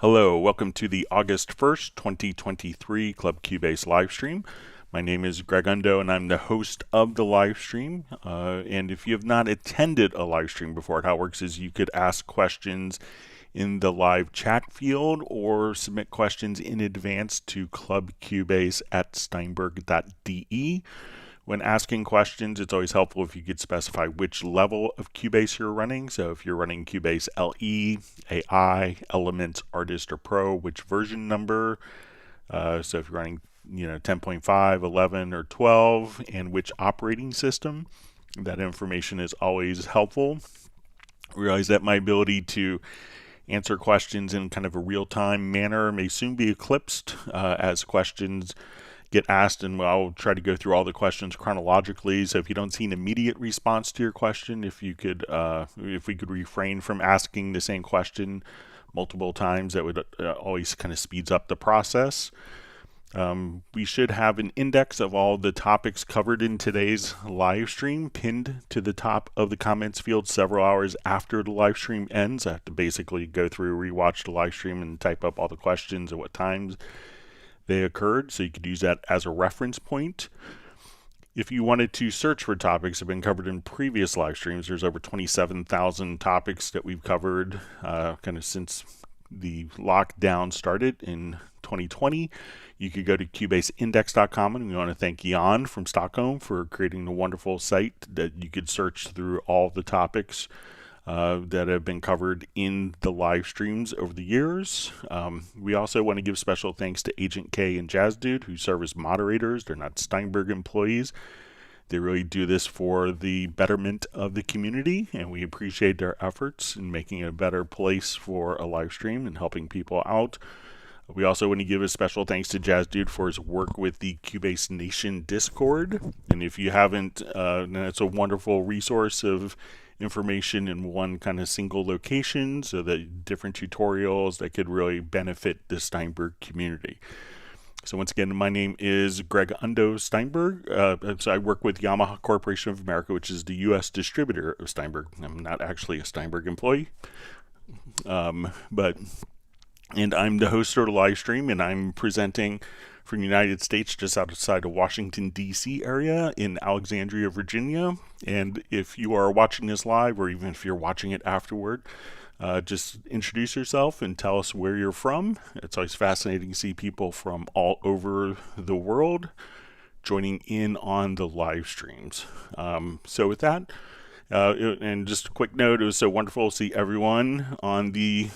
Hello, welcome to the August 1st, 2023 Club Cubase live stream. My name is Greg Undo and I'm the host of the live stream. And if you have not attended a live stream before, how it works is you could ask questions in the live chat field or submit questions in advance to clubcubase@steinberg.de. When asking questions, it's always helpful if you could specify which level of Cubase you're running. So if you're running Cubase LE, AI, Elements, Artist, or Pro, which version number. So if you're running 10.5, 11, or 12, and which operating system. That information is always helpful. Realize that my ability to answer questions in kind of a real-time manner may soon be eclipsed as questions get asked, and I'll try to go through all the questions chronologically. So if you don't see an immediate response to your question, if we could refrain from asking the same question multiple times, that would always kind of speeds up the process. We should have an index of all the topics covered in today's live stream pinned to the top of the comments field several hours after the live stream ends. I have to basically go through, rewatch the live stream, and type up all the questions and what times they occurred, so you could use that as a reference point. If you wanted to search for topics that have been covered in previous live streams, there's over 27,000 topics that we've covered kind of since the lockdown started in 2020. You could go to cubaseindex.com, and we want to thank Jan from Stockholm for creating a wonderful site that you could search through all the topics that have been covered in the live streams over the years. We also want to give special thanks to Agent K and Jazz Dude, who serve as moderators. They're not Steinberg employees. They really do this for the betterment of the community, and we appreciate their efforts in making it a better place for a live stream and helping people out. We also want to give a special thanks to Jazz Dude for his work with the Cubase Nation Discord. And if you haven't, it's a wonderful resource of information in one kind of single location, so that different tutorials that could really benefit the Steinberg community. So once again, my name is Greg Undo Steinberg. So I work with Yamaha Corporation of America, which is the U.S. distributor of Steinberg. I'm not actually a Steinberg employee, and I'm the host of the live stream, and I'm presenting from the United States, just outside of Washington, D.C. area in Alexandria, Virginia. And if you are watching this live, or even if you're watching it afterward, just introduce yourself and tell us where you're from. It's always fascinating to see people from all over the world joining in on the live streams. So with that, and just a quick note, it was so wonderful to see everyone on the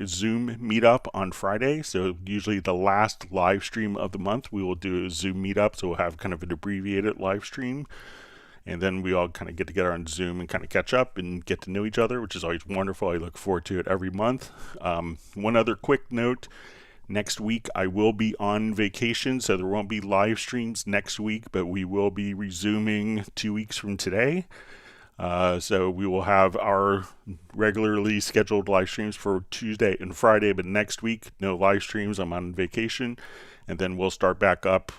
Zoom meetup on Friday. So usually the last live stream of the month, we will do a Zoom meetup. So we'll have kind of an abbreviated live stream. And then we all kind of get together on Zoom and kind of catch up and get to know each other, which is always wonderful. I look forward to it every month. One other quick note. Next week, I will be on vacation, so there won't be live streams next week, but we will be resuming 2 weeks from today. So we will have our regularly scheduled live streams for Tuesday and Friday, but next week, no live streams. I'm on vacation, and then we'll start back up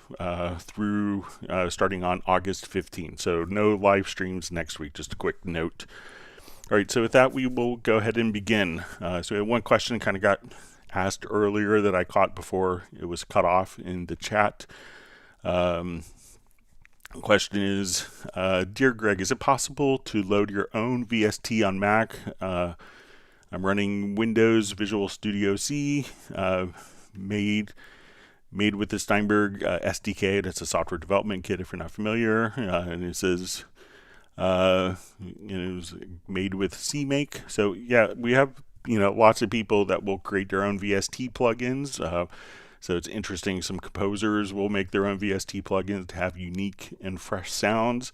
through starting on August 15th. So no live streams next week, just a quick note. All right, so with that, we will go ahead and begin. So we have one question kind of got asked earlier that I caught before it was cut off in the chat. The question is, Dear Greg, is it possible to load your own VST on Mac? I'm running Windows Visual Studio C, made with the Steinberg SDK. That's a software development kit if you're not familiar. And it says, it was made with CMake. So yeah, we have lots of people that will create their own VST plugins. So it's interesting. Some composers will make their own VST plugins to have unique and fresh sounds.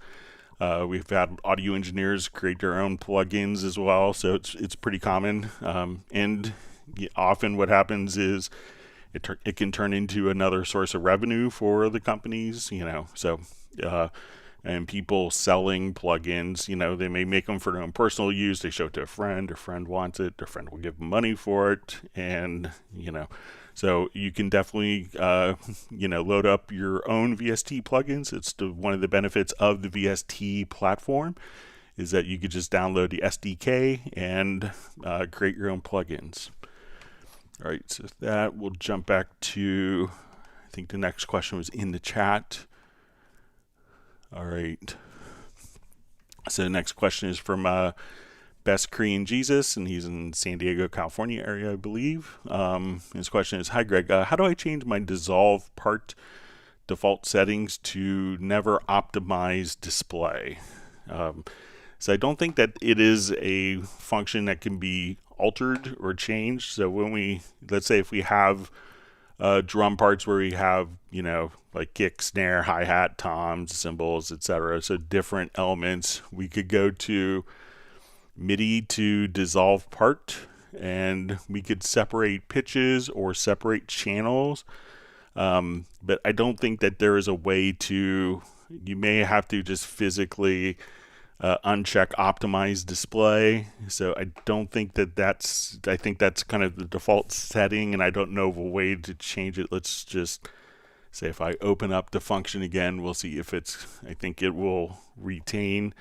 We've had audio engineers create their own plugins as well. So it's pretty common. And often what happens is it can turn into another source of revenue for the companies, So and people selling plugins, they may make them for their own personal use. They show it to a friend wants it, their friend will give them money for it, and so you can definitely load up your own VST plugins. It's one of the benefits of the VST platform is that you could just download the SDK and create your own plugins. All right, so with that, we'll jump back to, I think the next question was in the chat. All right. So the next question is from Best Korean Jesus, and he's in San Diego, California area, I believe. His question is, hi Greg, how do I change my dissolve part default settings to never optimize display? So I don't think that it is a function that can be altered or changed. So when we, let's say if we have drum parts where we have, you know, like kick, snare, hi-hat, toms, cymbals, etc. So different elements, we could go to MIDI to dissolve part, and we could separate pitches or separate channels. But I don't think that there is a way to, you may have to just physically uncheck optimize display. So I don't think that I think that's kind of the default setting, and I don't know of a way to change it. Let's just say if I open up the function again, we'll see if I think it will retain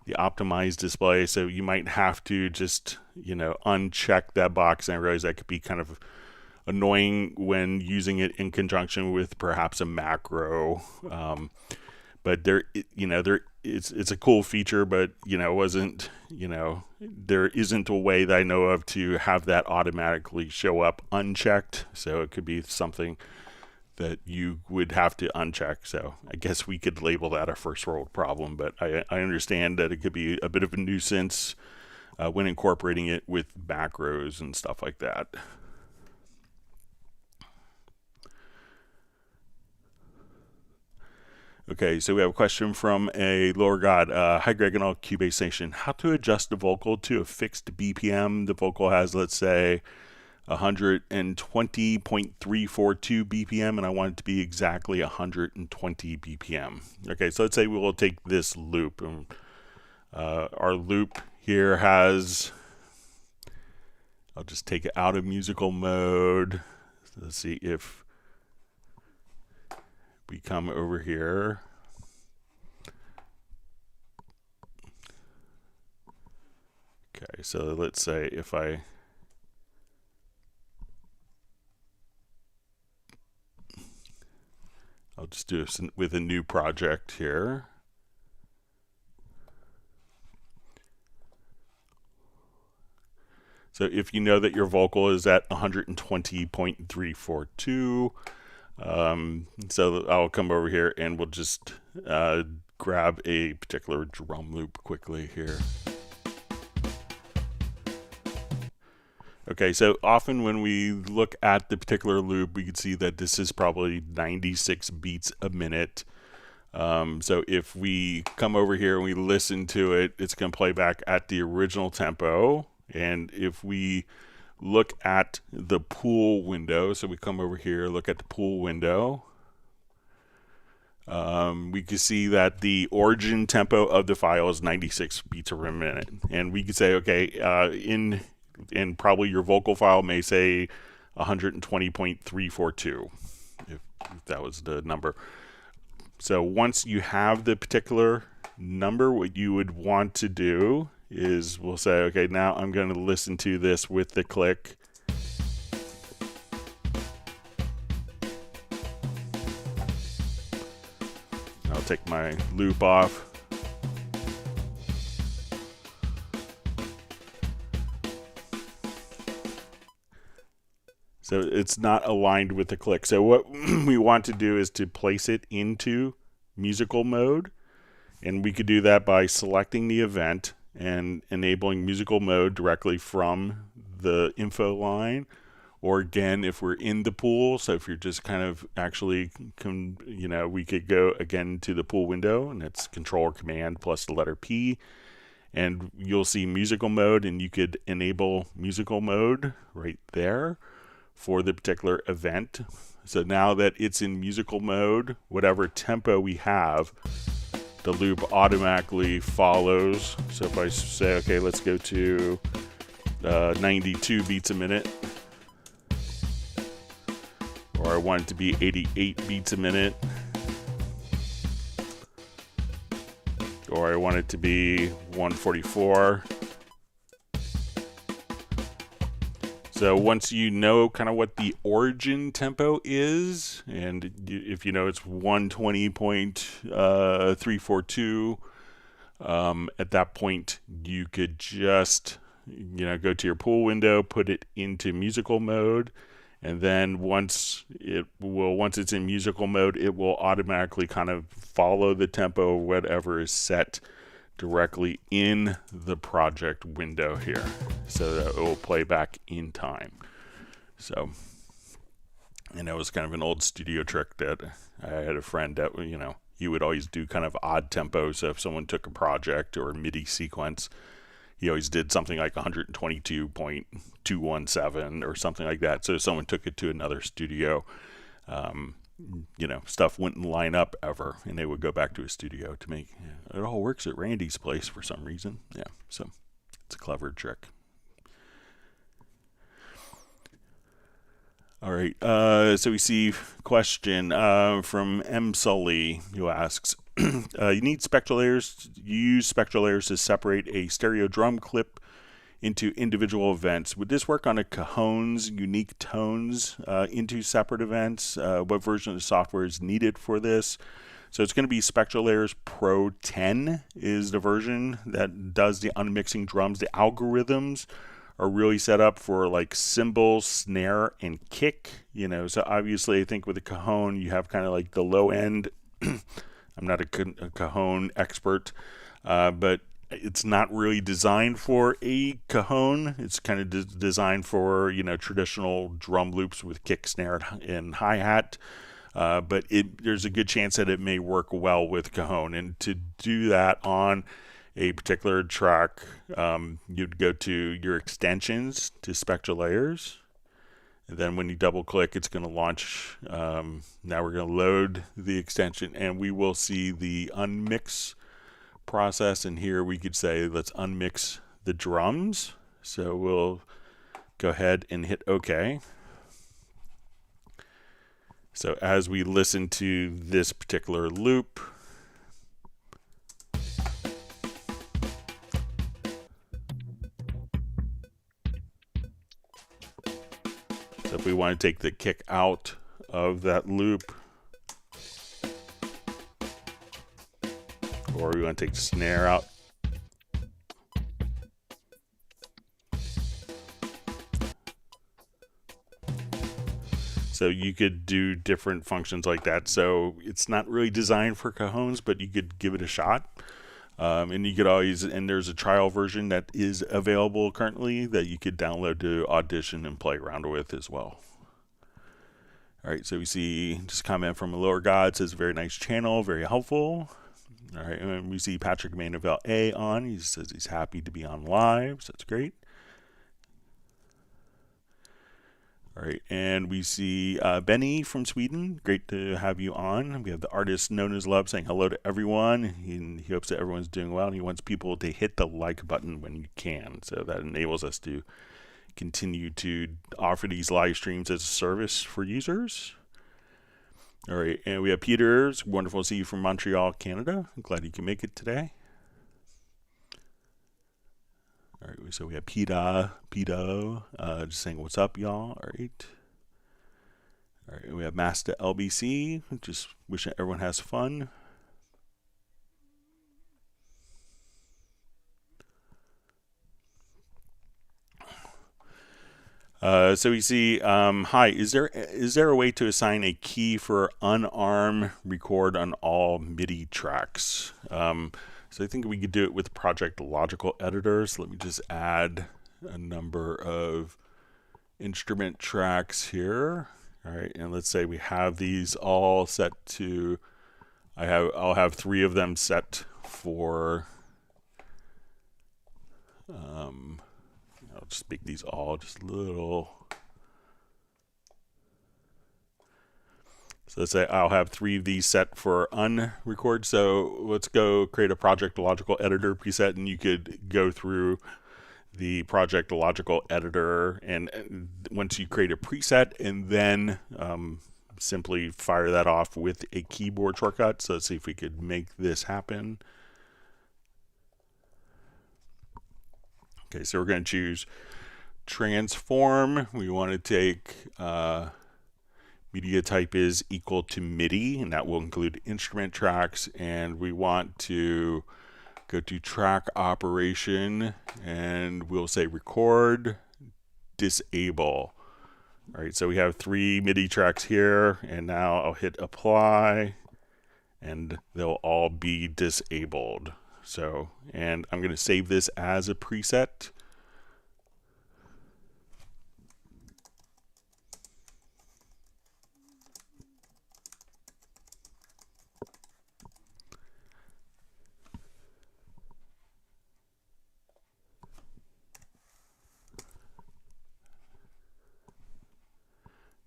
the optimized display. So you might have to just, you know, uncheck that box. And I realize that could be kind of annoying when using it in conjunction with perhaps a macro. But it's a cool feature, but, you know, there isn't a way that I know of to have that automatically show up unchecked. So it could be something that you would have to uncheck. So I guess we could label that a first world problem, but I understand that it could be a bit of a nuisance when incorporating it with macros and stuff like that. Okay, so we have a question from a lower god. Hi Greg and all Cubase Nation. How to adjust the vocal to a fixed BPM? The vocal has, let's say, 120.342 BPM, and I want it to be exactly 120 BPM. Okay, so let's say we will take this loop. And, our loop here has, I'll just take it out of musical mode. Let's see if we come over here. Okay, so let's say if I'll just do this with a new project here. So if you know that your vocal is at 120.342, so I'll come over here and we'll just grab a particular drum loop quickly here. Okay, so often when we look at the particular loop, we can see that this is probably 96 beats a minute. So if we come over here and we listen to it, it's going to play back at the original tempo. And if we look at the pool window, so we come over here, look at the pool window, we can see that the origin tempo of the file is 96 beats per minute. And we could say, okay, and probably your vocal file may say 120.342, if that was the number. So once you have the particular number, what you would want to do is we'll say, okay, now I'm going to listen to this with the click. I'll take my loop off. So it's not aligned with the click. So what we want to do is to place it into musical mode. And we could do that by selecting the event and enabling musical mode directly from the info line. Or again, if we're in the pool, so if you're just kind of actually, we could go again to the pool window, and it's Control or Command plus the letter P. And you'll see musical mode, and you could enable musical mode right there for the particular event. So now that it's in musical mode, whatever tempo we have, the loop automatically follows. So if I say, okay, let's go to 92 beats a minute, or I want it to be 88 beats a minute, or I want it to be 144. So once you know kind of what the origin tempo is, and if you know it's 120.342, at that point you could just go to your pool window, put it into musical mode, and then once it's in musical mode, it will automatically kind of follow the tempo of whatever is set directly in the project window here, so that it will play back in time. So, and that was kind of an old studio trick that I had a friend that, he would always do kind of odd tempo. So if someone took a project or a MIDI sequence, he always did something like 122.217 or something like that. So if someone took it to another studio, stuff wouldn't line up ever, and they would go back to a studio to make it all works at Randy's place for some reason. Yeah, so it's a clever trick. All right, so we see question from M. Sully, who asks, you need spectral layers. You use spectral layers to separate a stereo drum clip into individual events. Would this work on a Cajon's unique tones into separate events? What version of the software is needed for this? So it's going to be Spectral Layers Pro 10 is the version that does the unmixing drums. The algorithms are really set up for like cymbal, snare, and kick. So obviously I think with the Cajon you have kind of like the low end. I'm not a Cajon expert, but it's not really designed for a Cajon. It's kind of designed for traditional drum loops with kick, snare, and hi-hat. But there's a good chance that it may work well with Cajon. And to do that on a particular track, you'd go to your extensions to Spectral Layers. And then when you double click, it's going to launch. Now we're going to load the extension, and we will see the unmix process. And here we could say, let's unmix the drums. So we'll go ahead and hit OK. So as we listen to this particular loop, so if we want to take the kick out of that loop, or we want to take the snare out, so you could do different functions like that. So it's not really designed for Cajons, but you could give it a shot. And you could always, and there's a trial version that is available currently that you could download to audition and play around with as well. All right, so we see just a comment from a Lower God, says very nice channel, very helpful. All right, and we see Patrick Maynaville A on. He says he's happy to be on live, so that's great. All right, and we see Benny from Sweden. Great to have you on. We have the artist known as Love saying hello to everyone. He hopes that everyone's doing well, and he wants people to hit the like button when you can. So that enables us to continue to offer these live streams as a service for users. All right, and we have Peter. It's wonderful to see you from Montreal, Canada. I'm glad you can make it today. All right, so we have Pedo, just saying what's up, y'all. All right. All right, we have Master LBC, just wishing everyone has fun. So we see, hi, is there a way to assign a key for unarm record on all MIDI tracks? So I think we could do it with Project Logical Editor. So let me just add a number of instrument tracks here. All right, and let's say we have these all set to, I'll have 3 of them set for, I'll just make these all just little. So let's say I'll have 3 of these set for unrecord. So let's go create a Project Logical Editor preset, and you could go through the Project Logical Editor, and once you create a preset, and then simply fire that off with a keyboard shortcut. So let's see if we could make this happen. Okay, so we're going to choose transform, we want to take media type is equal to MIDI, and that will include instrument tracks, and we want to go to track operation, and we'll say record, disable. All right, so we have 3 MIDI tracks here, and now I'll hit apply, and they'll all be disabled. So, and I'm going to save this as a preset.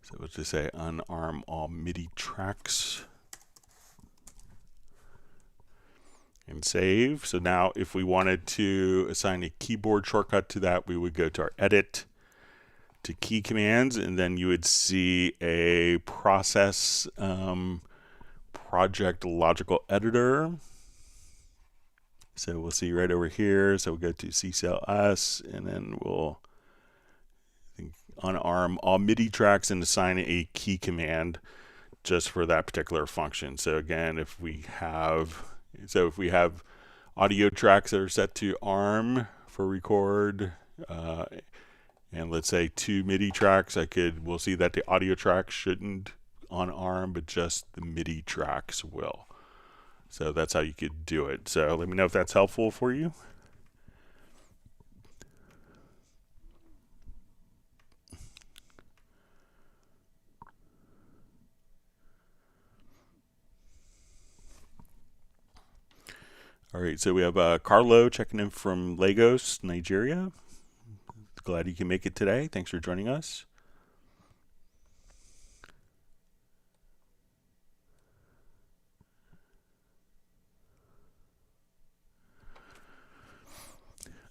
So let's just say unarm all MIDI tracks and save. So now if we wanted to assign a keyboard shortcut to that, we would go to our edit, to key commands, and then you would see a process project logical editor. So we'll see right over here. So we'll go to CCLS, and then we'll unarm all MIDI tracks and assign a key command just for that particular function. So again, if we have audio tracks that are set to ARM for record, and let's say 2 MIDI tracks, we'll see that the audio tracks shouldn't on ARM, but just the MIDI tracks will. So that's how you could do it. So let me know if that's helpful for you. All right, so we have Carlo checking in from Lagos, Nigeria. Glad you can make it today. Thanks for joining us.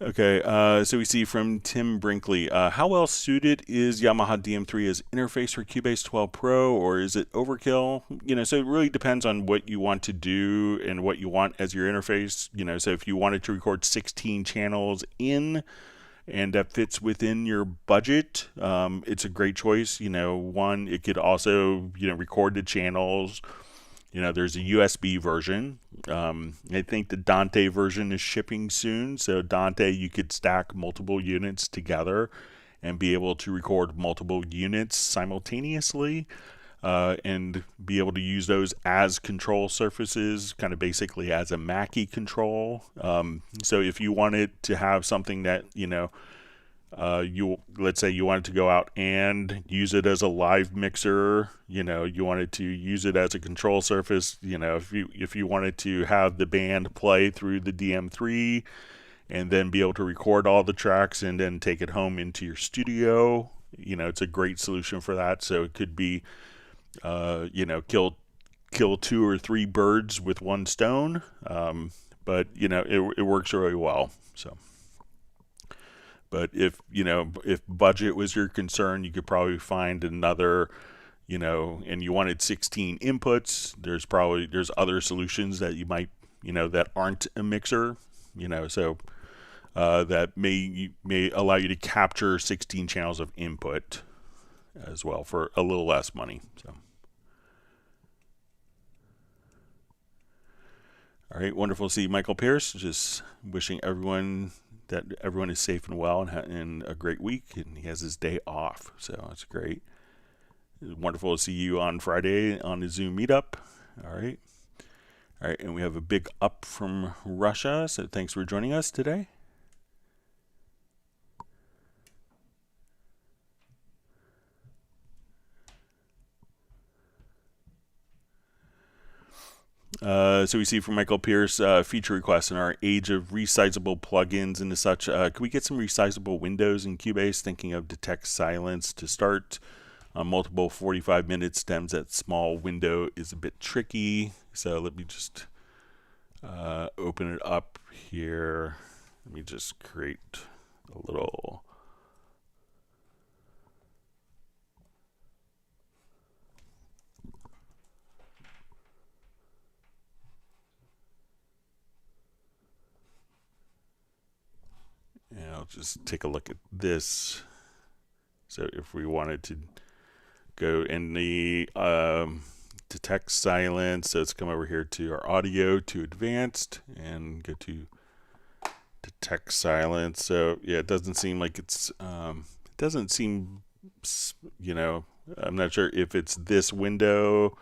Okay, so we see from Tim Brinkley, how well suited is Yamaha DM3 as interface for Cubase 12 Pro, or is it overkill? So it really depends on what you want to do and what you want as your interface. So if you wanted to record 16 channels in, and that fits within your budget, it's a great choice. One, it could also, record the channels. There's a USB version. I think the Dante version is shipping soon. So Dante, you could stack multiple units together and be able to record multiple units simultaneously, and be able to use those as control surfaces, kind of basically as a Mackie control. So if you wanted to have something that, let's say you wanted to go out and use it as a live mixer, you wanted to use it as a control surface, if you wanted to have the band play through the DM3 and then be able to record all the tracks and then take it home into your studio, it's a great solution for that. So it could be kill 2 or 3 birds with one stone, but it works really well. So but if budget was your concern, you could probably find another, and you wanted 16 inputs, there's other solutions that you might, that aren't a mixer, so that may allow you to capture 16 channels of input as well for a little less money. So, all right, wonderful to see Michael Pierce. Just wishing everyone that everyone is safe and well and a great week, and he has his day off, so that's great. It's wonderful to see you on Friday on the Zoom meetup. All right, and we have a big up from Russia, so thanks for joining us today. So we see from Michael Pierce, feature requests in our age of resizable plugins and such. Could we get some resizable windows in Cubase? Thinking of detect silence to start. Multiple 45-minute stems at small window is a bit tricky. So let me just open it up here. Let me just create a little. And I'll just take a look at this. So if we wanted to go in the detect silence, so let's come over here to our audio, to advanced, and go to detect silence. So yeah, it doesn't seem like it's, it doesn't seem, you know, I'm not sure if it's this window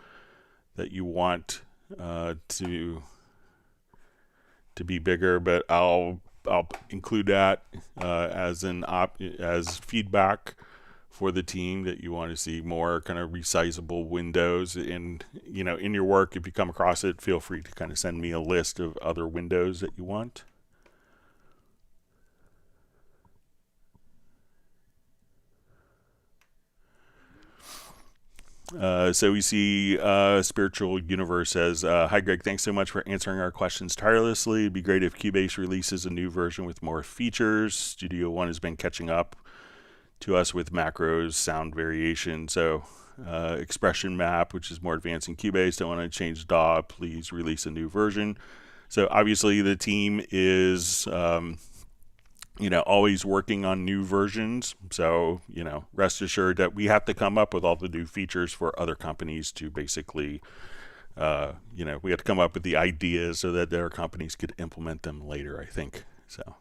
that you want to be bigger, but I'll include that as as feedback for the team, that you want to see more kind of resizable windows. And you know, in your work, if you come across it, feel free to kind of send me a list of other windows that you want. So we see Spiritual Universe says, hi Greg, thanks so much for answering our questions tirelessly. It'd be great if Cubase releases a new version with more features. Studio One has been catching up to us with macros, sound variation. So expression map, which is more advanced in Cubase, don't want to change DAW, please release a new version. So obviously the team is you know, always working on new versions. So, you know, rest assured that we have to come up with all the new features for other companies to basically, you know, we have to come up with the ideas so that their companies could implement them later, I think. So,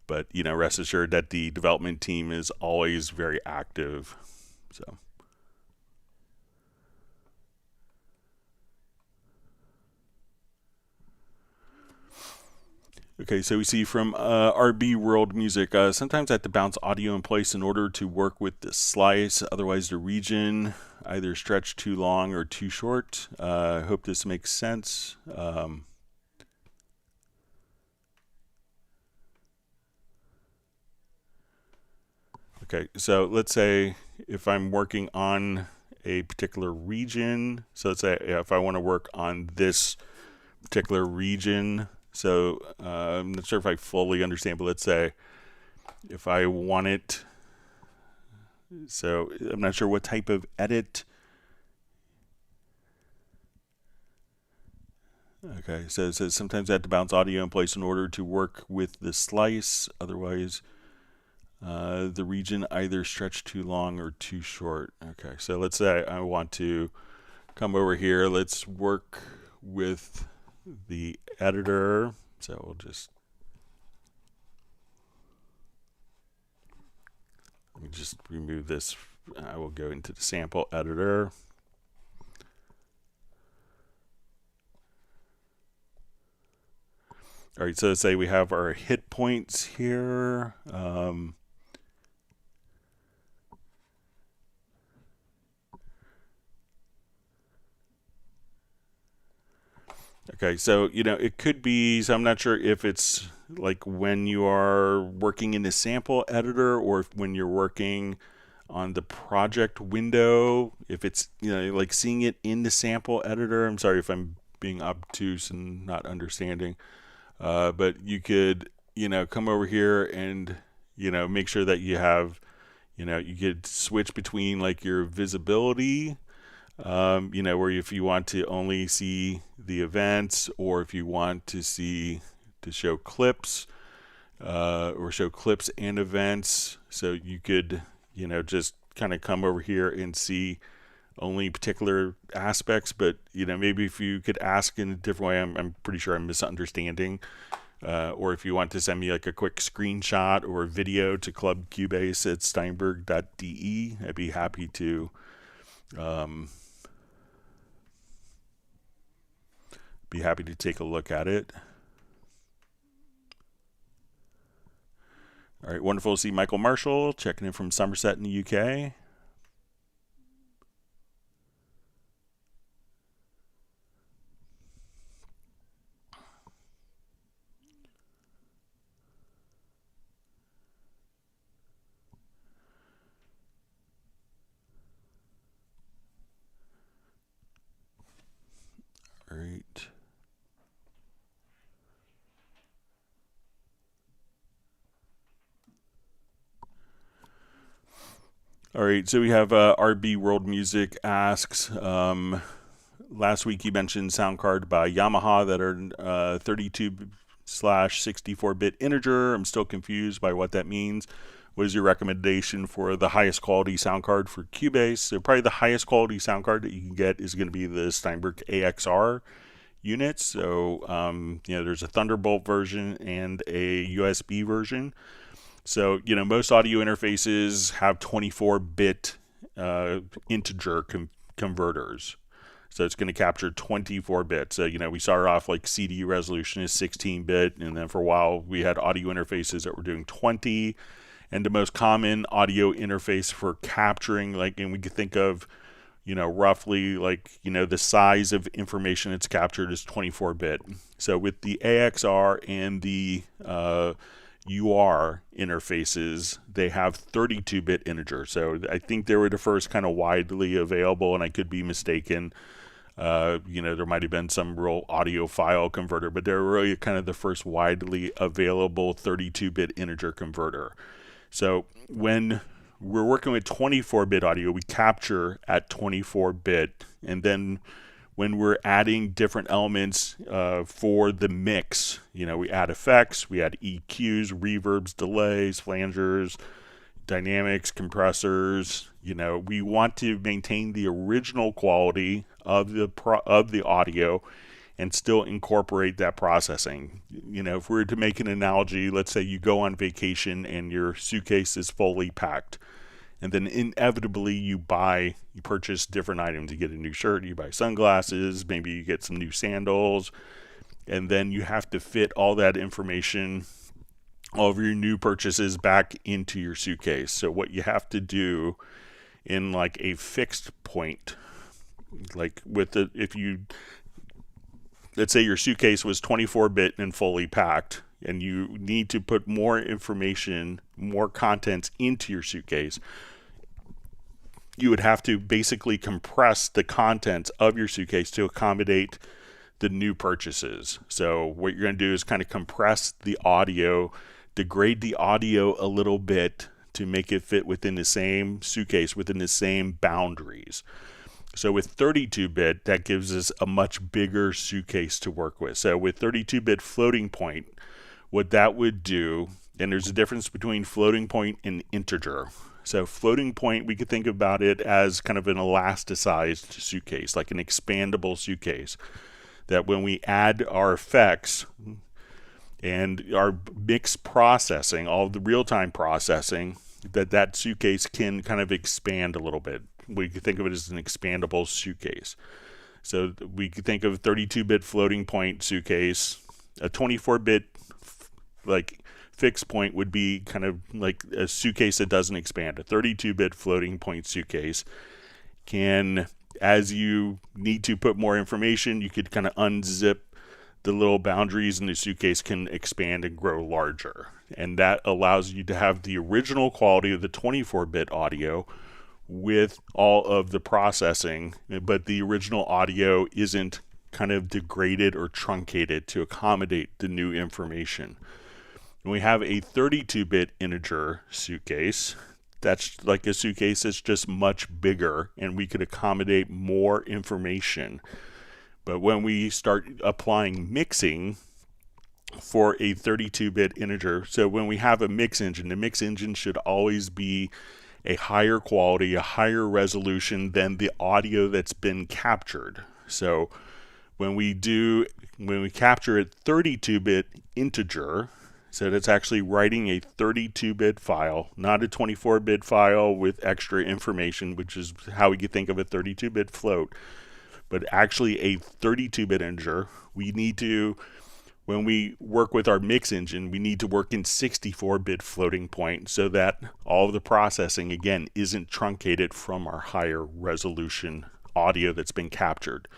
but, you know, rest assured that the development team is always very active. So. Okay, so we see from RB World Music, sometimes I have to bounce audio in place in order to work with the slice, otherwise the region either stretch too long or too short. I hope this makes sense. Okay, so let's say if I'm working on a particular region, so let's say if I want to work on this particular region, so I'm not sure if I fully understand, but let's say if I want it, so I'm not sure what type of edit. Okay, so it says sometimes I have to bounce audio in place in order to work with the slice, otherwise the region either stretch too long or too short. Okay, so let's say I want to come over here, let's work with the editor. So we'll just, let me just remove this. I will go into the sample editor. All right, so let's say we have our hit points here. Okay, so, you know, it could be, so I'm not sure if it's like when you are working in the sample editor or if when you're working on the project window, if it's, you know, like seeing it in the sample editor. I'm sorry if I'm being obtuse and not understanding, but you could, you know, come over here and, you know, make sure that you have, you know, you could switch between like your visibility, you know, where if you want to only see the events, or if you want to see, to show clips, or show clips and events. So you could, you know, just kind of come over here and see only particular aspects. But, you know, maybe if you could ask in a different way, I'm pretty sure I'm misunderstanding. Or if you want to send me like a quick screenshot or video to clubcubase at steinberg.de, I'd be happy to take a look at it. All right, wonderful to see Michael Marshall checking in from Somerset in the UK. All right. All right, so we have RB World Music asks, last week you mentioned sound card by Yamaha that are 32/64-bit integer. I'm still confused by what that means. what is your recommendation for the highest quality sound card for Cubase? So probably the highest quality sound card that you can get is going to be the Steinberg AXR units. So there's a Thunderbolt version and a USB version. So most audio interfaces have 24-bit integer converters. So it's going to capture 24 bits. So, we started off like CD resolution is 16-bit, and then for a while we had audio interfaces that were doing 20. And the most common audio interface for capturing, and we could think of, roughly the size of information it's captured is 24-bit. So with the AXR and the UR interfaces, they have 32-bit integer. So I think they were the first kind of widely available, and I could be mistaken. There might have been some real audio file converter, but they're really kind of the first widely available 32-bit integer converter. So when we're working with 24-bit audio, we capture at 24-bit, and then when we're adding different elements for the mix, we add effects, we add EQs, reverbs, delays, flangers, dynamics, compressors. We want to maintain the original quality of the audio and still incorporate that processing. If we were to make an analogy, let's say you go on vacation and your suitcase is fully packed, and then inevitably you purchase different items. You get a new shirt, you buy sunglasses, maybe you get some new sandals, and then you have to fit all that information, all of your new purchases, back into your suitcase. So what you have to do in a fixed point, let's say your suitcase was 24-bit and fully packed, and you need to put more information, more contents into your suitcase, you would have to basically compress the contents of your suitcase to accommodate the new purchases. So what you're going to do is kind of compress the audio, degrade the audio a little bit to make it fit within the same suitcase, within the same boundaries. So with 32-bit, that gives us a much bigger suitcase to work with. So with 32-bit floating point, what that would do, and there's a difference between floating point and integer. So floating point, we could think about it as kind of an elasticized suitcase, like an expandable suitcase, that when we add our effects and our mix processing, all of the real-time processing, that suitcase can kind of expand a little bit. We could think of it as an expandable suitcase. So we could think of 32-bit floating point suitcase. A 24-bit fixed point would be kind of like a suitcase that doesn't expand. A 32-bit floating point suitcase can, as you need to put more information, you could kind of unzip the little boundaries, and the suitcase can expand and grow larger. And that allows you to have the original quality of the 24-bit audio with all of the processing, but the original audio isn't kind of degraded or truncated to accommodate the new information. And we have a 32-bit integer suitcase. That's like a suitcase that's just much bigger, and we could accommodate more information. But when we start applying mixing for a 32-bit integer, so when we have a mix engine, the mix engine should always be a higher quality, a higher resolution than the audio that's been captured. So when we capture a 32-bit integer, so that's actually writing a 32-bit file, not a 24-bit file with extra information, which is how we could think of a 32-bit float, but actually a 32-bit integer. We need to, when we work with our mix engine, we need to work in 64-bit floating point so that all of the processing, again, isn't truncated from our higher resolution audio that's been captured.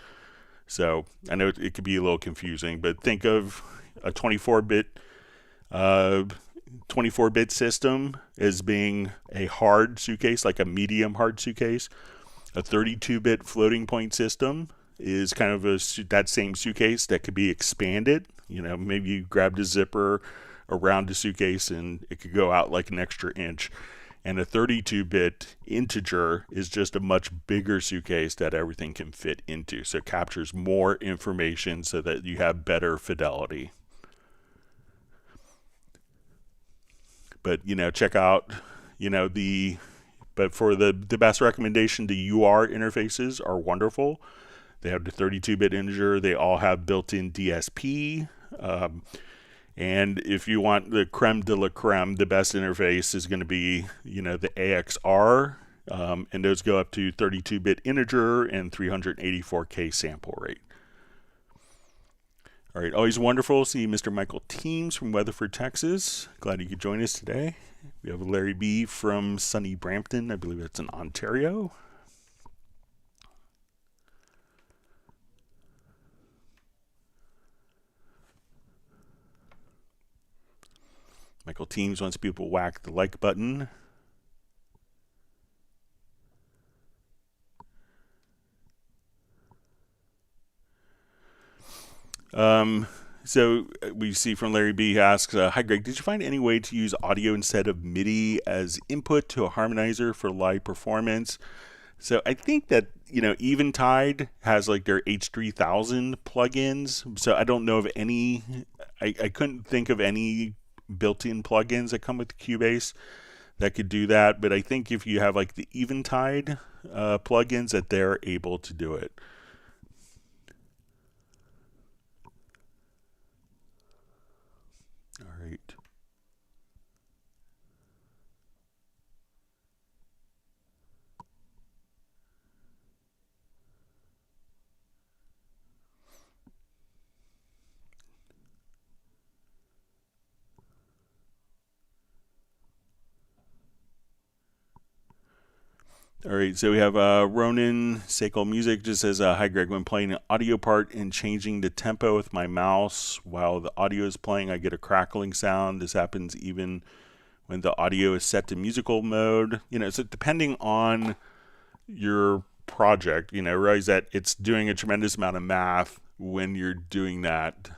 So I know it could be a little confusing, but think of a 24-bit system as being a hard suitcase, like a medium hard suitcase. A 32-bit floating point system is kind of that same suitcase that could be expanded. Maybe you grabbed a zipper around the suitcase and it could go out like an extra inch. And a 32-bit integer is just a much bigger suitcase that everything can fit into. So it captures more information so that you have better fidelity. But, check out but for the best recommendation, the UR interfaces are wonderful. They have the 32-bit integer. They all have built-in DSP. And if you want the creme de la creme, the best interface is going to be, the AXR. And those go up to 32-bit integer and 384K sample rate. All right, always wonderful to see Mr. Michael Teams from Weatherford, Texas. Glad you could join us today. We have Larry B. from sunny Brampton. I believe that's in Ontario. Michael Teams wants people to whack the like button. So we see from Larry B. asks, hi Greg, did you find any way to use audio instead of MIDI as input to a harmonizer for live performance? So I think that, Eventide has like their H3000 plugins. So I don't know of any, I couldn't think of any built-in plugins that come with Cubase that could do that. But I think if you have like the Eventide plugins, that they're able to do it. All right. All right, so we have Ronan Seiko Music just says, hi Greg, when playing an audio part and changing the tempo with my mouse while the audio is playing, I get a crackling sound. This happens even when the audio is set to musical mode. So depending on your project, realize that it's doing a tremendous amount of math when you're doing that.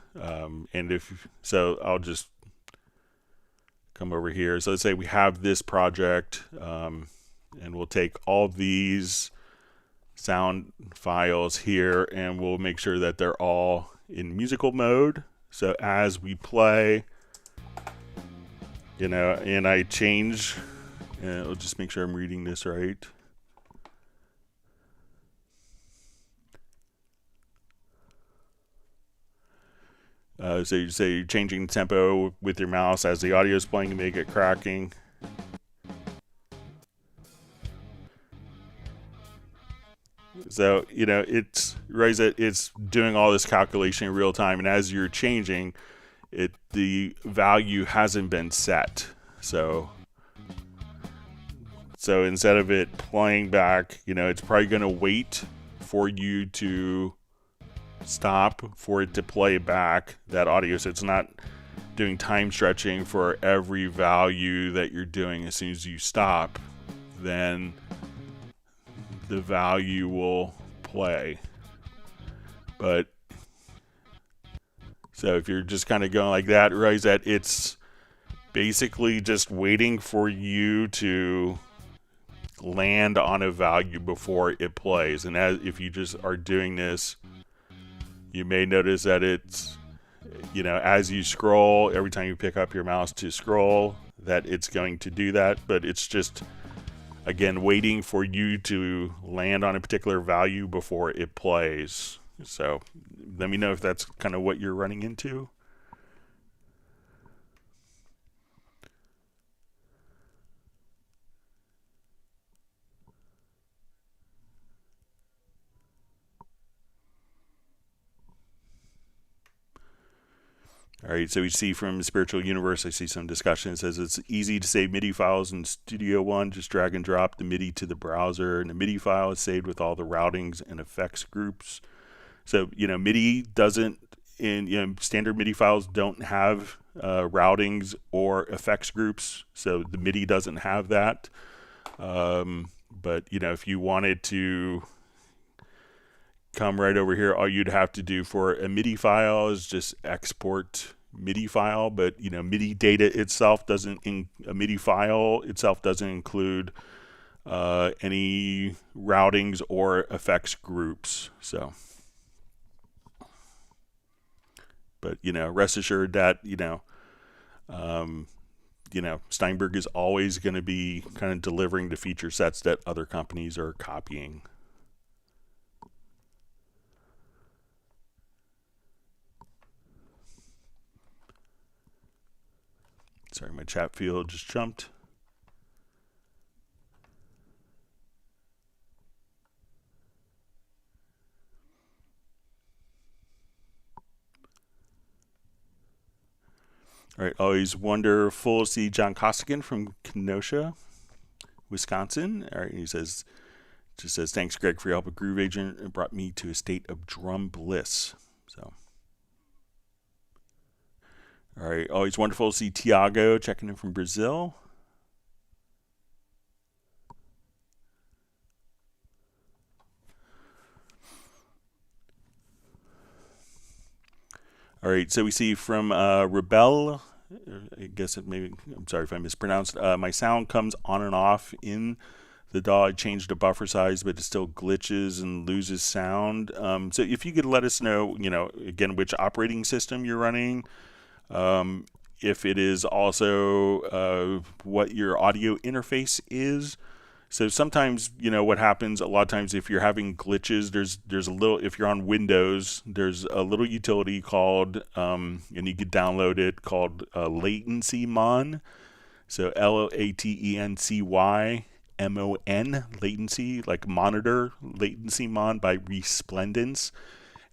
So I'll just come over here. So let's say we have this project, and we'll take all these sound files here and we'll make sure that they're all in musical mode. So as we play, and I change, and I'll just make sure I'm reading this right. So you say you're changing tempo with your mouse as the audio is playing to make it cracking. So, it's right that it's doing all this calculation in real time, and as you're changing it, the value hasn't been set. So instead of it playing back, it's probably going to wait for you to stop for it to play back that audio. So it's not doing time stretching for every value that you're doing. As soon as you stop, then the value will play. But so if you're just kind of going like that, realize that it's basically just waiting for you to land on a value before it plays. And if you just are doing this, you may notice that it's, as you scroll, every time you pick up your mouse to scroll, that it's going to do that. But it's just, again, waiting for you to land on a particular value before it plays. So let me know if that's kind of what you're running into. All right, so we see from Spiritual Universe, I see some discussion. It says it's easy to save MIDI files in Studio One. Just drag and drop the MIDI to the browser, and the MIDI file is saved with all the routings and effects groups. So, MIDI doesn't, standard MIDI files don't have routings or effects groups. So the MIDI doesn't have that. But, if you wanted to come right over here, all you'd have to do for a MIDI file is just export MIDI file. But MIDI data itself doesn't, a MIDI file itself doesn't include any routings or effects groups. So, but rest assured that Steinberg is always going to be kind of delivering the feature sets that other companies are copying. Sorry, my chat field just jumped. All right, always wonderful to see John Costigan from Kenosha, Wisconsin. All right, he says, thanks, Greg, for your help with Groove Agent. It brought me to a state of drum bliss. So, all right, always wonderful to see Tiago checking in from Brazil. All right, so we see from Rebel, I guess I'm sorry if I mispronounced, my sound comes on and off in the DAW. I changed the buffer size, but it still glitches and loses sound. So if you could let us know, again, which operating system you're running, if it is also what your audio interface is. So sometimes, what happens a lot of times if you're having glitches, there's a little, if you're on Windows, there's a little utility called, and you could download it, called Latency Mon. So LATENCYMON, latency, like monitor, Latency Mon by Resplendence.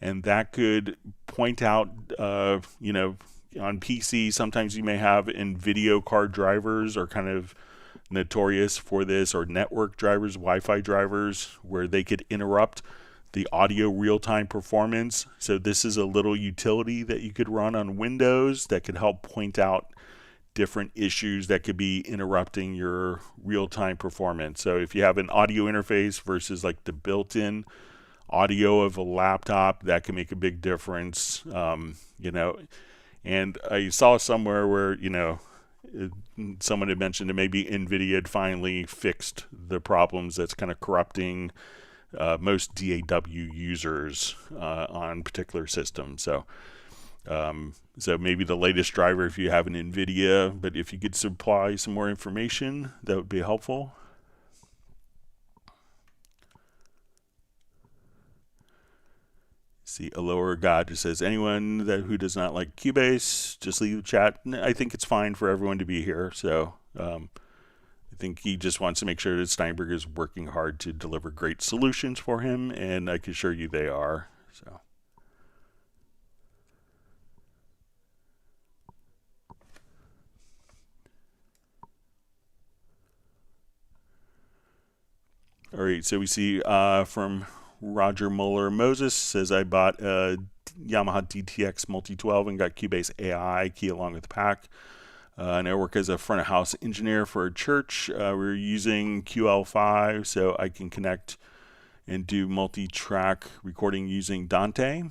And that could point out, on PC, sometimes you may have NVIDIA card drivers are kind of notorious for this, or network drivers, Wi-Fi drivers, where they could interrupt the audio real-time performance. So this is a little utility that you could run on Windows that could help point out different issues that could be interrupting your real-time performance. So if you have an audio interface versus like the built-in audio of a laptop, that can make a big difference. And I saw somewhere where, someone had mentioned that maybe NVIDIA had finally fixed the problems that's kind of corrupting most DAW users on particular systems. So maybe the latest driver if you have an NVIDIA, but if you could supply some more information, that would be helpful. See, a lower God just says, anyone who does not like Cubase, just leave the chat. I think it's fine for everyone to be here. So I think he just wants to make sure that Steinberg is working hard to deliver great solutions for him, and I can assure you they are. So. All right, so we see from Roger Muller Moses says, I bought a Yamaha DTX Multi-12 and got Cubase AI key along with the pack. And I work as a front of house engineer for a church. We're using QL5 so I can connect and do multi-track recording using Dante.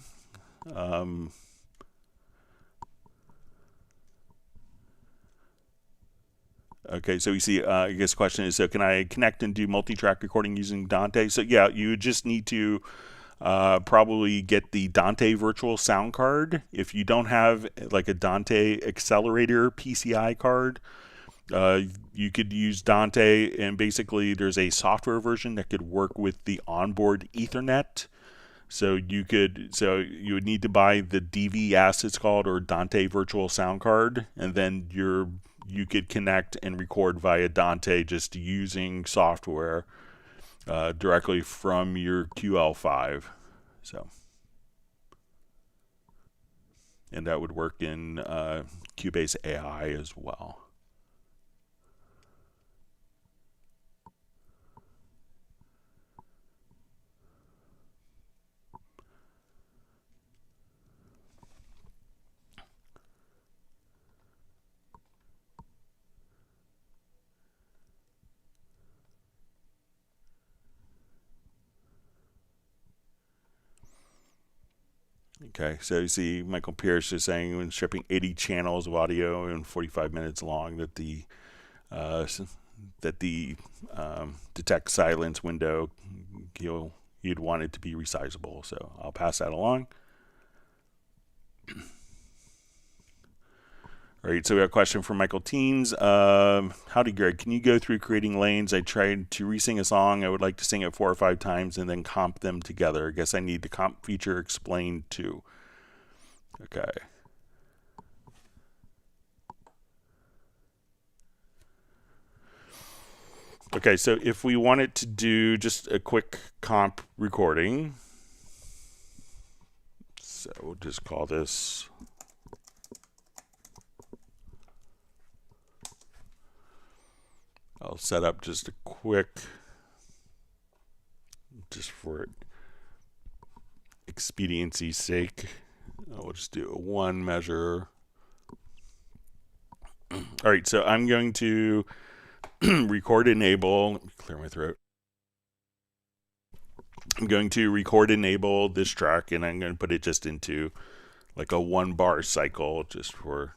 Okay, so we see, I guess the question is, so can I connect and do multi-track recording using Dante? So yeah, you just need to probably get the Dante virtual sound card. If you don't have like a Dante accelerator PCI card, you could use Dante, and basically there's a software version that could work with the onboard Ethernet. So you would need to buy the DVS, it's called, or Dante virtual sound card, and then you could connect and record via Dante just using software directly from your QL5. So, and that would work in Cubase AI as well. Okay, so you see Michael Pierce is saying when shipping 80 channels of audio in 45 minutes long that the detect silence window, you'd want it to be resizable. So I'll pass that along. All right, so we have a question from Michael Teens. Howdy, Greg. Can you go through creating lanes? I tried to re-sing a song. I would like to sing it 4 or 5 times and then comp them together. I guess I need the comp feature explained too. Okay. Okay, so if we wanted to do just a quick comp recording, so we'll just call this I'll set up just a quick, just for expediency's sake, we'll just do a 1 measure. All right, so I'm going to record enable. Let me clear my throat. I'm going to record enable this track, and I'm going to put it just into like a 1 bar cycle just for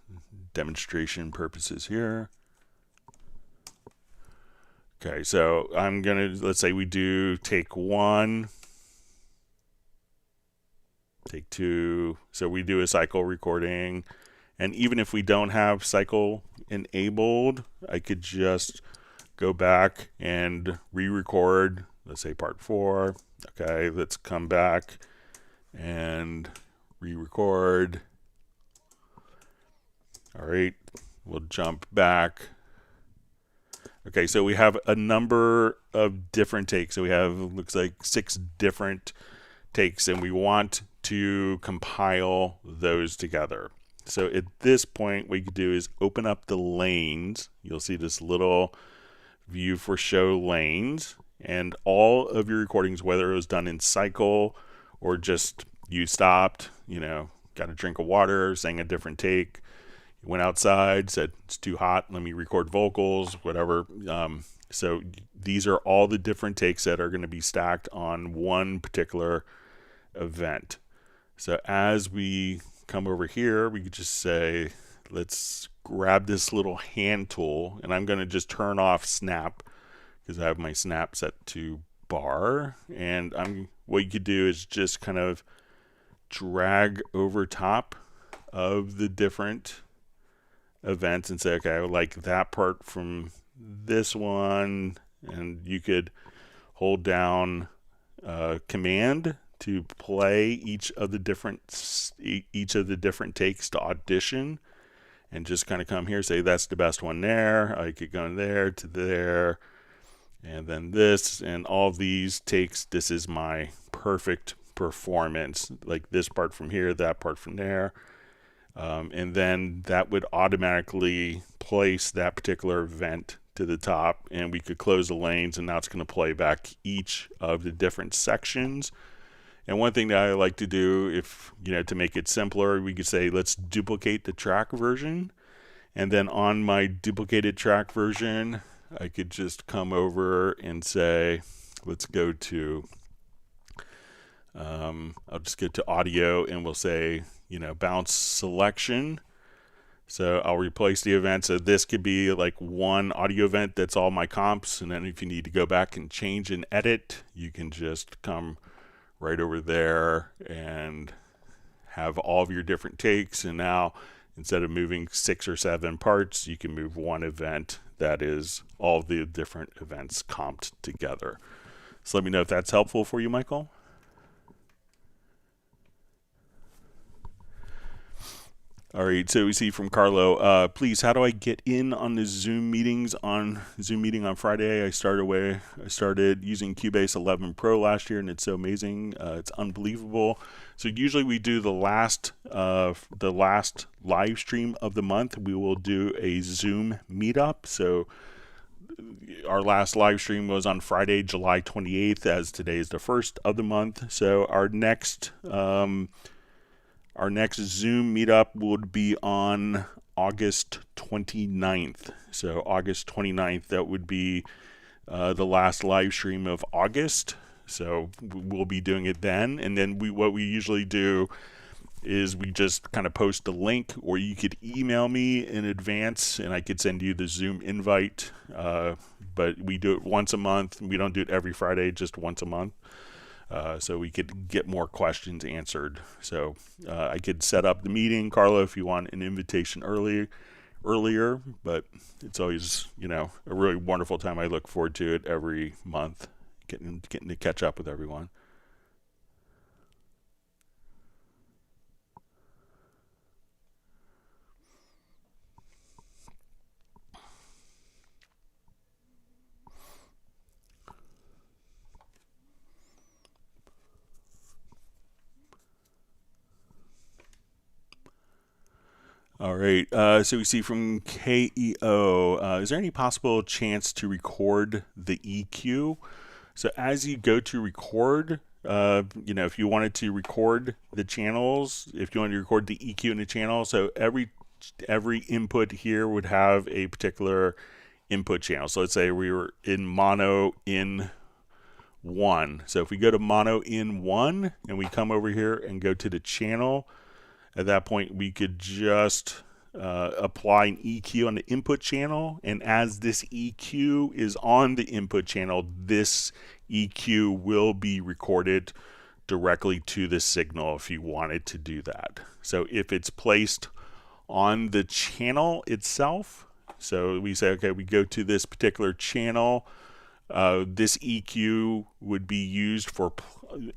demonstration purposes here. Okay, so I'm going to, let's say we do take 1, take 2. So we do a cycle recording. And even if we don't have cycle enabled, I could just go back and re-record, let's say part 4. Okay, let's come back and re-record. All right, we'll jump back. Okay, so we have a number of different takes. So we have, looks like 6 different takes, and we want to compile those together. So at this point, what you could do is open up the lanes. You'll see this little view for show lanes, and all of your recordings, whether it was done in cycle or just you stopped, you know, got a drink of water, sang a different take, went outside, said it's too hot, let me record vocals, whatever. So these are all the different takes that are going to be stacked on one particular event. So as we come over here, we could just say, let's grab this little hand tool, and I'm going to just turn off snap because I have my snap set to bar. And what you could do is just kind of drag over top of the different events and say, okay, I would like that part from this one, and you could hold down command to play each of the different takes to audition, and just kind of come here, say that's the best one there. I could go there to there, and then this, and all of these takes. This is my perfect performance, like this part from here, that part from there. And then that would automatically place that particular event to the top, and we could close the lanes, and now it's going to play back each of the different sections. And one thing that I like to do, if to make it simpler, we could say let's duplicate the track version, and then on my duplicated track version, I could just come over and say, let's go to I'll just go to audio, and we'll say bounce selection. So I'll replace the event. So this could be like one audio event that's all my comps, and then if you need to go back and change and edit, you can just come right over there and have all of your different takes. And now instead of moving 6 or 7 parts, you can move one event that is all the different events comped together. So let me know if that's helpful for you, Michael. All right, so we see from Carlo, please, how do I get in on the Zoom meetings on Zoom meeting on Friday? I started using Cubase 11 Pro last year, and it's so amazing. It's unbelievable. So usually we do the last live stream of the month. We will do a Zoom meetup. So our last live stream was on Friday, July 28th, as today is the 1st of the month. So our next Zoom meetup would be on August 29th. So August 29th, that would be the last live stream of August. So we'll be doing it then. And then what we usually do is we just kind of post a link, or you could email me in advance and I could send you the Zoom invite. But we do it once a month. We don't do it every Friday, just once a month. so we could get more questions answered. So I could set up the meeting, Carlo, if you want an invitation earlier, but it's always, a really wonderful time. I look forward to it every month, getting to catch up with everyone. All right, so we see from KEO, is there any possible chance to record the EQ? So as you go to record, if you wanted to record the channels, if you wanted to record the EQ in the channel, so every input here would have a particular input channel. So let's say we were in mono in 1. So if we go to mono in 1 and we come over here and go to the channel, at that point we could just apply an EQ on the input channel, and as this EQ is on the input channel, this EQ will be recorded directly to the signal if you wanted to do that. So if it's placed on the channel itself, so we say, okay, we go to this particular channel, this EQ would be used for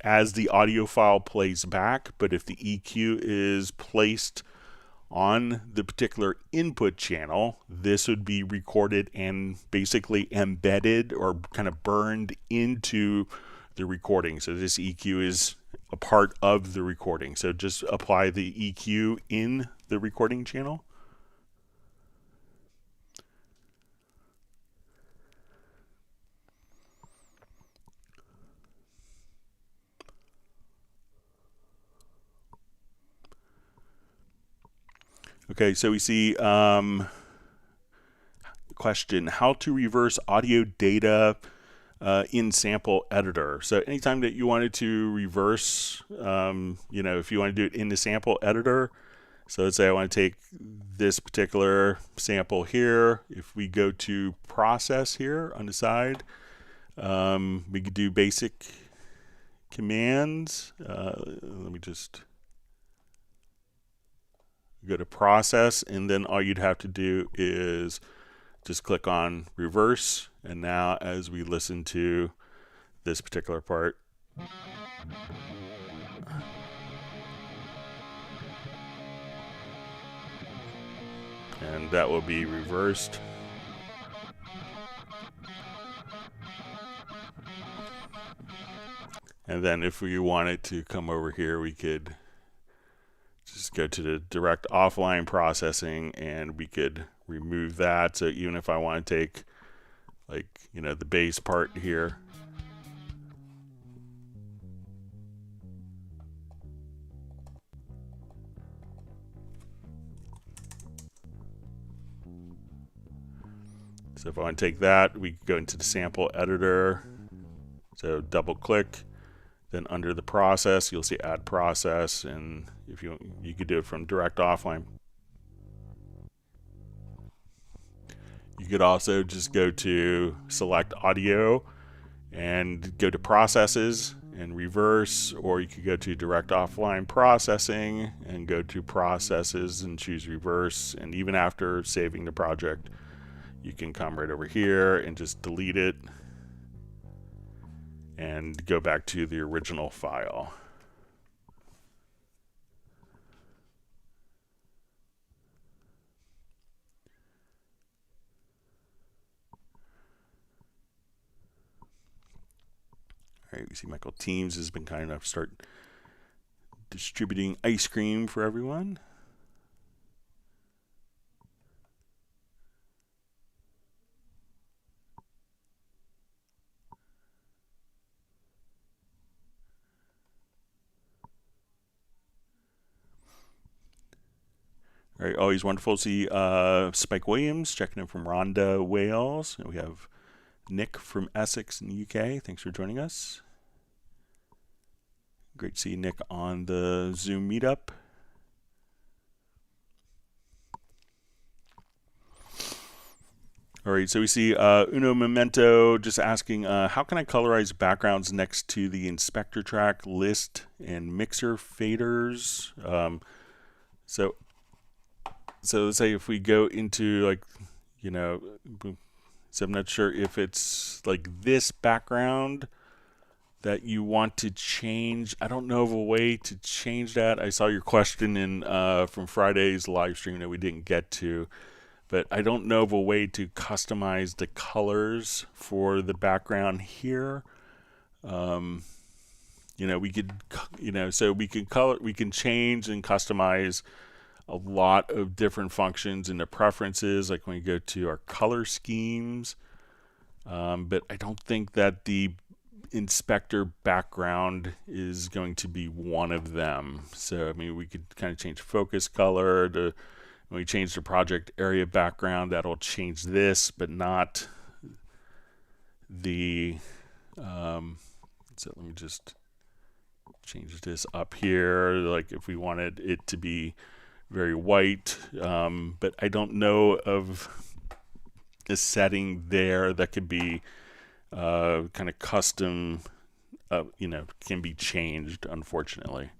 as the audio file plays back, but if the EQ is placed on the particular input channel, this would be recorded and basically embedded or kind of burned into the recording. So this EQ is a part of the recording. So just apply the EQ in the recording channel. Okay, so we see question, how to reverse audio data in sample editor. So anytime that you wanted to reverse, if you want to do it in the sample editor, so let's say I want to take this particular sample here. If we go to process here on the side, we could do basic commands. Let me just go to process, and then all you'd have to do is just click on reverse. And now as we listen to this particular part, and that will be reversed. And then if we wanted to come over here, we could just go to the direct offline processing and we could remove that. So even if I want to take the bass part here, so if I want to take that, we go into the sample editor. So double click, then under the process, you'll see add process, and if you could do it from direct offline. You could also just go to select audio and go to processes and reverse, or you could go to direct offline processing and go to processes and choose reverse. And even after saving the project, you can come right over here and just delete it and go back to the original file. All right, we see Michael Teams has been kind enough to start distributing ice cream for everyone. All right, always wonderful to see Spike Williams checking in from Rhondda, Wales. And we have Nick from Essex in the UK. Thanks for joining us. Great to see Nick on the Zoom meetup. All right, so we see Uno Memento just asking, how can I colorize backgrounds next to the inspector track list and mixer faders? So let's say if we go into like, so I'm not sure if it's like this background that you want to change. I don't know of a way to change that. I saw your question in from Friday's live stream that we didn't get to. But I don't know of a way to customize the colors for the background here. We could, so we can change and customize a lot of different functions in the preferences, like when we go to our color schemes. But I don't think that the inspector background is going to be one of them. So, I mean, we could kind of change focus color to. When we change the project area background, that'll change this, but not the, so let me just change this up here, like if we wanted it to be very white, but I don't know of a setting there that could be kind of custom, can be changed, unfortunately.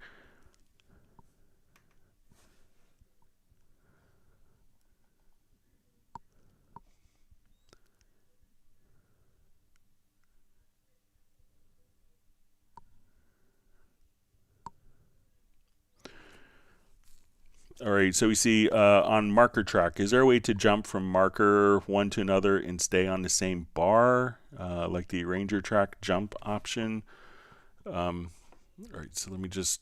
All right, so we see on marker track, is there a way to jump from marker one to another and stay on the same bar, like the arranger track jump option? All right, so let me just...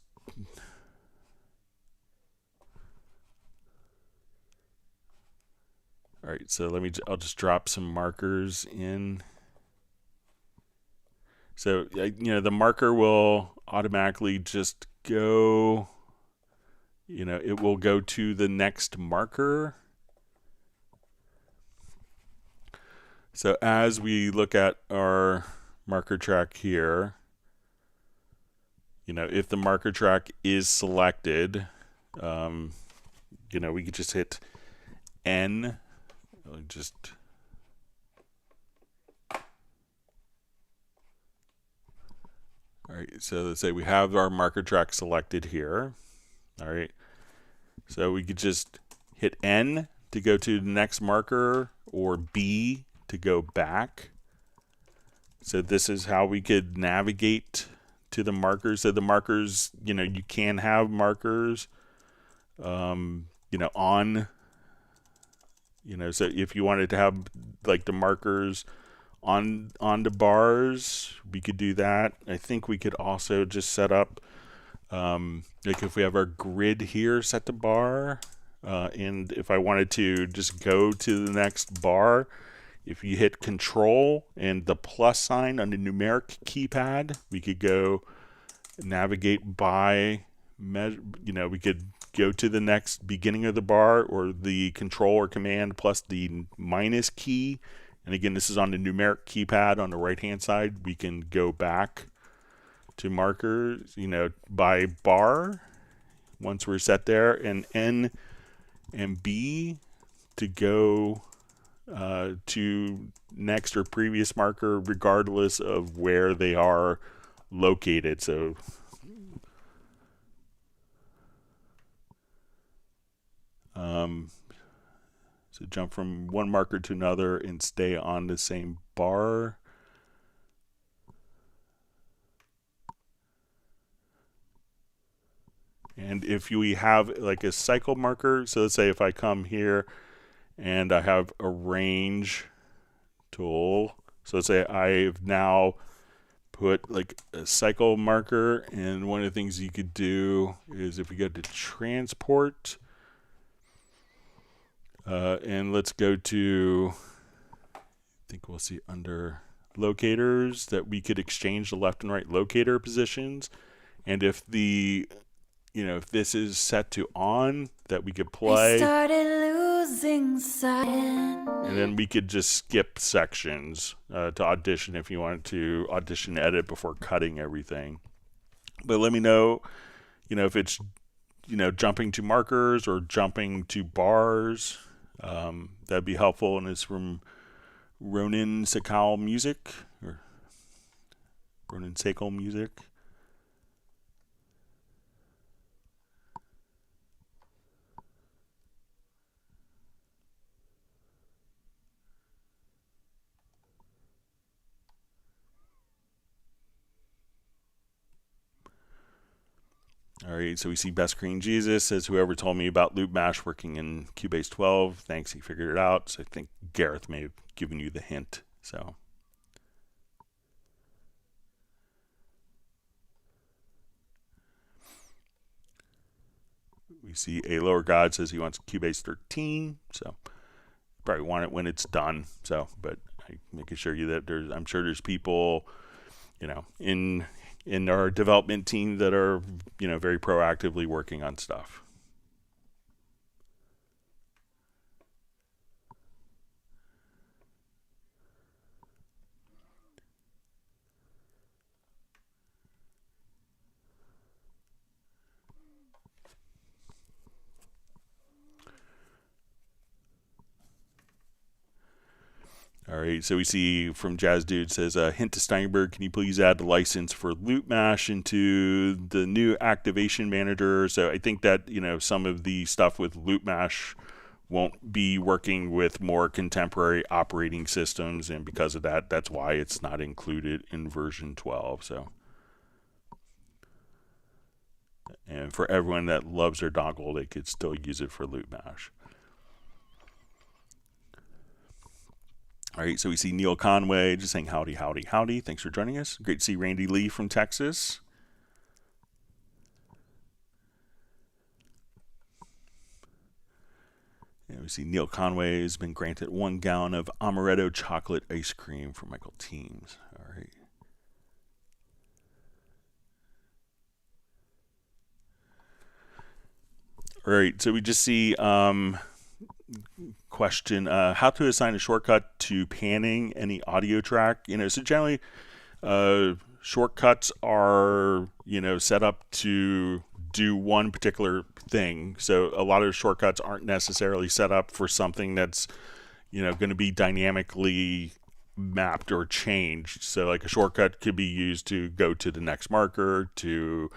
All right, so I'll just drop some markers in. So, the marker will automatically just go... it will go to the next marker. So as we look at our marker track here, if the marker track is selected, we could just hit N, all right, so let's say we have our marker track selected here. All right, so we could just hit N to go to the next marker, or B to go back. So this is how we could navigate to the markers. So the markers, you can have markers, on, so if you wanted to have like the markers on the bars, we could do that. I think we could also just set up, like if we have our grid here set to bar, and if I wanted to just go to the next bar, if you hit Control and the plus sign on the numeric keypad, we could go navigate by measure. We could go to the next beginning of the bar, or the Control or Command plus the minus key. And again, this is on the numeric keypad on the right-hand side. We can go back to markers, by bar once we're set there, and N and B to go to next or previous marker, regardless of where they are located. So jump from one marker to another and stay on the same bar. And if we have like a cycle marker, so let's say if I come here and I have a range tool, so let's say I've now put like a cycle marker, and one of the things you could do is if we go to transport, and let's go to, I think we'll see under locators that we could exchange the left and right locator positions. And if the, if this is set to on, that we could play. I started losing sight. And then we could just skip sections to audition if you wanted to audition edit before cutting everything. But let me know, if it's, jumping to markers or jumping to bars. That'd be helpful. And it's from Ronin Sakal Music, or Ronin Sakal Music. All right, so we see Best Green Jesus says, whoever told me about LoopMash working in Cubase 12, thanks, he figured it out. So I think Gareth may have given you the hint. So we see A Lower God says he wants Cubase 13. So probably want it when it's done. So, but I making sure you that there's, I'm sure there's people, you know, in our development team that are, you know, very proactively working on stuff. All right, so we see from Jazz Dude says, hint to Steinberg, can you please add the license for LoopMash into the new activation manager? So I think that, you know, some of the stuff with LoopMash won't be working with more contemporary operating systems, and because of that, that's why it's not included in version 12. So, and for everyone that loves their dongle, they could still use it for LoopMash. All right, so we see Neil Conway just saying howdy, howdy, howdy. Thanks for joining us. Great to see Randy Lee from Texas. And we see Neil Conway has been granted 1 gallon of amaretto chocolate ice cream from Michael Teams. All right. All right, so we just see question, how to assign a shortcut to panning any audio track. You know, so generally shortcuts are, you know, set up to do one particular thing. So a lot of shortcuts aren't necessarily set up for something that's, you know, going to be dynamically mapped or changed. So like a shortcut could be used to go to the next marker, to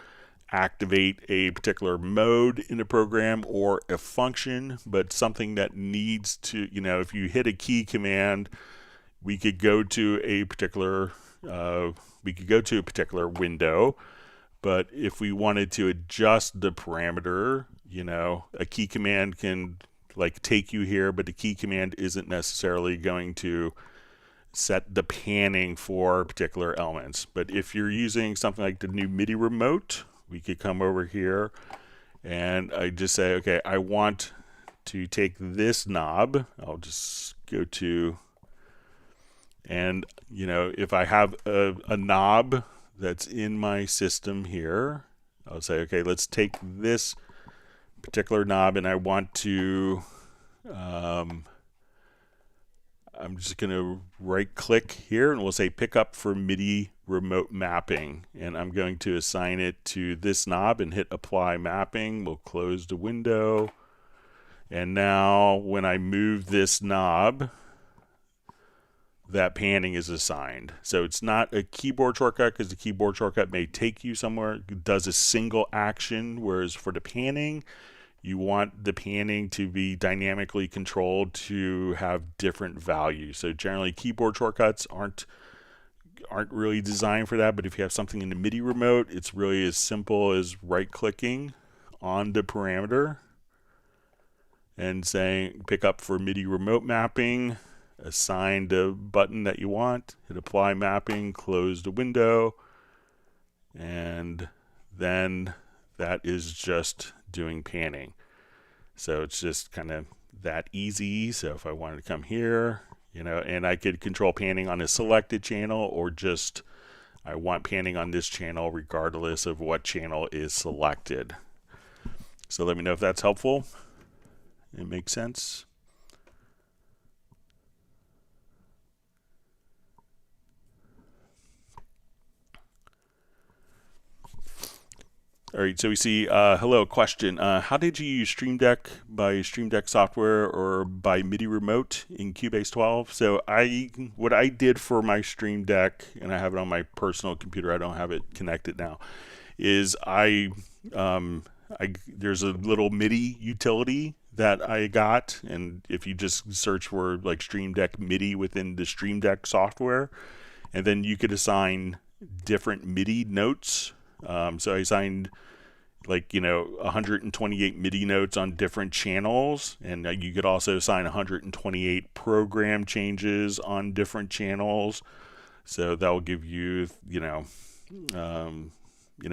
activate a particular mode in a program or a function, but something that needs to, you know, if you hit a key command, we could go to a particular window, but if we wanted to adjust the parameter, you know, a key command can like take you here, but the key command isn't necessarily going to set the panning for particular elements. But if you're using something like the new MIDI remote, we could come over here and I just say, okay, I want to take this knob. I'll just go to, and you know, if I have a knob that's in my system here, I'll say, okay, let's take this particular knob and I want to, I'm just going to right click here and we'll say pick up for MIDI remote mapping, and I'm going to assign it to this knob and hit apply mapping. We'll close the window, and now when I move this knob, that panning is assigned. So it's not a keyboard shortcut, because the keyboard shortcut may take you somewhere. It does a single action, whereas for the panning, you want the panning to be dynamically controlled to have different values. So generally keyboard shortcuts aren't really designed for that, but if you have something in the MIDI remote, it's really as simple as right clicking on the parameter and saying pick up for MIDI remote mapping, assign the button that you want, hit apply mapping, close the window, and then that is just doing panning. So it's just kind of that easy. So if I wanted to come here, you know, and I could control panning on a selected channel, or just I want panning on this channel regardless of what channel is selected. So let me know if that's helpful. It makes sense. All right, so we see, hello, question. How did you use Stream Deck by Stream Deck software or by MIDI remote in Cubase 12? So what I did for my Stream Deck, and I have it on my personal computer, I don't have it connected now, is there's a little MIDI utility that I got, and if you just search for like Stream Deck MIDI within the Stream Deck software, and then you could assign different MIDI notes. So I assigned 128 MIDI notes on different channels, and you could also assign 128 program changes on different channels. So that will give you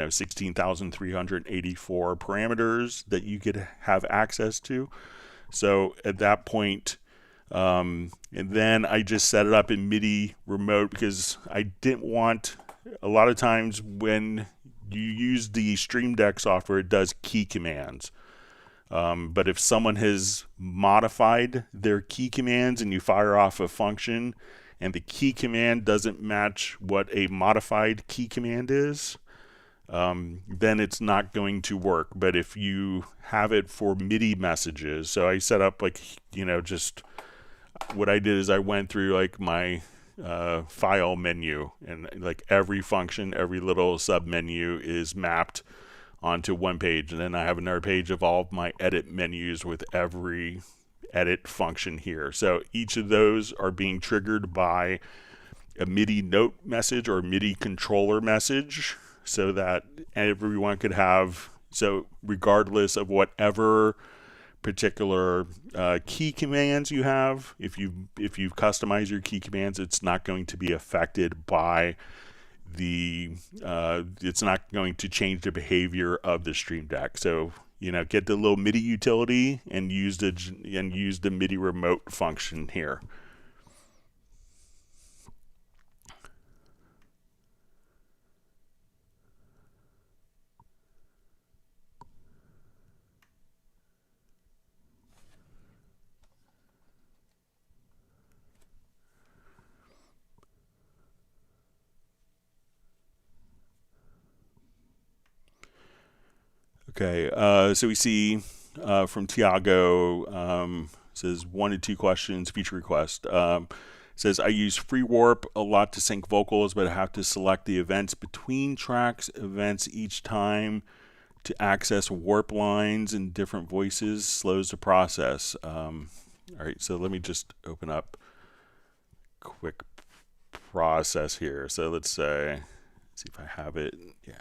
16,384 parameters that you could have access to. So at that point, and then I just set it up in MIDI remote because I didn't want, a lot of times when you use the Stream Deck software, it does key commands. But if someone has modified their key commands and you fire off a function and the key command doesn't match what a modified key command is, then it's not going to work. But if you have it for MIDI messages, so I set up just what I did is I went through my file menu, and every function, every little sub menu is mapped onto one page, and then I have another page of all of my edit menus with every edit function here. So each of those are being triggered by a MIDI note message or MIDI controller message, so that everyone could have, so regardless of whatever particular key commands you have, if you've customized your key commands, it's not going to be affected by it's not going to change the behavior of the Stream Deck. So get the little MIDI utility and use the MIDI remote function here. Okay, so we see from Tiago, says 1 to 2 questions, feature request. Says, I use free warp a lot to sync vocals, but I have to select the events between tracks, events each time to access warp lines in different voices, slows the process. All right, so let me just open up quick process here. So let's see if I have it. Yeah.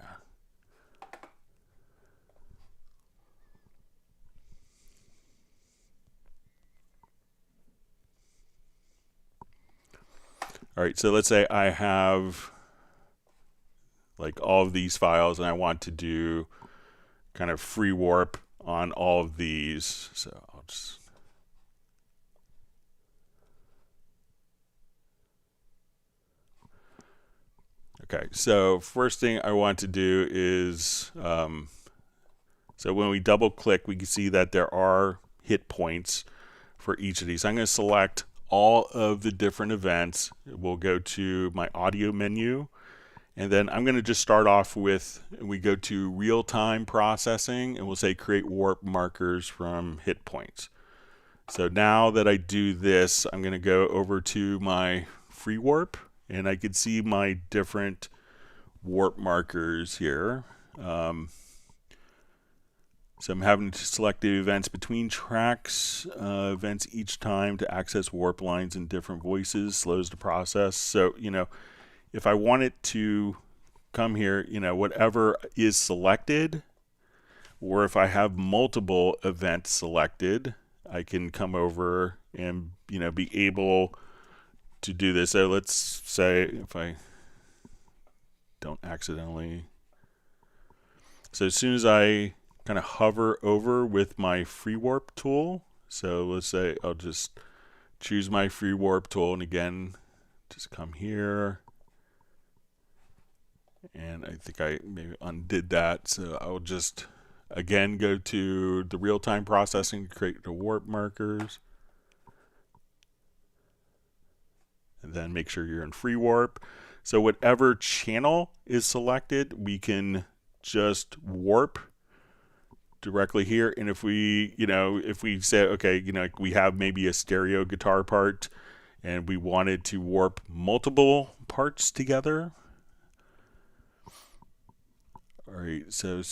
All right, so let's say I have all of these files and I want to do kind of free warp on all of these. So I'll just... Okay, so first thing I want to do is, so when we double click, we can see that there are hit points for each of these. I'm going to select all of the different events. We'll go to my audio menu, and then I'm going to just start off with, we go to real-time processing, and we'll say create warp markers from hit points. So now that I do this, I'm going to go over to my free warp, and I can see my different warp markers here. So I'm having to select the events between tracks, events each time to access warp lines in different voices, slows the process. So, if I want it to come here, whatever is selected, or if I have multiple events selected, I can come over and, be able to do this. So let's say if I don't accidentally, so as soon as I kind of hover over with my free warp tool, so let's say I'll just choose my free warp tool, and again just come here, and I think I maybe undid that, so I'll just again go to the real-time processing to create the warp markers, and then make sure you're in free warp. So whatever channel is selected, we can just warp directly here. And if we, if we say, okay, we have maybe a stereo guitar part and we wanted to warp multiple parts together. All right, so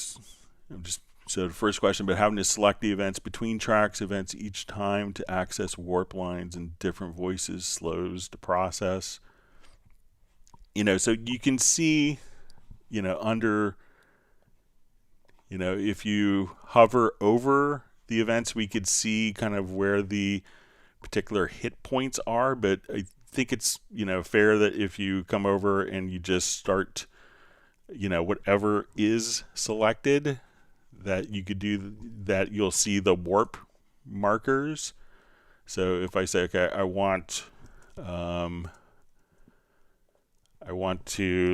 the first question, but having to select the events between tracks, events each time to access warp lines and different voices slows the process. So you can see, under, if you hover over the events, we could see kind of where the particular hit points are. But I think it's, fair that if you come over and you just start, whatever is selected, that you could do that, you'll see the warp markers. So if I say, okay, I want to,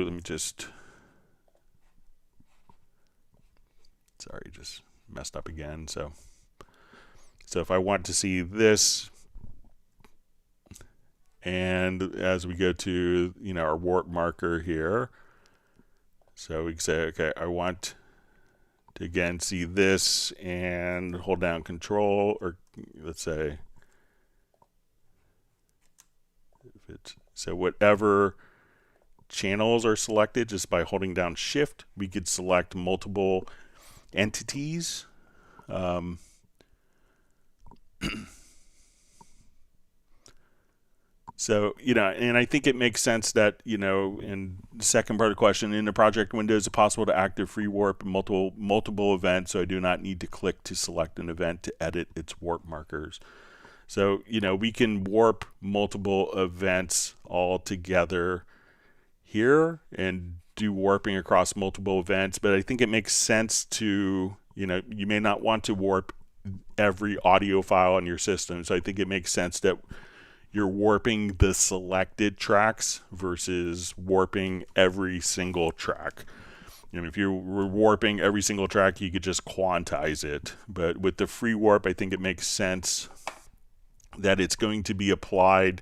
let me just, sorry, just messed up again. So if I want to see this, and as we go to, our warp marker here, so we can say, okay, I want to again see this and hold down control, or let's say, so whatever channels are selected, just by holding down shift, we could select multiple entities. So, and I think it makes sense that, in the second part of the question, in the project window, is it possible to active free warp multiple events, so I do not need to click to select an event to edit its warp markers. So, we can warp multiple events all together here and do warping across multiple events, but I think it makes sense to, you may not want to warp every audio file on your system, so I think it makes sense that you're warping the selected tracks versus warping every single track. If you were warping every single track, you could just quantize it. But with the free warp, I think it makes sense that it's going to be applied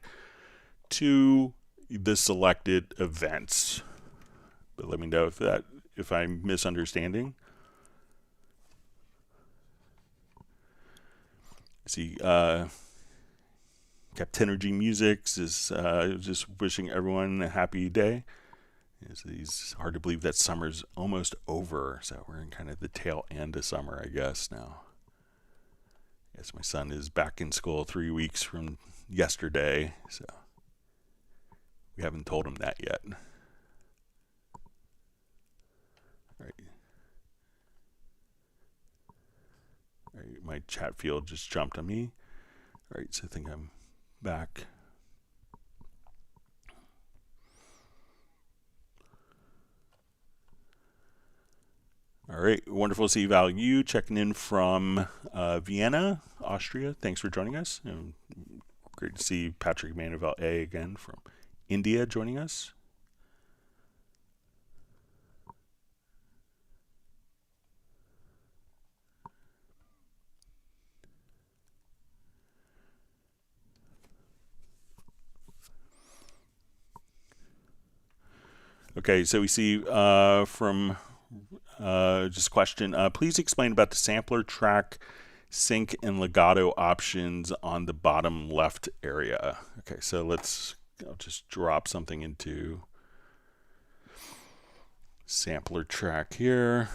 to the selected events. But let me know if I'm misunderstanding. See, Captinergy Music is just wishing everyone a happy day. It's hard to believe that summer's almost over, so we're in kind of the tail end of summer, I guess, now. Yes, my son is back in school 3 weeks from yesterday, so we haven't told him that yet. All right, my chat field just jumped on me. All right, so I think I'm back. All right, wonderful to see Val Yu checking in from Vienna, Austria. Thanks for joining us. And great to see Patrick Manuel A again from India joining us. Okay, so we see from just question, please explain about the sampler track sync and legato options on the bottom left area. Okay, so I'll just drop something into sampler track here.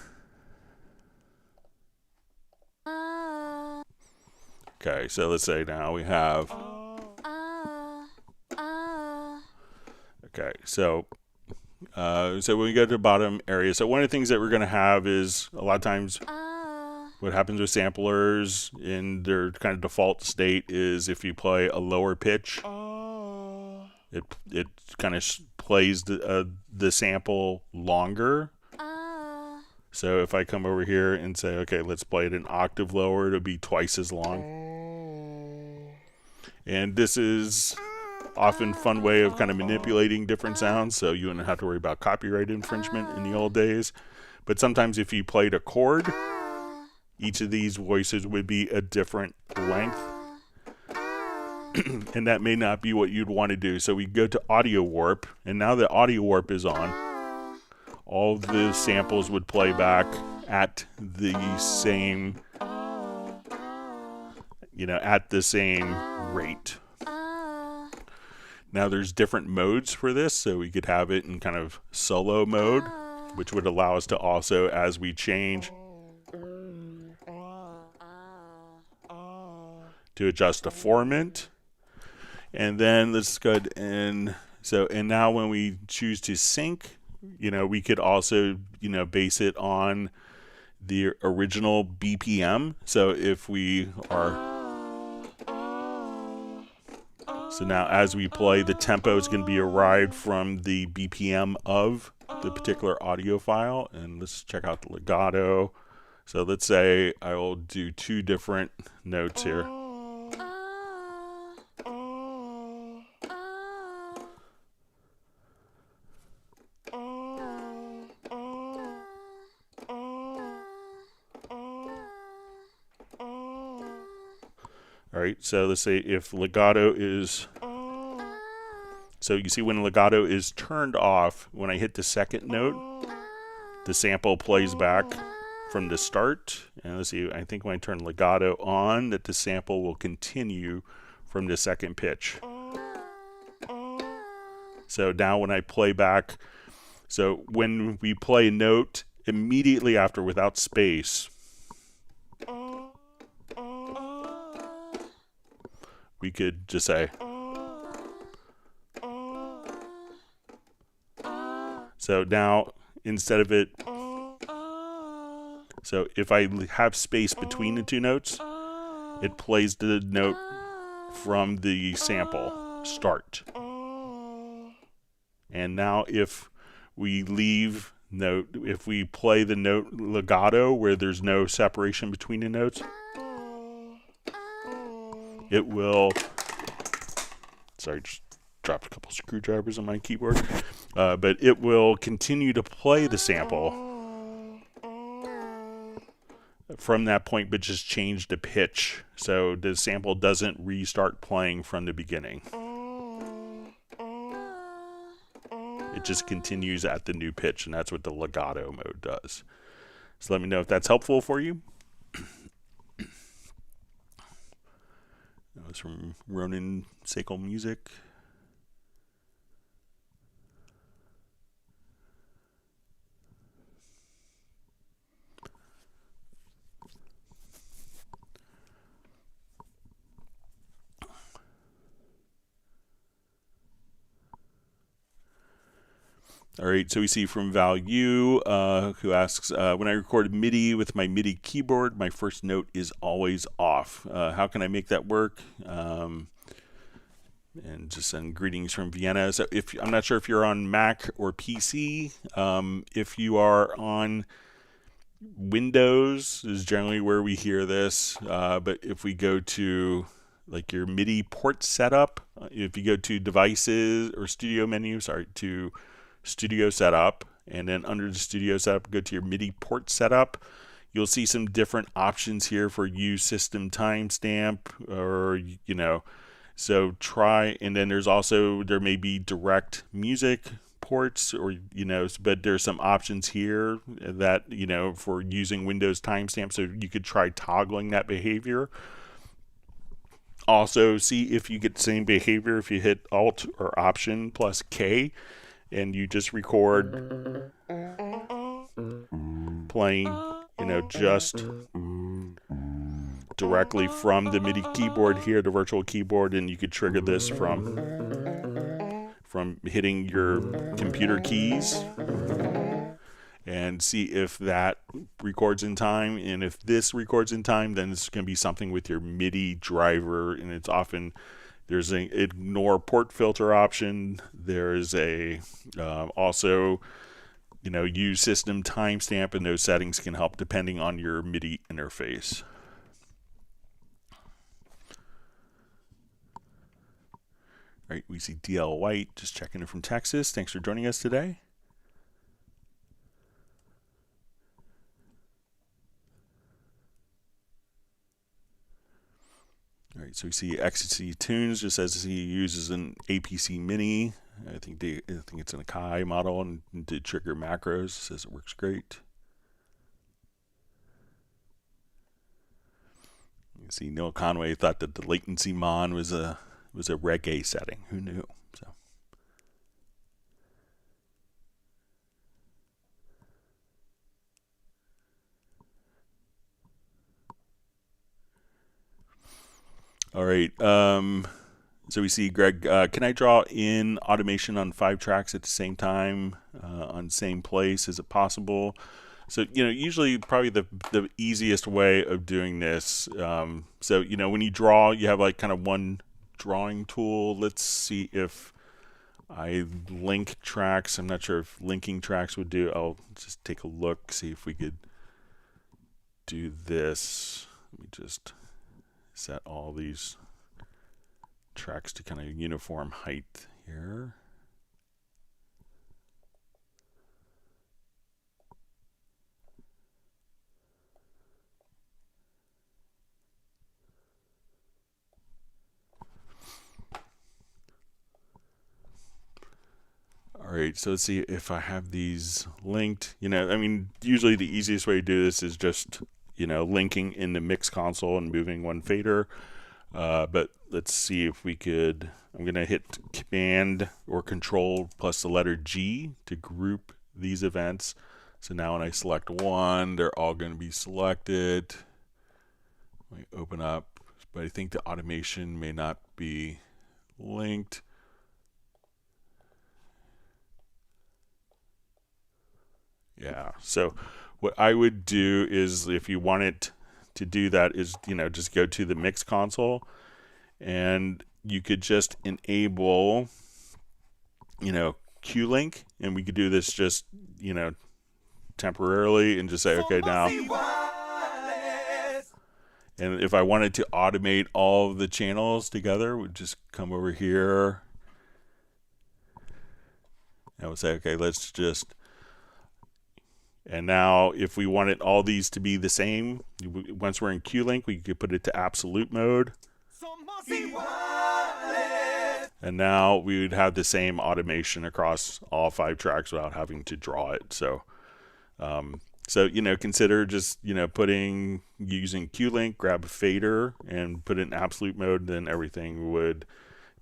Okay, so let's say now we have, okay, so when we go to the bottom area, so one of the things that we're going to have is a lot of times what happens with samplers in their kind of default state is if you play a lower pitch, it kind of plays the sample longer. So if I come over here and say, okay, let's play it an octave lower, it'll be twice as long. And this is often fun way of kind of manipulating different sounds, so you wouldn't have to worry about copyright infringement in the old days. But sometimes if you played a chord, each of these voices would be a different length, and that may not be what you'd want to do. So we go to audio warp, and now that audio warp is on, all of the samples would play back at the same, at the same rate. Now there's different modes for this, so we could have it in kind of solo mode, which would allow us to also, as we change, to adjust the formant. And then let's go ahead and now when we choose to sync, we could also, base it on the original BPM. So if we are, so now as we play, the tempo is going to be derived from the BPM of the particular audio file. And let's check out the legato. So let's say I will do 2 different notes here. All right, so let's say if legato is, so you see when legato is turned off, when I hit the second note, the sample plays back from the start. And let's see, I think when I turn legato on, that the sample will continue from the second pitch. So now when I play back, so when we play a note immediately after without space, we could just say, so now instead of it, so if I have space between the 2 notes, it plays the note from the sample start. And now if we leave note, if we play the note legato where there's no separation between the notes, it will, sorry, just dropped a couple screwdrivers on my keyboard, but it will continue to play the sample from that point, but just change the pitch. So the sample doesn't restart playing from the beginning. It just continues at the new pitch, and that's what the legato mode does. So let me know if that's helpful for you. That was from Ronan Sekel Music. All right, so we see from Value, who asks, when I record MIDI with my MIDI keyboard, my first note is always off. How can I make that work? And just send greetings from Vienna. So I'm not sure if you're on Mac or PC. If you are on Windows is generally where we hear this. But if we go to like your MIDI port setup, if you go to devices or studio menu, to studio setup, and then under the studio setup, go to your MIDI port setup. You'll see some different options here for use system timestamp, or so try. And then there may be direct music ports, or but there's some options here that for using Windows timestamp, so you could try toggling that behavior. Also, see if you get the same behavior if you hit Alt or Option plus K. And you just record playing, just directly from the MIDI keyboard here, the virtual keyboard, and you could trigger this from hitting your computer keys and see if that records in time. And if this records in time, then it's going to be something with your MIDI driver, and it's often there's an ignore port filter option. There's a also, use system timestamp, and those settings can help depending on your MIDI interface. All right, we see DL White just checking in from Texas. Thanks for joining us today. All right, so we see Ecstasy Tunes just says he uses an APC Mini. I think it's an Akai model and did trigger macros. Says it works great. You see, Neil Conway thought that the latency mon was a reggae setting. Who knew? So. All right. So we see Greg. Can I draw in automation on 5 tracks at the same time on same place? Is it possible? So usually probably the easiest way of doing this. So when you draw, you have like kind of one drawing tool. Let's see if I link tracks. I'm not sure if linking tracks would do. I'll just take a look, see if we could do this. Let me just set all these tracks to kind of uniform height here. All right, so let's see if I have these linked. I mean, usually the easiest way to do this is just, linking in the mix console and moving one fader. But let's see if we could. I'm going to hit Command or Control plus the letter G to group these events. So now when I select one, they're all going to be selected. Let me open up, but I think the automation may not be linked. Yeah, so what I would do is, if you wanted to do that, is just go to the mix console and you could just enable Q-Link, and we could do this just temporarily and just say okay now. And if I wanted to automate all of the channels together, we'd just come over here and we'll say okay, let's just. And now if we wanted all these to be the same, once we're in Q-Link, we could put it to absolute mode. And now we would have the same automation across all 5 tracks without having to draw it. So, consider just, using Q-Link, grab a fader and put it in absolute mode, then everything would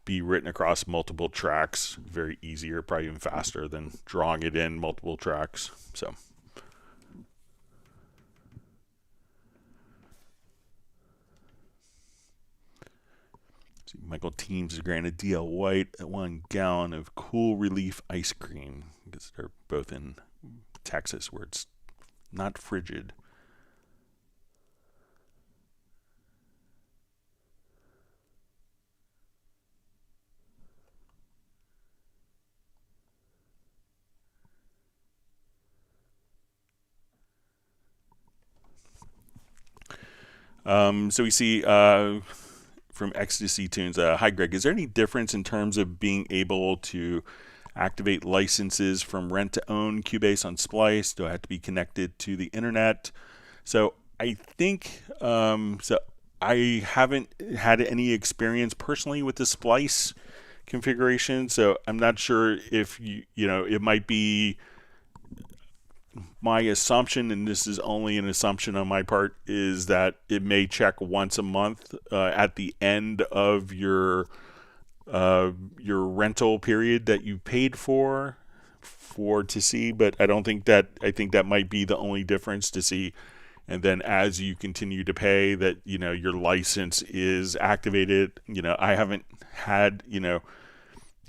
be written across multiple tracks. Very easier, probably even faster than drawing it in multiple tracks. So. Michael Teams is granted DL White 1 gallon of Cool Relief ice cream, because they're both in Texas where it's not frigid. So we see from Ecstasy Tunes, hi Greg, is there any difference in terms of being able to activate licenses from rent to own Cubase on Splice? Do I have to be connected to the internet? So I think, so I haven't had any experience personally with the Splice configuration, so I'm not sure if it might be my assumption, and this is only an assumption on my part, is that it may check once a month at the end of your rental period that you paid for to see. But I think that might be the only difference to see. And then as you continue to pay, that your license is activated. I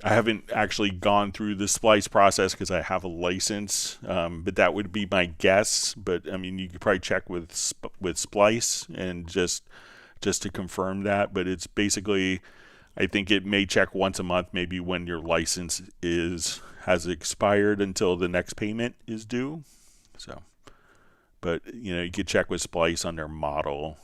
haven't actually gone through the Splice process because I have a license, but that would be my guess. But I mean, you could probably check with Splice and just to confirm that. But it's basically, I think it may check once a month, maybe when your license has expired until the next payment is due. So, but you could check with Splice on their model.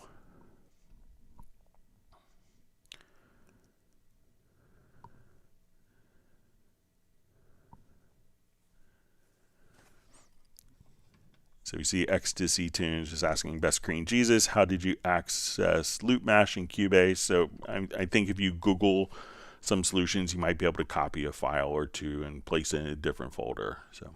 So we see Ecstasy Tunes just asking, Best Screen Jesus, how did you access LoopMash in Cubase? So I think if you Google some solutions you might be able to copy a file or two and place it in a different folder. So.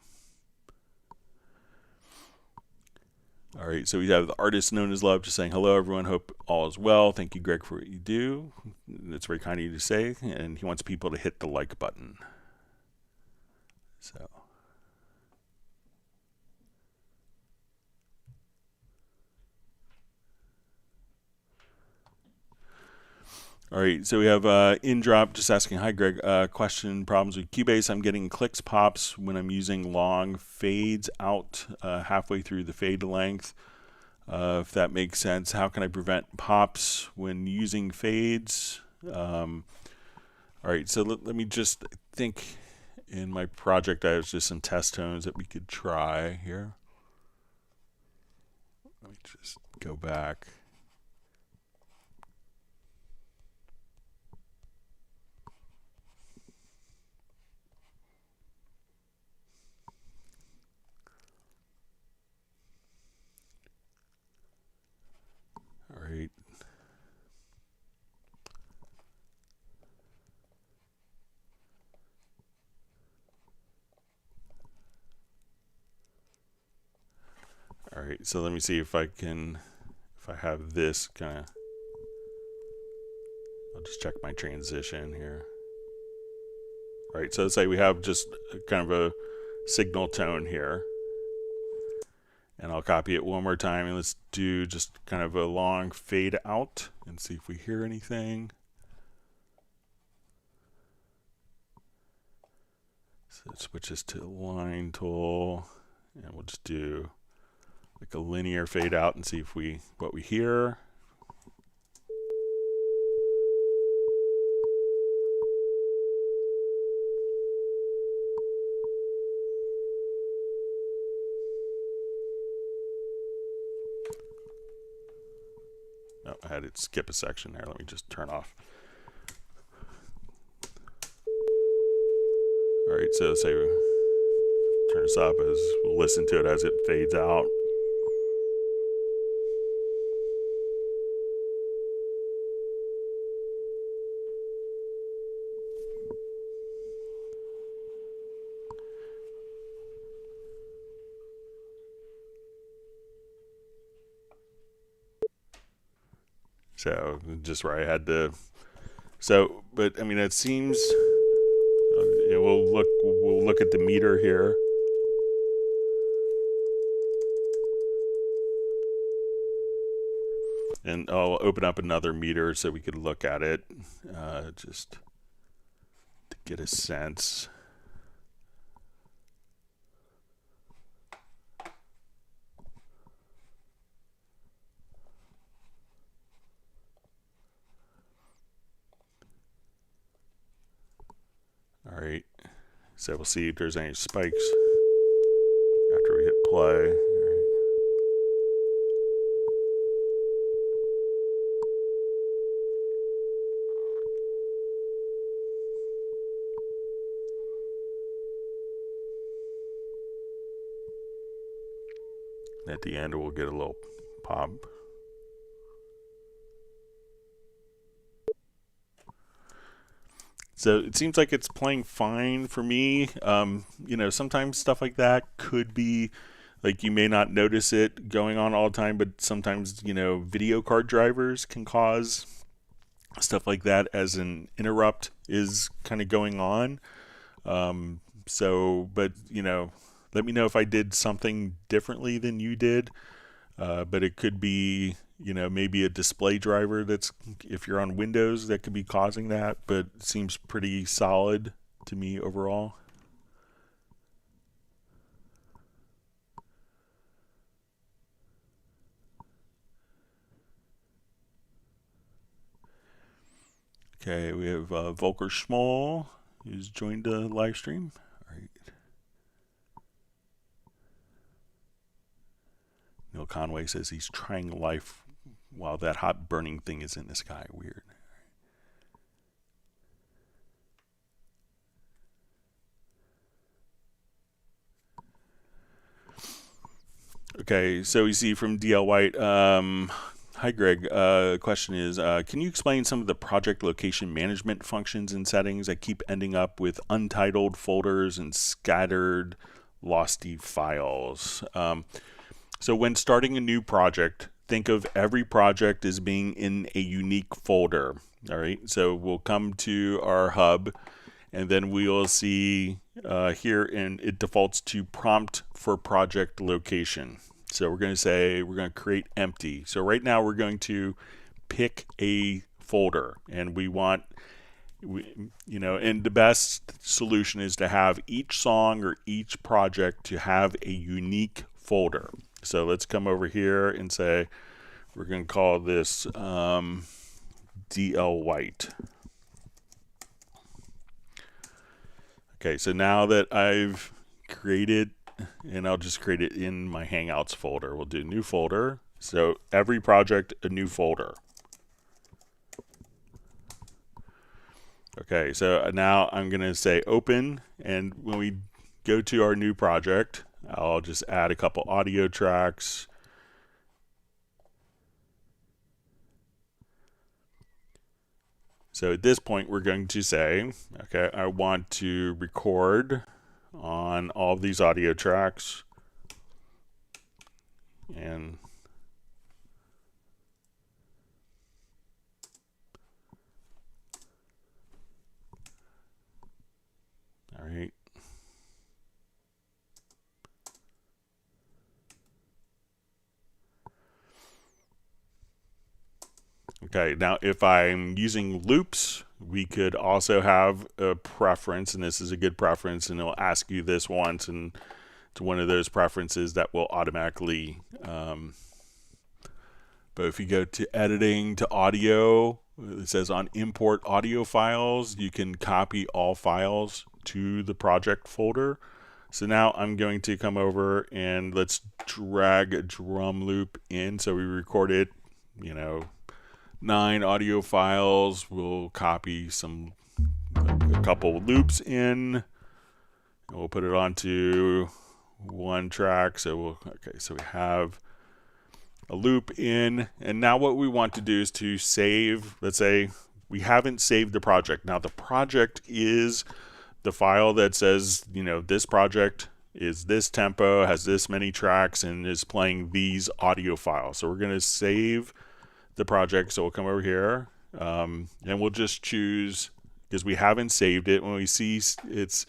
All right, so we have the artist known as Love just saying, hello, everyone. Hope all is well. Thank you, Greg, for what you do. That's very kind of you to say. And he wants people to hit the like button. So. All right, so we have InDrop just asking, hi, Greg. Question, problems with Cubase. I'm getting clicks, pops when I'm using long fades out halfway through the fade length. If that makes sense, how can I prevent pops when using fades? All right, so let me just think. In my project, I have just some test tones that we could try here. Let me just go back. All right. All right, so let me see if I have this kind of, I'll just check my transition here. All right, so let's say we have just kind of a signal tone here. And I'll copy it one more time, and let's do just kind of a long fade out and see if we hear anything. So it switches to the line tool, and we'll just do like a linear fade out and see if what we hear. Oh, I had it skip a section there. Let me just turn off. All right, so say we turn this up as we'll listen to it as it fades out. So just where I had to, so, but I mean, it seems, we'll look at the meter here. And I'll open up another meter so we could look at it, just to get a sense. All right, so we'll see if there's any spikes after we hit play. At the end, we'll get a little pop. So it seems like it's playing fine for me. Sometimes stuff like that could be, like, you may not notice it going on all the time, but sometimes, video card drivers can cause stuff like that as an interrupt is kind of going on. But let me know if I did something differently than you did. But it could be, maybe a display driver that's, if you're on Windows, that could be causing that, but it seems pretty solid to me overall. Okay, we have Volker Schmoll, who's joined the live stream. All right. Neil Conway says he's trying life while that hot burning thing is in the sky. Weird. Okay, so we see from DL White, Hi, Greg. Question is, can you explain some of the project location management functions and settings that keep ending up with untitled folders and scattered losty files? So when starting a new project, think of every project as being in a unique folder. All right, so we'll come to our hub, and then we'll see here, and it defaults to prompt for project location. So we're going to say we're going to create empty. So right now we're going to pick a folder, and we want, and the best solution is to have each song or each project to have a unique folder. So let's come over here and say we're going to call this DL White. Okay, so now that I've created, and I'll just create it in my Hangouts folder. We'll do new folder. So every project, a new folder. Okay, so now I'm going to say open, and when we go to our new project, I'll just add a couple audio tracks. So at this point, we're going to say, okay, I want to record on all of these audio tracks, and all right. Okay, now if I'm using loops, we could also have a preference, and this is a good preference, and it'll ask you this once, and it's one of those preferences that will automatically, but if you go to editing to audio, it says on import audio files, you can copy all files to the project folder. So now I'm going to come over and let's drag a drum loop in. So we recorded, 9 audio files. We'll copy a couple loops in, and we'll put it onto one track. So so we have a loop in, and now what we want to do is to save. Let's say we haven't saved the project. Now the project is the file that says, this project is this tempo, has this many tracks, and is playing these audio files. So we're going to save the project. So we'll come over here, and we'll just choose, because we haven't saved it, when we see it's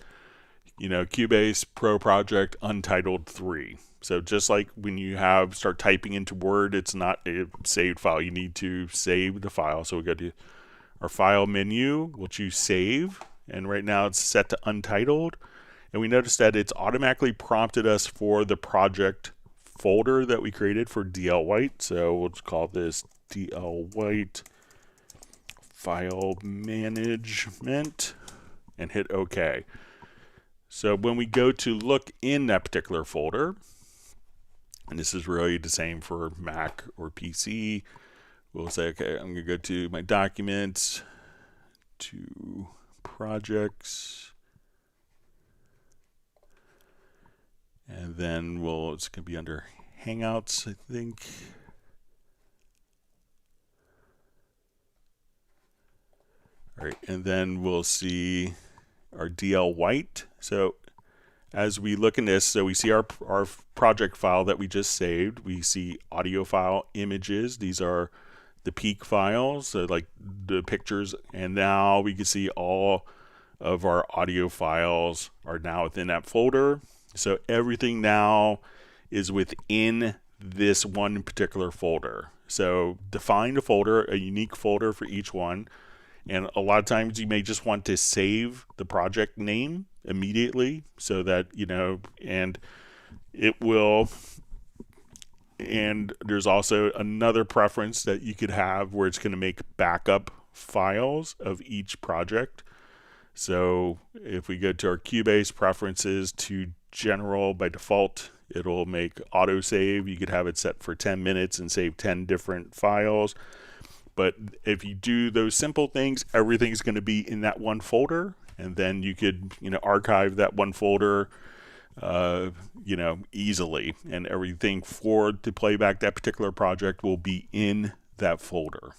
Cubase Pro Project Untitled 3. So just like when you start typing into Word, it's not a saved file. You need to save the file. So we go to our file menu, we'll choose save, and right now it's set to untitled, and we notice that it's automatically prompted us for the project folder that we created for DL White. So we'll just call this DL White File Management and hit OK. So when we go to look in that particular folder, and this is really the same for Mac or PC, we'll say, okay, I'm going to go to my documents, to projects, and then it's going to be under Hangouts, I think. All right, and then we'll see our DL White. So as we look in this, so we see our project file that we just saved. We see audio file, images. These are the peak files, so like the pictures. And now we can see all of our audio files are now within that folder. So everything now is within this one particular folder. So define a folder, a unique folder for each one. And a lot of times you may just want to save the project name immediately, so that, and it will, and there's also another preference that you could have where it's going to make backup files of each project. So if we go to our Cubase preferences to general, by default, it'll make autosave. You could have it set for 10 minutes and save 10 different files. But if you do those simple things, everything's going to be in that one folder, and then you could, archive that one folder, easily, and everything to play back that particular project will be in that folder.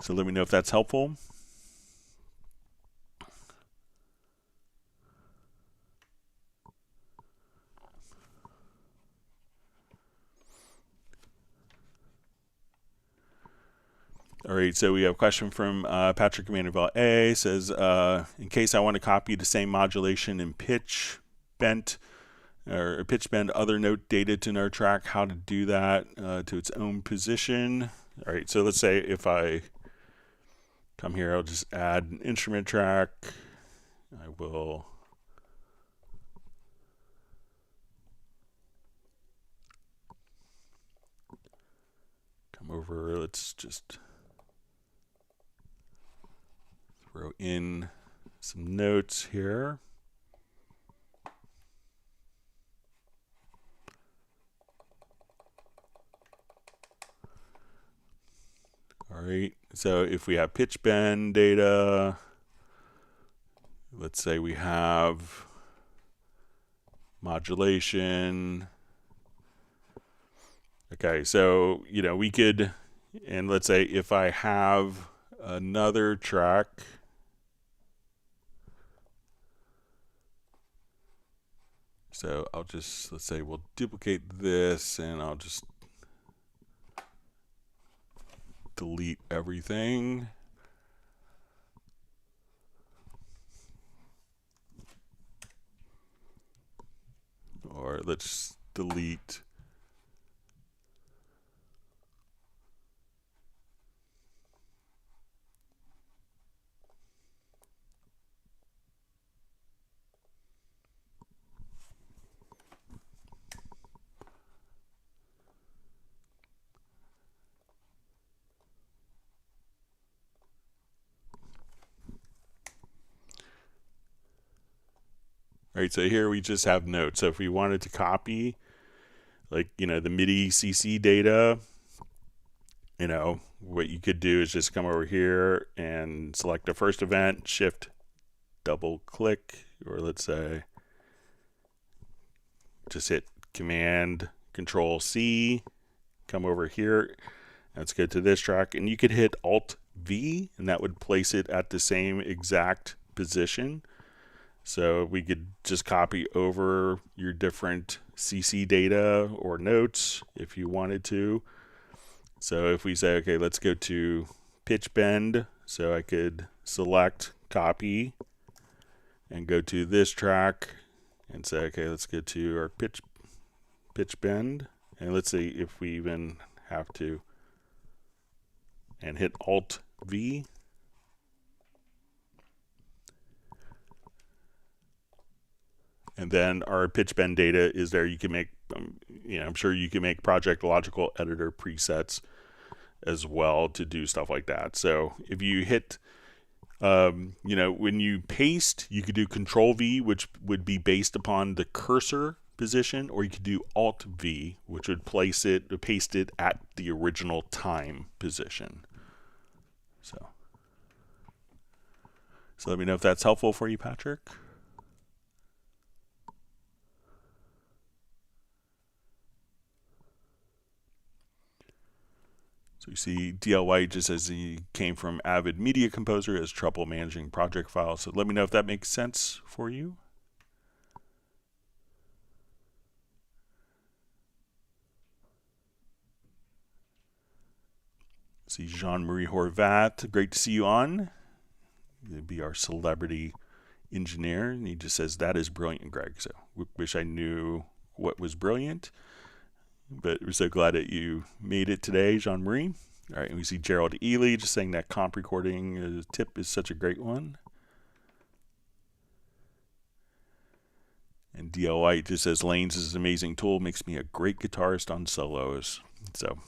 So let me know if that's helpful. All right, so we have a question from Patrick Manuel A. Says, in case I want to copy the same modulation and pitch bend other note data to another track, how to do that to its own position. All right, so let's say if I come here, I'll just add an instrument track. I will come over, let's just throw in some notes here. All right, so if we have pitch bend data, let's say we have modulation. Okay, so, you know, we could, and let's say if I have another track, so I'll just, let's say we'll duplicate this and I'll just delete everything. Or let's delete All right, so here we just have notes. So if we wanted to copy, like, you know, the MIDI CC data, you know, what you could do is just come over here and select the first event, shift, double click, or let's say just hit Command Control C, come over here. Let's go to this track, and you could hit Alt V, and that would place it at the same exact position. So we could just copy over your different CC data or notes if you wanted to. So if we say, okay, let's go to pitch bend, so I could select copy and go to this track and say, okay, let's go to our pitch bend, and let's see if we even have to, and hit Alt V. And then our pitch bend data is there. You can make, you know, I'm sure you can make Project Logical Editor presets as well to do stuff like that. So if you hit, you know, when you paste, you could do Control V, which would be based upon the cursor position, or you could do Alt V, which would place it, paste it at the original time position. So let me know if that's helpful for you, Patrick. So you see DL White just says he came from avid media composer, has trouble managing project files. So let me know if that makes sense for you. See Jean-Marie Horvat, great to see you on. You'll be our celebrity engineer. And he just says, that is brilliant, Greg. So wish I knew what was brilliant. But we're so glad that you made it today, Jean-Marie. All right, and we see Gerald Ely just saying that comp recording tip is such a great one. And DL White just says, Lanes is an amazing tool, makes me a great guitarist on solos. So,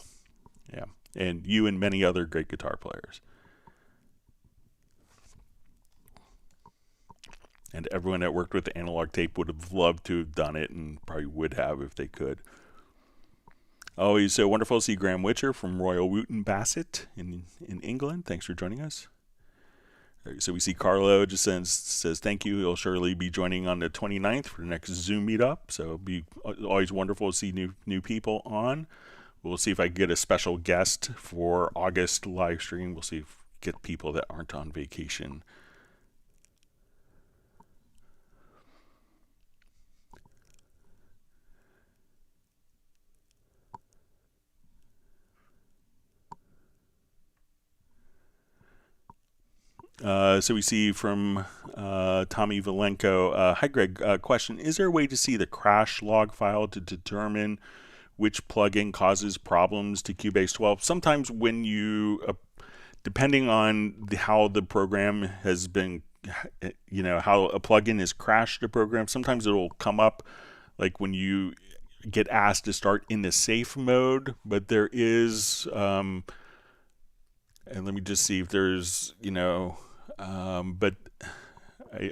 yeah, and you and many other great guitar players. And everyone that worked with the analog tape would have loved to have done it, and probably would have if they could. Always so wonderful to see Graham Witcher from Royal Wootton Bassett in England. Thanks for joining us. Right, so we see Carlo just says thank you. He'll surely be joining on the 29th for the next Zoom meetup. So it'll be always wonderful to see new people on. we'll see if I get a special guest for August live stream. We'll see if we get people that aren't on vacation. So we see from Tommy Valenko, hi Greg, question, is there a way to see the crash log file to determine which plugin causes problems to Cubase 12? Sometimes when you, depending on how the program has been, how a plugin has crashed a program, sometimes it'll come up like when you get asked to start in the safe mode, but there is, and let me just see if there's, but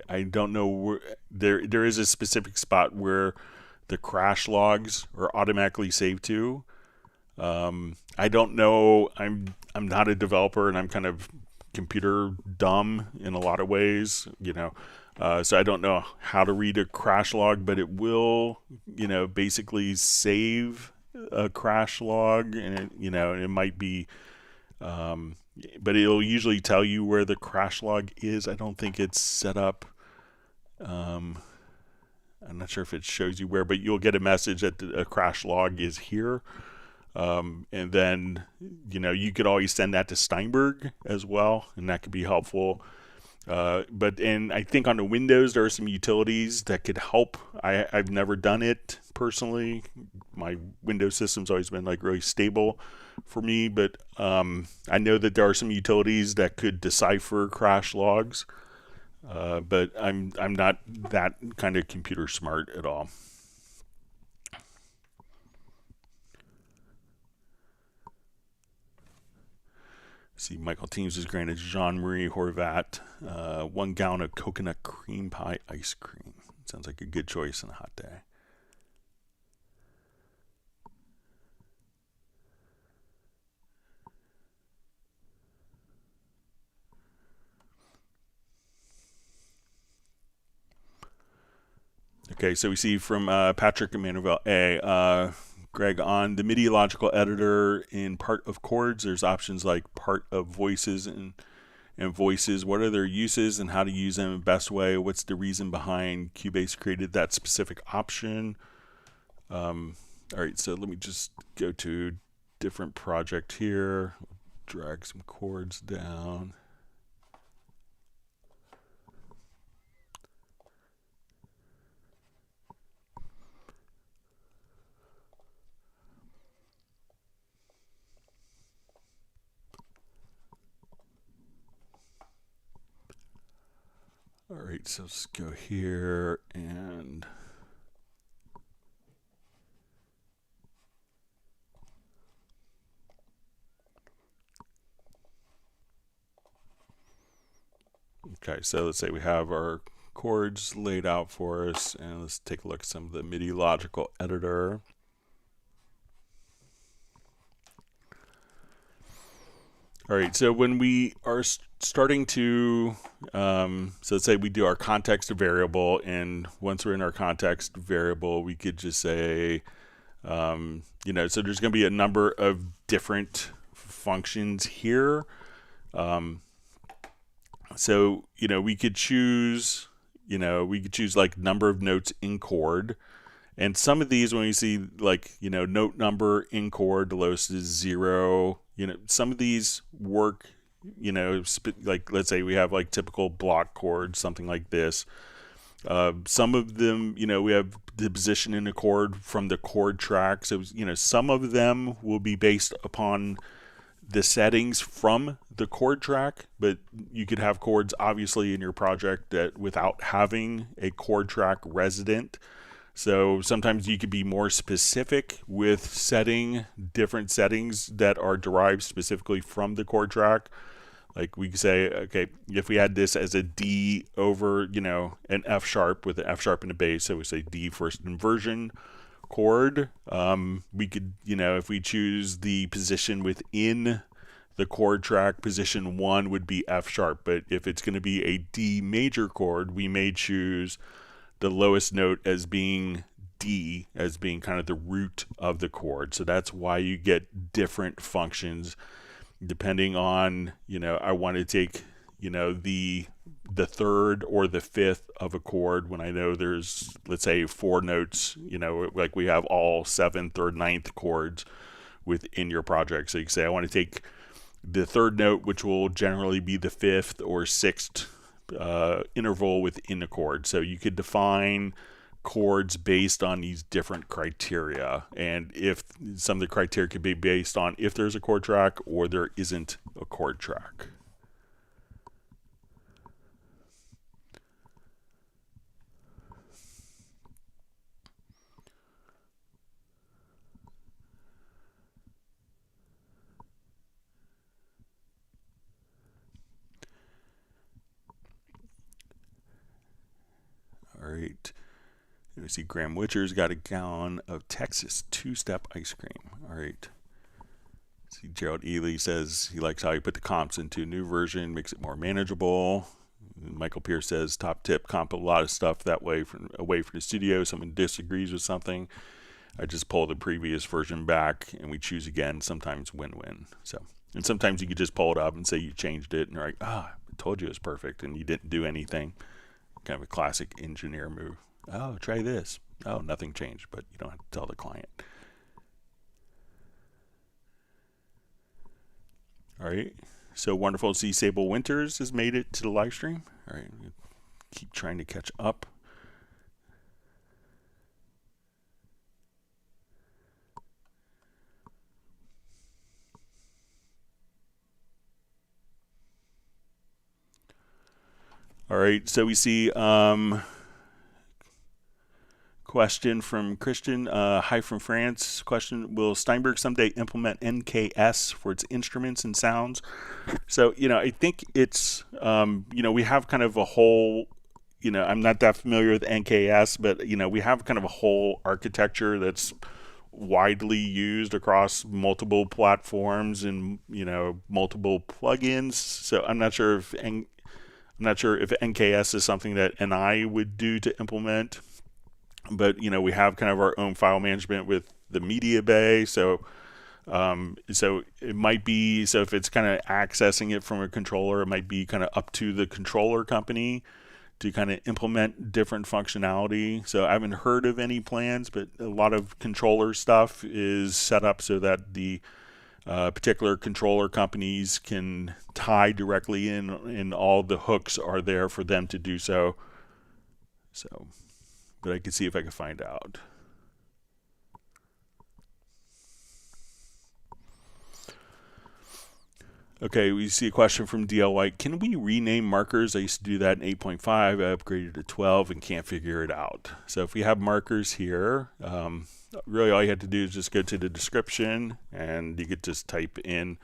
I don't know where there is a specific spot where the crash logs are automatically saved to. I don't know. I'm not a developer, and I'm kind of computer dumb in a lot of ways, so I don't know how to read a crash log, but it will, basically save a crash log, and it might be. But it'll usually tell you where the crash log is. I don't think it's set up. I'm not sure if it shows you where, but you'll get a message that a crash log is here. And then, you could always send that to Steinberg as well, and that could be helpful. And I think on the Windows, there are some utilities that could help. I've never done it personally. My Windows system's always been like really stable for me, but I know that there are some utilities that could decipher crash logs, but I'm not that kind of computer smart at all. See, Michael Teams is granted Jean-Marie Horvat 1 gallon of coconut cream pie ice cream. Sounds like a good choice on a hot day. Okay, so we see from Patrick Emmanuel A. Greg, on the MIDI logical editor in part of chords, there's options like part of voices and voices. What are their uses and how to use them in the best way? What's the reason behind Cubase created that specific option? All right, so let me just go to different project here. Drag some chords down. All right, so let's go here and okay, so let's say we have our chords laid out for us, and let's take a look at some of the MIDI logical editor. All right, so when we are starting to, so let's say we do our context variable, and once we're in our context variable, we could just say, so there's going to be a number of different functions here. So, we could choose, like number of notes in chord. And some of these, when we see like, note number in chord, the lowest is 0. Some of these work, like let's say we have like typical block chords, something like this. Some of them, we have the position in the chord from the chord track. So, some of them will be based upon the settings from the chord track, but you could have chords obviously in your project that without having a chord track resident. So sometimes you could be more specific with setting different settings that are derived specifically from the chord track. Like we could say, okay, if we had this as a D over, an F sharp with an F sharp in the bass, so we say D first inversion chord. We could, if we choose the position within the chord track, position 1 would be F sharp. But if it's going to be a D major chord, we may choose the lowest note as being D as being kind of the root of the chord. So that's why you get different functions depending on, I want to take, the third or the fifth of a chord when I know there's, let's say, 4 notes, like we have all 7th, 3rd, 9th chords within your project. So you can say, I want to take the 3rd note, which will generally be the 5th or 6th interval within a chord. So you could define chords based on these different criteria, and if some of the criteria could be based on if there's a chord track or there isn't a chord track. All right. We see Graham Witcher's got a gallon of Texas 2-step ice cream. All right. See Gerald Ely says he likes how you put the comps into a new version, makes it more manageable. Michael Pierce says top tip, comp a lot of stuff that way away from the studio. Someone disagrees with something, I just pull the previous version back and we choose again. Sometimes win-win. So, and sometimes you could just pull it up and say you changed it and you're like, I told you it was perfect and you didn't do anything. Kind of a classic engineer move. Oh, try this. Oh, nothing changed, but you don't have to tell the client. All right. So wonderful to see Sable Winters has made it to the live stream. All right. Keep trying to catch up. All right. So we see question from Christian. Hi from France. Question: will Steinberg someday implement NKS for its instruments and sounds? So, I think it's, we have kind of a whole, I'm not that familiar with NKS, but, we have kind of a whole architecture that's widely used across multiple platforms and, multiple plugins. So I'm not sure if NKS is something that NI would do to implement. But we have kind of our own file management with the media bay, so it might be, so if it's kind of accessing it from a controller, it might be kind of up to the controller company to kind of implement different functionality. So I haven't heard of any plans, but a lot of controller stuff is set up so that the particular controller companies can tie directly in, and all the hooks are there for them to do so. But I can see if I can find out. Okay, we see a question from DL White. Can we rename markers? I used to do that in 8.5. I upgraded to 12 and can't figure it out. So if we have markers here, really all you have to do is just go to the description and you could just type in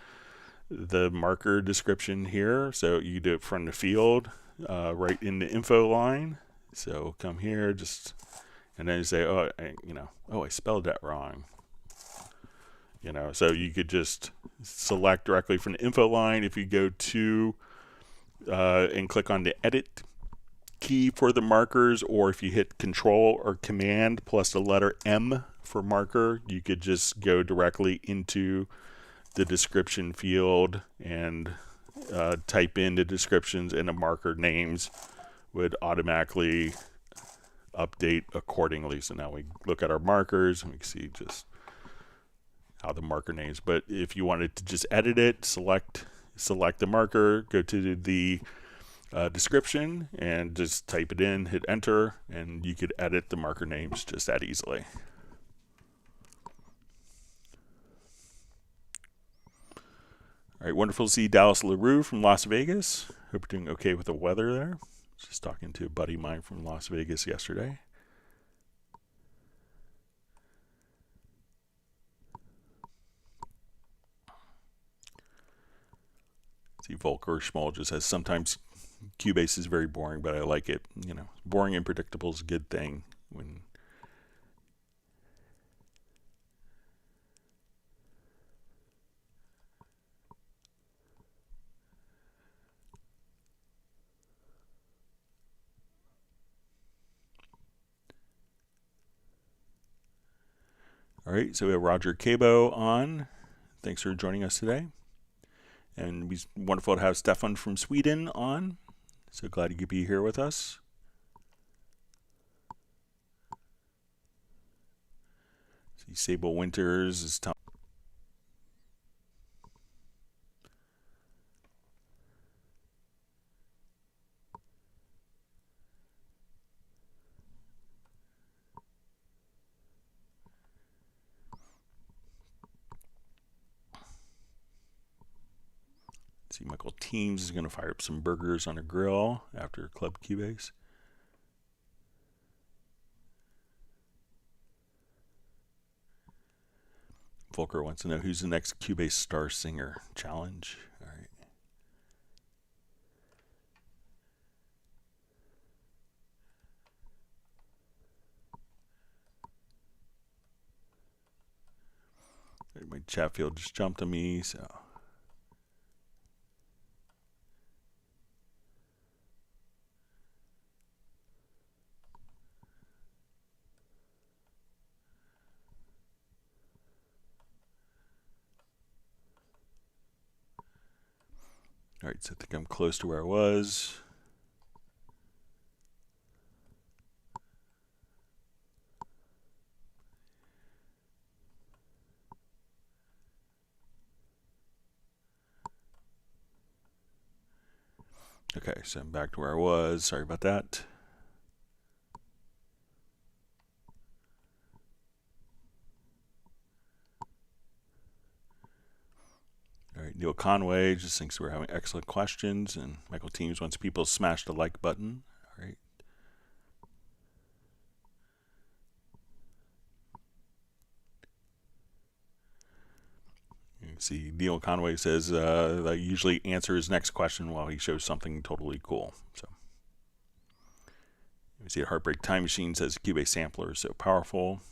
the marker description here. So you do it from the field, right in the info line. So come here, and then you say, I spelled that wrong. So you could just select directly from the info line. If you go to and click on the edit key for the markers, or if you hit Control or Command plus the letter M for marker, you could just go directly into the description field and type in the descriptions, and the marker names would automatically update accordingly. So now we look at our markers and we can see just how the marker names. But if you wanted to just edit it, select the marker, go to the description and just type it in, hit enter, and you could edit the marker names just that easily. All right, wonderful to see Dallas LaRue from Las Vegas. Hope you're doing okay with the weather there. Just talking to a buddy of mine from Las Vegas yesterday. See, Volker Schmoll just says sometimes Cubase is very boring, but I like it. Boring and predictable is a good thing. All right, so we have Roger Cabo on. Thanks for joining us today. And it's wonderful to have Stefan from Sweden on. So glad you could be here with us. See, Sable Winters is telling. See, Michael Teams is going to fire up some burgers on a grill after Club Cubase. Volker wants to know who's the next Cubase Star Singer challenge. All right. My chat field just jumped on me, so. All right, so I think I'm close to where I was. Okay, so I'm back to where I was. Sorry about that. All right, Neil Conway just thinks we're having excellent questions, and Michael Teams wants people to smash the like button. All right. You can see Neil Conway says I usually answer his next question while he shows something totally cool. So you see Heartbreak Time Machine says Cubase sampler is so powerful,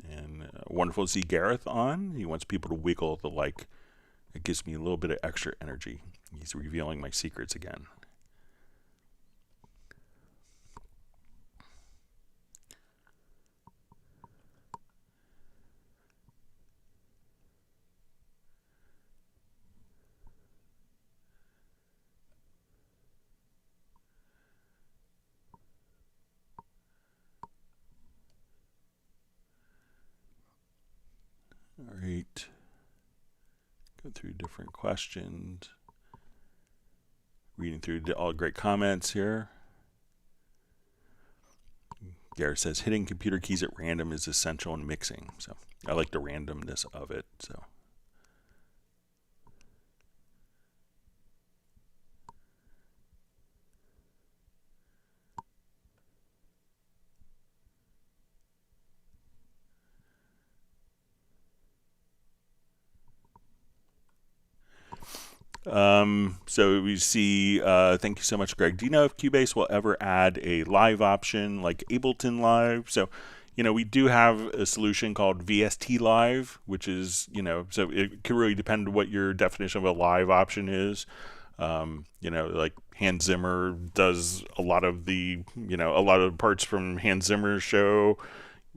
and wonderful to see Gareth on. He wants people to wiggle the like. It gives me a little bit of extra energy. He's revealing my secrets again. All right. Go through different questions. Reading through all great comments here. Gareth says hitting computer keys at random is essential in mixing. So I like the randomness of it. So. So we see, thank you so much, Greg. Do you know if Cubase will ever add a live option like Ableton Live? So, we do have a solution called VST Live, which is, so it can really depend on what your definition of a live option is. Like Hans Zimmer does a lot of the, a lot of parts from Hans Zimmer's show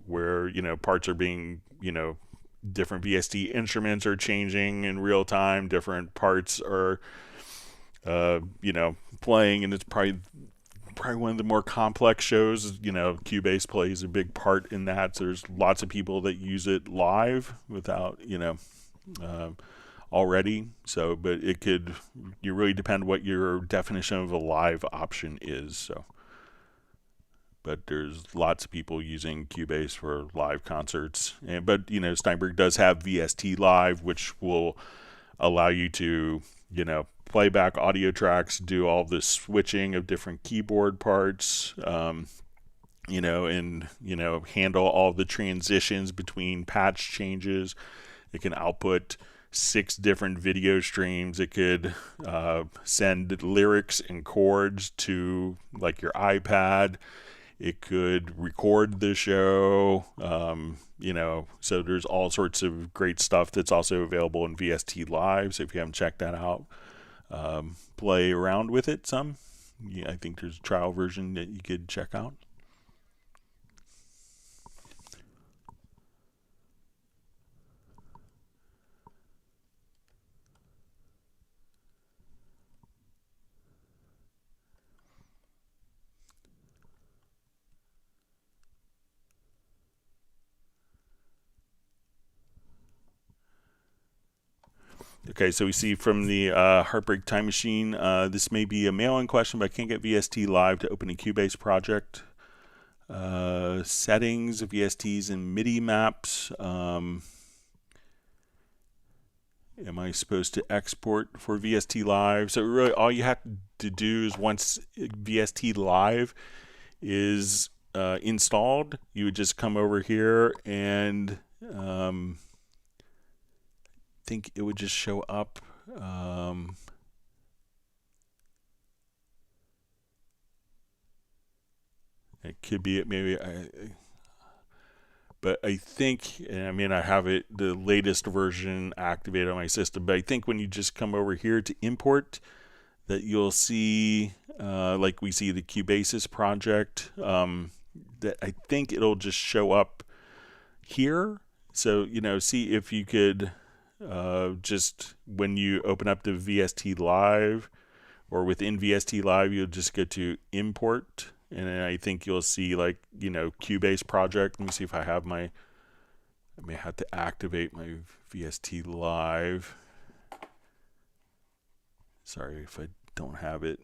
where, parts are being, different VST instruments are changing in real time. Different parts are, playing, and it's probably one of the more complex shows. Cubase plays a big part in that. So there's lots of people that use it live without, already. So, but you really depend what your definition of a live option is. So. But there's lots of people using Cubase for live concerts. But Steinberg does have VST Live, which will allow you to, play back audio tracks, do all the switching of different keyboard parts, and, handle all the transitions between patch changes. It can output 6 different video streams. It could send lyrics and chords to like your iPad. It could record the show, so there's all sorts of great stuff that's also available in VST Live. So if you haven't checked that out, play around with it some. Yeah, I think there's a trial version that you could check out. Okay, so we see from the Heartbreak Time Machine, this may be a mail-in question, but I can't get VST Live to open a Cubase project. Settings, VSTs and MIDI maps. Am I supposed to export for VST Live? So really all you have to do is once VST Live is installed, you would just come over here and think it would just show up. It could be it maybe but I think, and I mean, I have it the latest version activated on my system, but I think when you just come over here to import, that you'll see like we see the Cubasis project, that I think it'll just show up here. So, you know, see if you could just when you open up the VST Live or within VST Live, you'll just go to import, and then I think you'll see like, you know, Cubase project. Let me see if I have my, I may have to activate my VST Live. Sorry if I don't have it.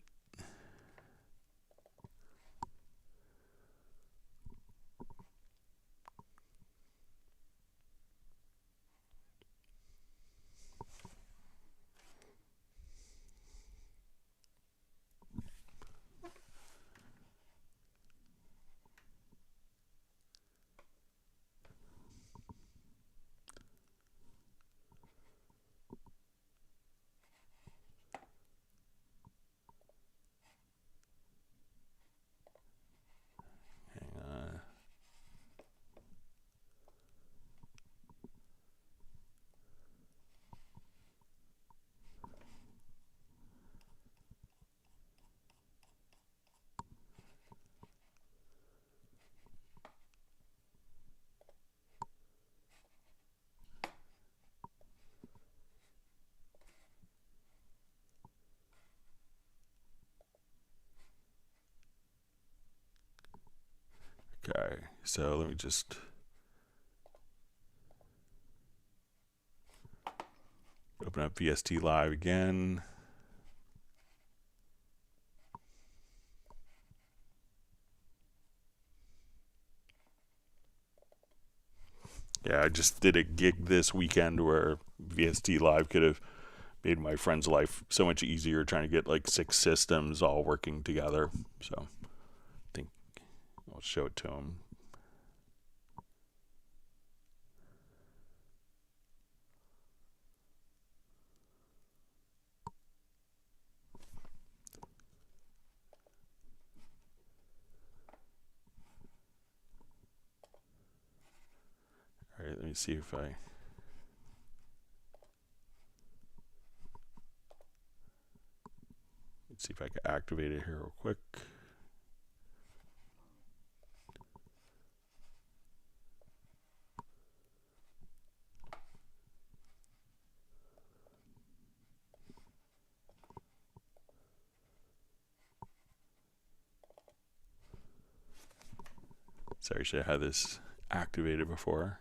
Okay, so let me just open up VST Live again. Yeah, I just did a gig this weekend where VST Live could have made my friend's life so much easier trying to get like 6 systems all working together. So I think I'll show it to him. All right, let me see if I... Let's see if I can activate it here real quick. Sorry, I should have had this activated before.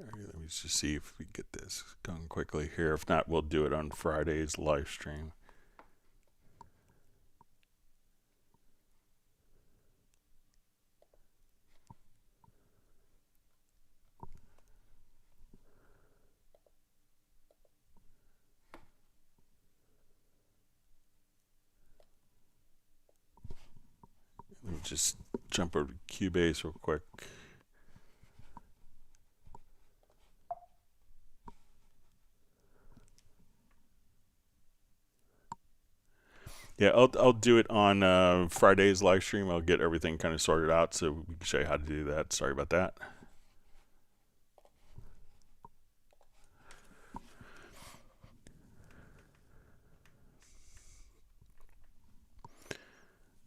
All right, let me just see if we get this going quickly here. If not, we'll do it on Friday's live stream. Let me just jump over to Cubase real quick. Yeah, I'll do it on Friday's live stream. I'll get everything kind of sorted out so we can show you how to do that. Sorry about that.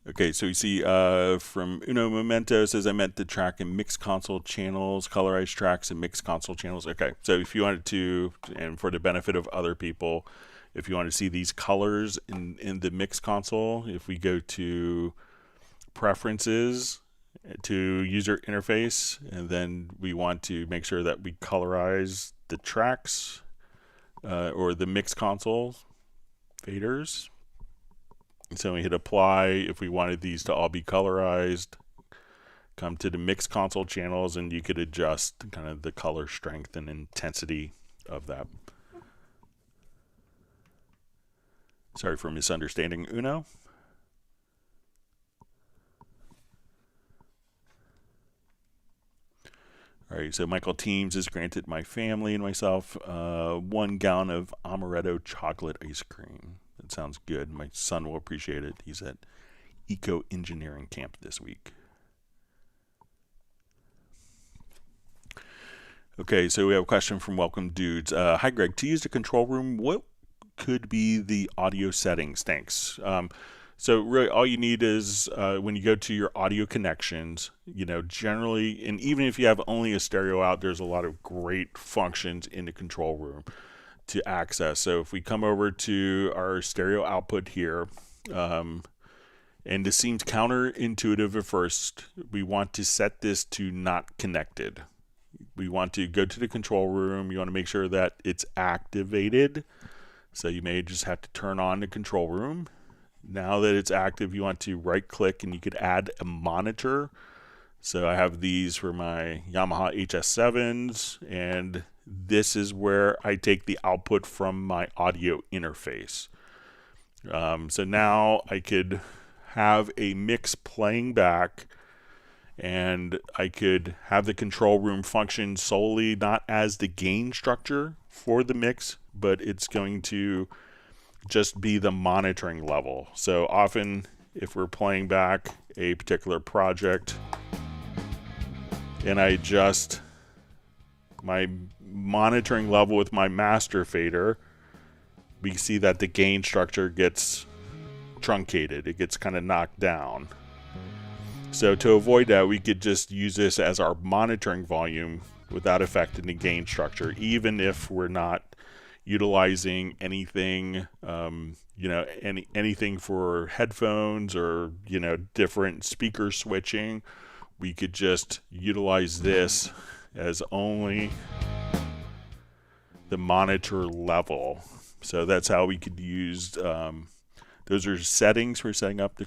Okay, so you see from Uno Memento says I meant the track and mix console channels, colorize tracks and mix console channels. Okay, so if you wanted to, and for the benefit of other people, if you want to see these colors in the mix console, if we go to preferences to user interface, and then we want to make sure that we colorize the tracks or the mix console faders. So we hit apply. If we wanted these to all be colorized, come to the mix console channels and you could adjust kind of the color strength and intensity of that. Sorry for misunderstanding Uno. All right, so Michael Teams has granted my family and myself 1 gallon of amaretto chocolate ice cream. That sounds good. My son will appreciate it. He's at Eco Engineering Camp this week. Okay, so we have a question from Welcome Dudes. Hi, Greg. To use the control room, what could be the audio settings? Thanks. So really all you need is when you go to your audio connections, generally, and even if you have only a stereo out, there's a lot of great functions in the control room to access. So if we come over to our stereo output here, and this seems counterintuitive at first, we want to set this to not connected. We want to go to the control room. You want to make sure that it's activated. So you may just have to turn on the control room. Now that it's active, you want to right click and you could add a monitor. So I have these for my Yamaha HS7s, and this is where I take the output from my audio interface. So now I could have a mix playing back, and I could have the control room function solely not as the gain structure for the mix, but it's going to just be the monitoring level. So often if we're playing back a particular project and I adjust my monitoring level with my master fader, we see that the gain structure gets truncated. It gets kind of knocked down. So to avoid that, we could just use this as our monitoring volume without affecting the gain structure, even if we're not utilizing anything, anything for headphones or, different speaker switching. We could just utilize this as only the monitor level. So that's how we could use, those are settings for setting up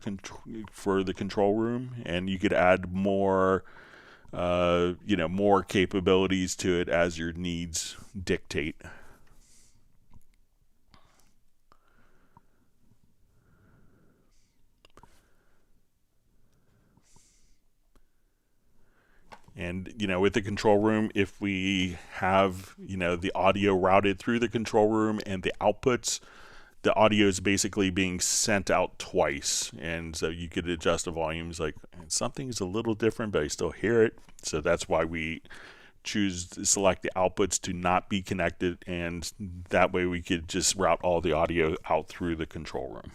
for the control room, and you could add more, more capabilities to it as your needs dictate. And, with the control room, if we have, the audio routed through the control room and the outputs, the audio is basically being sent out twice. And so you could adjust the volumes, like something's a little different, but I still hear it. So that's why we choose to select the outputs to not be connected. And that way we could just route all the audio out through the control room.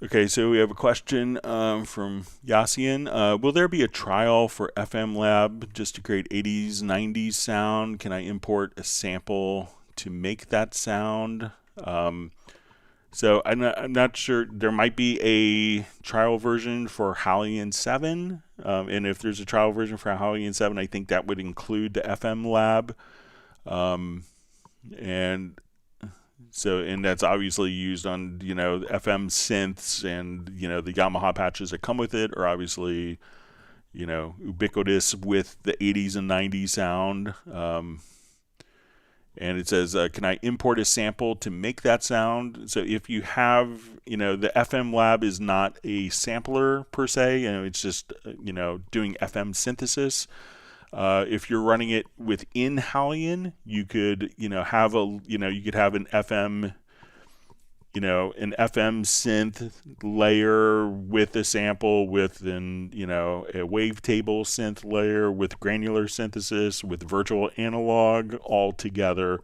Okay, so we have a question from Yassian. Will there be a trial for FM Lab just to create 80s, 90s sound? Can I import a sample to make that sound? So I'm not sure. There might be a trial version for Halion 7. And if there's a trial version for Halion 7, I think that would include the FM Lab. And that's obviously used on, FM synths, and, the Yamaha patches that come with it are obviously, ubiquitous with the 80s and 90s sound. And it says, can I import a sample to make that sound? So if you have, the FM Lab is not a sampler per se, it's just, doing FM synthesis. If you're running it within Halion, you could, have you could have an FM, an FM synth layer with a sample with a wavetable synth layer with granular synthesis with virtual analog all together,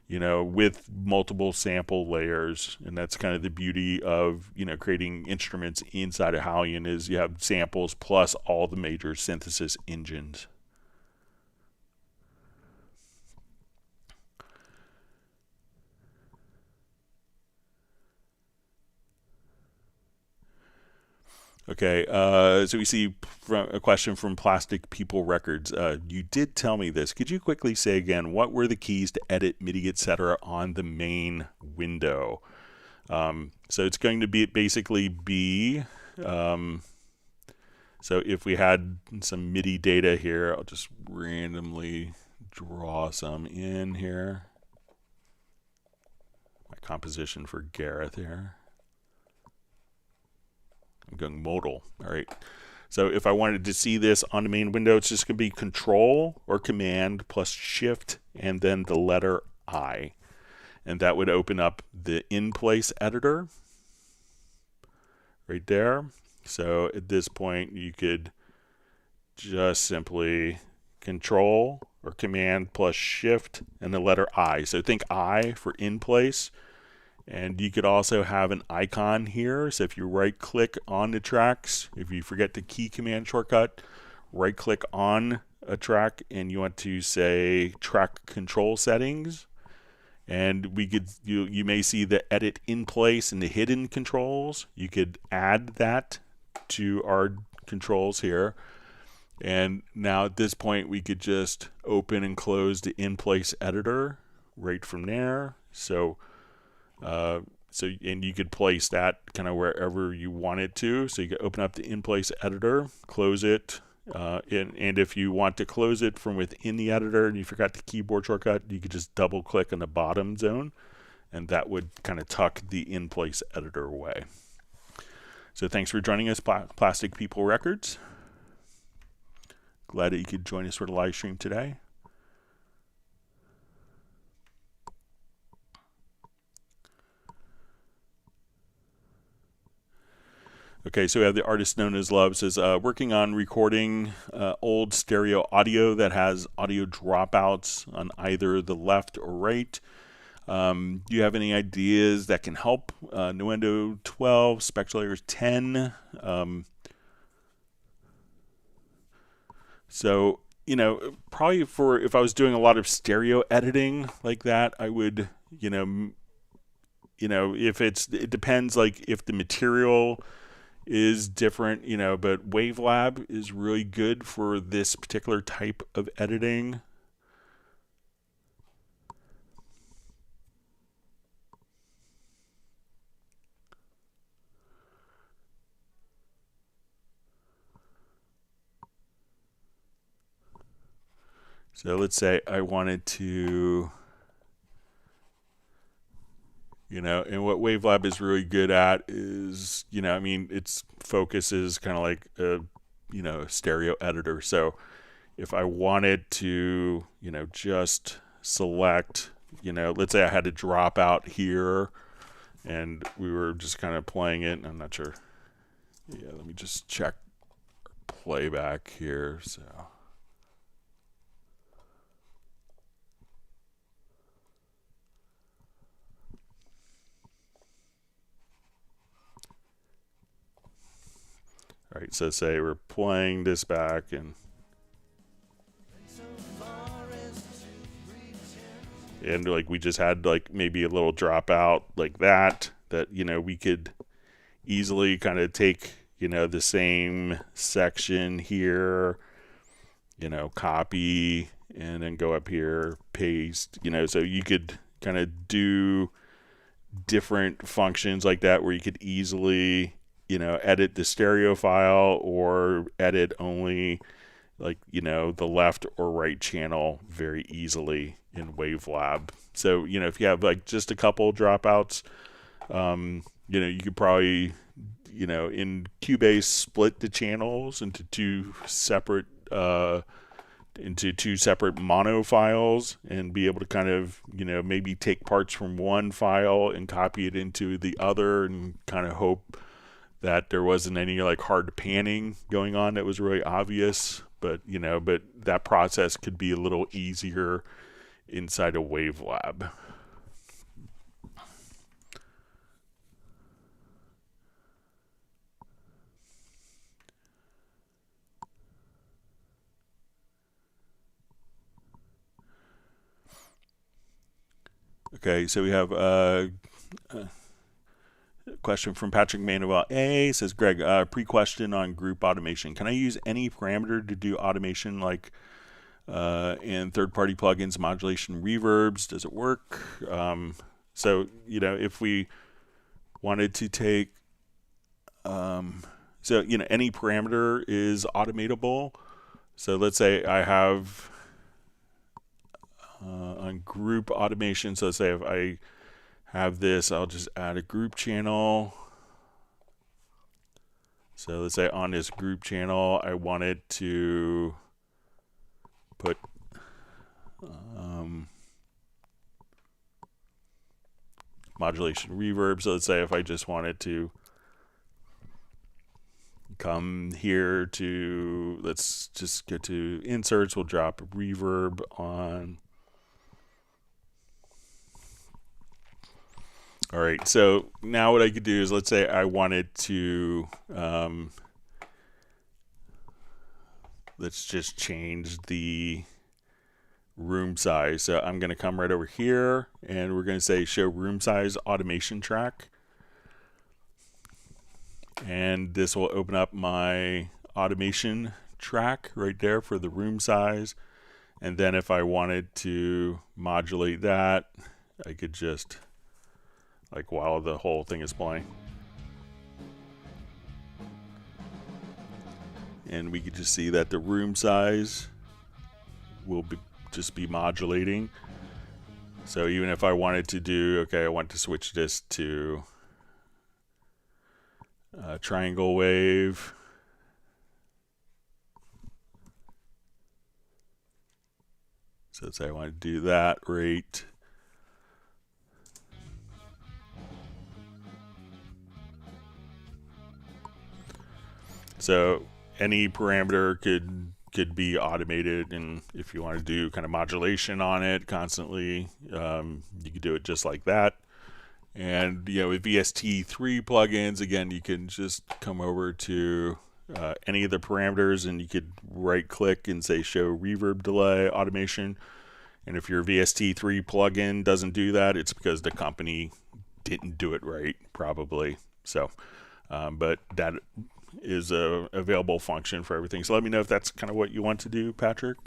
with multiple sample layers. And that's kind of the beauty of, creating instruments inside of Halion is you have samples plus all the major synthesis engines. Okay, so we see a question from Plastic People Records. You did tell me this. Could you quickly say again, what were the keys to edit MIDI, etc. on the main window? So it's going to be basically be, so if we had some MIDI data here, I'll just randomly draw some in here. My composition for Gareth here. I'm going modal. All right. So if I wanted to see this on the main window, it's just going to be Control or Command plus Shift and then the letter I. And that would open up the in-place editor right there. So at this point, you could just simply Control or Command plus Shift and the letter I. So think I for in-place. And you could also have an icon here. So if you right click on the tracks, if you forget the key command shortcut, right click on a track and you want to say track control settings. And we could you may see the edit in place and the hidden controls. You could add that to our controls here. And now at this point we could just open and close the in place editor right from there. So and you could place that kind of wherever you want it to. So you can open up the in-place editor, close it, and if you want to close it from within the editor and you forgot the keyboard shortcut, you could just double-click on the bottom zone, and that would kind of tuck the in-place editor away. So thanks for joining us, Plastic People Records. Glad that you could join us for the live stream today. Okay, so we have the artist known as Love says, working on recording old stereo audio that has audio dropouts on either the left or right. Do you have any ideas that can help? Nuendo 12, spectral layers 10. So, probably for if I was doing a lot of stereo editing like that, I would, if it depends, like if the material is different, but Wavelab is really good for this particular type of editing. So let's say I wanted to, and what Wavelab is really good at is, its focus is kind of like a, stereo editor. So if I wanted to, just select, let's say I had to drop out here and we were just kind of playing it, and I'm not sure. Yeah, let me just check playback here. So. All right, so say we're playing this back and like we just had like maybe a little dropout like that we could easily kind of take the same section here, copy and then go up here, paste, so you could kind of do different functions like that where you could easily edit the stereo file or edit only like, the left or right channel very easily in Wavelab. So, if you have like just a couple dropouts, you could probably, in Cubase split the channels into two separate mono files and be able to kind of, maybe take parts from one file and copy it into the other and kind of hope that there wasn't any like hard panning going on that was really obvious. But, but that process could be a little easier inside of Wavelab. Okay, so we have a question from Patrick Manuel A. Says, Greg, pre-question on group automation. Can I use any parameter to do automation like in third-party plugins, modulation, reverbs? Does it work? So, if we wanted to take, any parameter is automatable. So let's say I have on group automation, so let's say if I have this, I'll just add a group channel. So let's say on this group channel, I wanted to put modulation reverb. So let's say if I just wanted to come here to, let's just get to inserts, we'll drop reverb on. All right, so now what I could do is, let's say I wanted to, let's just change the room size. So I'm going to come right over here and we're going to say show room size automation track. And this will open up my automation track right there for the room size. And then if I wanted to modulate that, I could just, like, while the whole thing is playing. And we could just see that the room size will just be modulating. So even if I wanted to do, okay, I want to switch this to triangle wave. So let's say I want to do that rate. So any parameter could be automated, and if you want to do kind of modulation on it constantly, you could do it just like that. And with VST3 plugins, again, you can just come over to any of the parameters and you could right click and say show reverb delay automation. And if your VST3 plugin doesn't do that, it's because the company didn't do it right, probably. So, but that is a available function for everything. So let me know if that's kind of what you want to do, Patrick.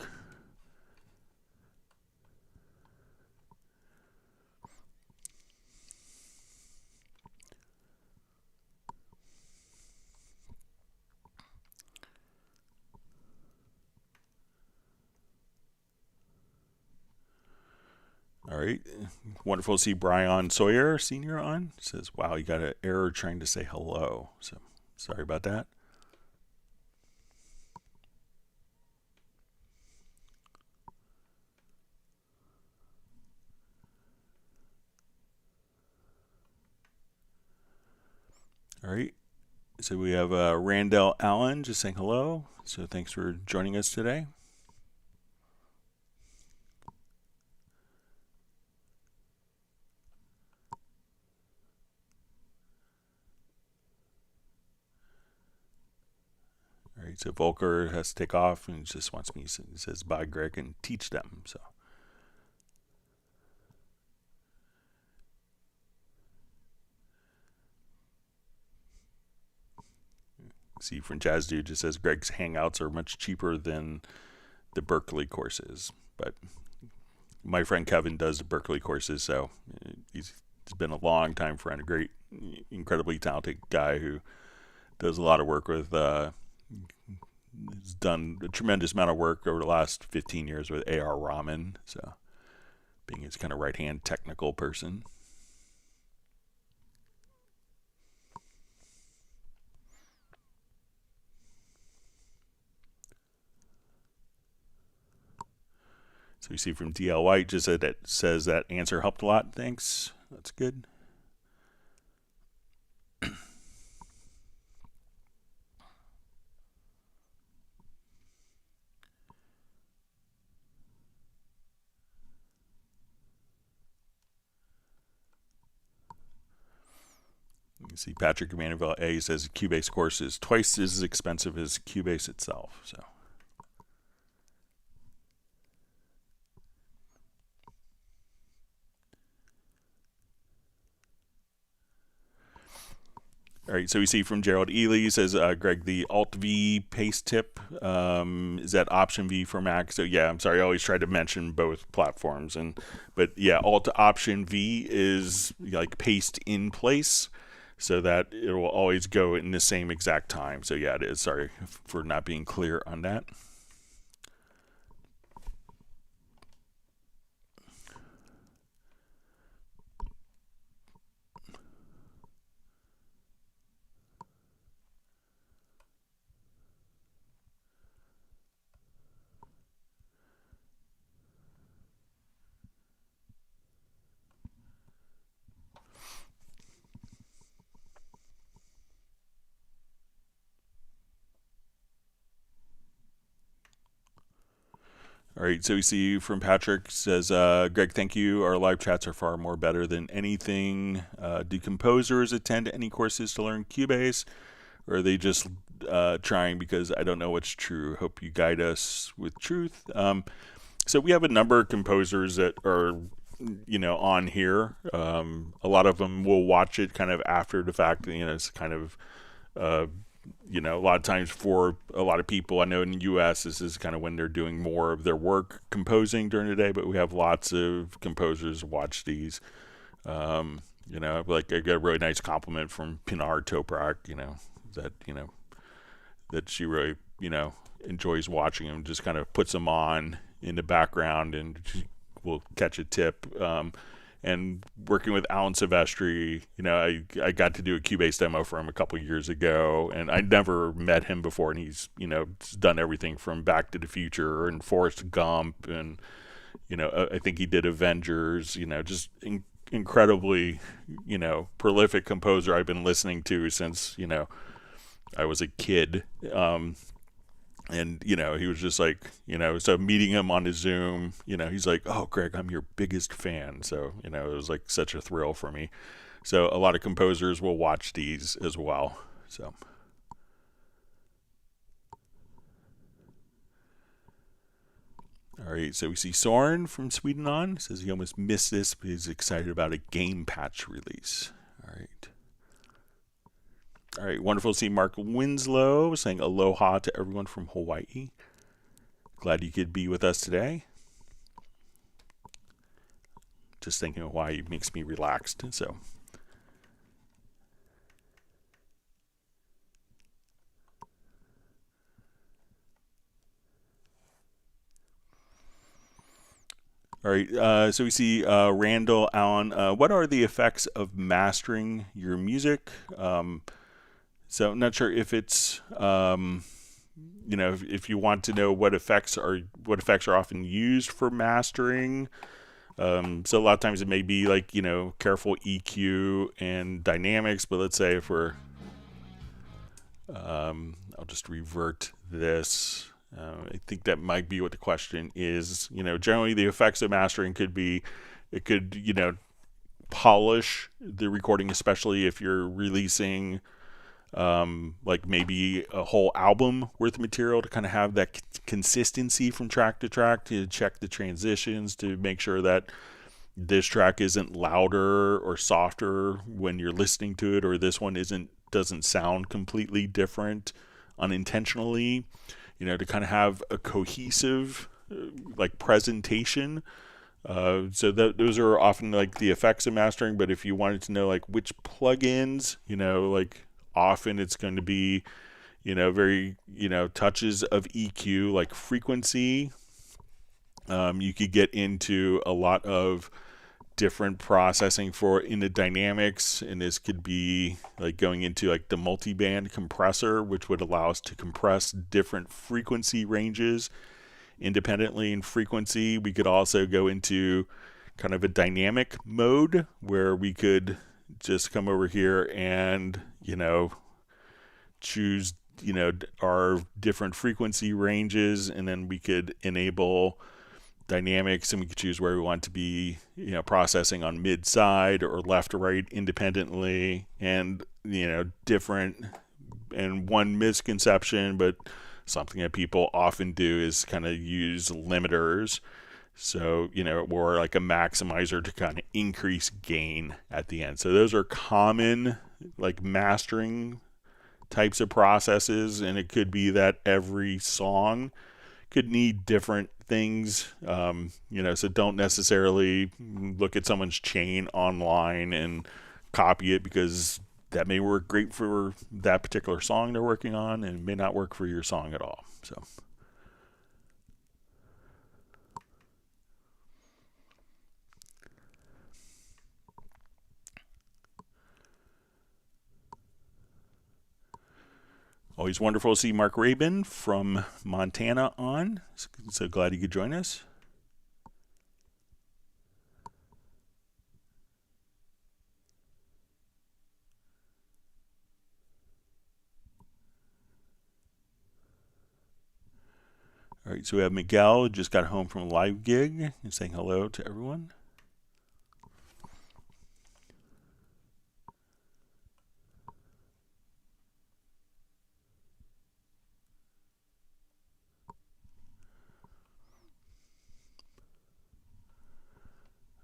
All right, wonderful to see Brian Sawyer Sr. on. Says, wow, you got an error trying to say hello. So sorry about that. All right, so we have Randall Allen just saying hello. So thanks for joining us today. All right, so Volker has to take off and just wants me, he says, bye, Greg, and teach them. So. See, from Jazz Dude just says Greg's Hangouts are much cheaper than the Berkeley courses. But my friend Kevin does the Berkeley courses, so he's been a long time friend, a great, incredibly talented guy who does a lot of work with has done a tremendous amount of work over the last 15 years with AR Raman, so being his kind of right-hand technical person. So you see from DL White just that it says that answer helped a lot. Thanks. That's good. You can see Patrick Emanuel A says Cubase course is twice as expensive as Cubase itself. So. All right, so we see from Gerald Ely says, Greg, the Alt-V paste tip, is that Option-V for Mac? So yeah, I'm sorry, I always try to mention both platforms. But yeah, Alt-Option-V is like paste in place so that it will always go in the same exact time. So yeah, it is. Sorry for not being clear on that. All right, so we see from Patrick says, Greg, thank you. Our live chats are far more better than anything. Do composers attend any courses to learn Cubase, or are they just trying because I don't know what's true? Hope you guide us with truth. So we have a number of composers that are, on here. A lot of them will watch it kind of after the fact. It's kind of a lot of times for a lot of people, I know in the U.S. this is kind of when they're doing more of their work composing during the day, but we have lots of composers watch these. Like I got a really nice compliment from Pinar Toprak, that she really, enjoys watching them, just kind of puts them on in the background and will catch a tip. And working with Alan Silvestri, I got to do a Cubase demo for him a couple years ago, and I'd never met him before, and he's, done everything from Back to the Future and Forrest Gump, and, I think he did Avengers, just incredibly, prolific composer I've been listening to since, I was a kid. And, he was just like, so meeting him on his Zoom, he's like, oh, Greg, I'm your biggest fan. So, it was like such a thrill for me. So a lot of composers will watch these as well. So. All right, so we see Soren from Sweden on. Says he almost missed this, but he's excited about a game patch release. All right. All right, wonderful to see Mark Winslow saying aloha to everyone from Hawaii. Glad you could be with us today. Just thinking of Hawaii makes me relaxed, so. All right, so we see Randall Allen. What are the effects of mastering your music? So I'm not sure if it's, if you want to know what effects are often used for mastering. So a lot of times it may be like, careful EQ and dynamics, but let's say if we're, I'll just revert this. I think that might be what the question is. Generally the effects of mastering could be, it could, polish the recording, especially if you're releasing like maybe a whole album worth of material, to kind of have that consistency from track to track, to check the transitions, to make sure that this track isn't louder or softer when you're listening to it, or this one doesn't sound completely different unintentionally, to kind of have a cohesive like presentation. So those are often like the effects of mastering. But if you wanted to know like which plugins, like often it's going to be, very, touches of EQ like frequency. You could get into a lot of different processing in the dynamics, and this could be like going into like the multi-band compressor, which would allow us to compress different frequency ranges independently in frequency. We could also go into kind of a dynamic mode where we could just come over here and choose our different frequency ranges, and then we could enable dynamics, and we could choose where we want to be processing on mid side or left or right independently. And different, and one misconception, but something that people often do, is kind of use limiters, so or like a maximizer to kind of increase gain at the end. So those are common like mastering types of processes, and it could be that every song could need different things, so don't necessarily look at someone's chain online and copy it, because that may work great for that particular song they're working on and may not work for your song at all. So always wonderful to see Mark Rabin from Montana on. So glad you could join us. All right, so we have Miguel, who just got home from a live gig, and saying hello to everyone.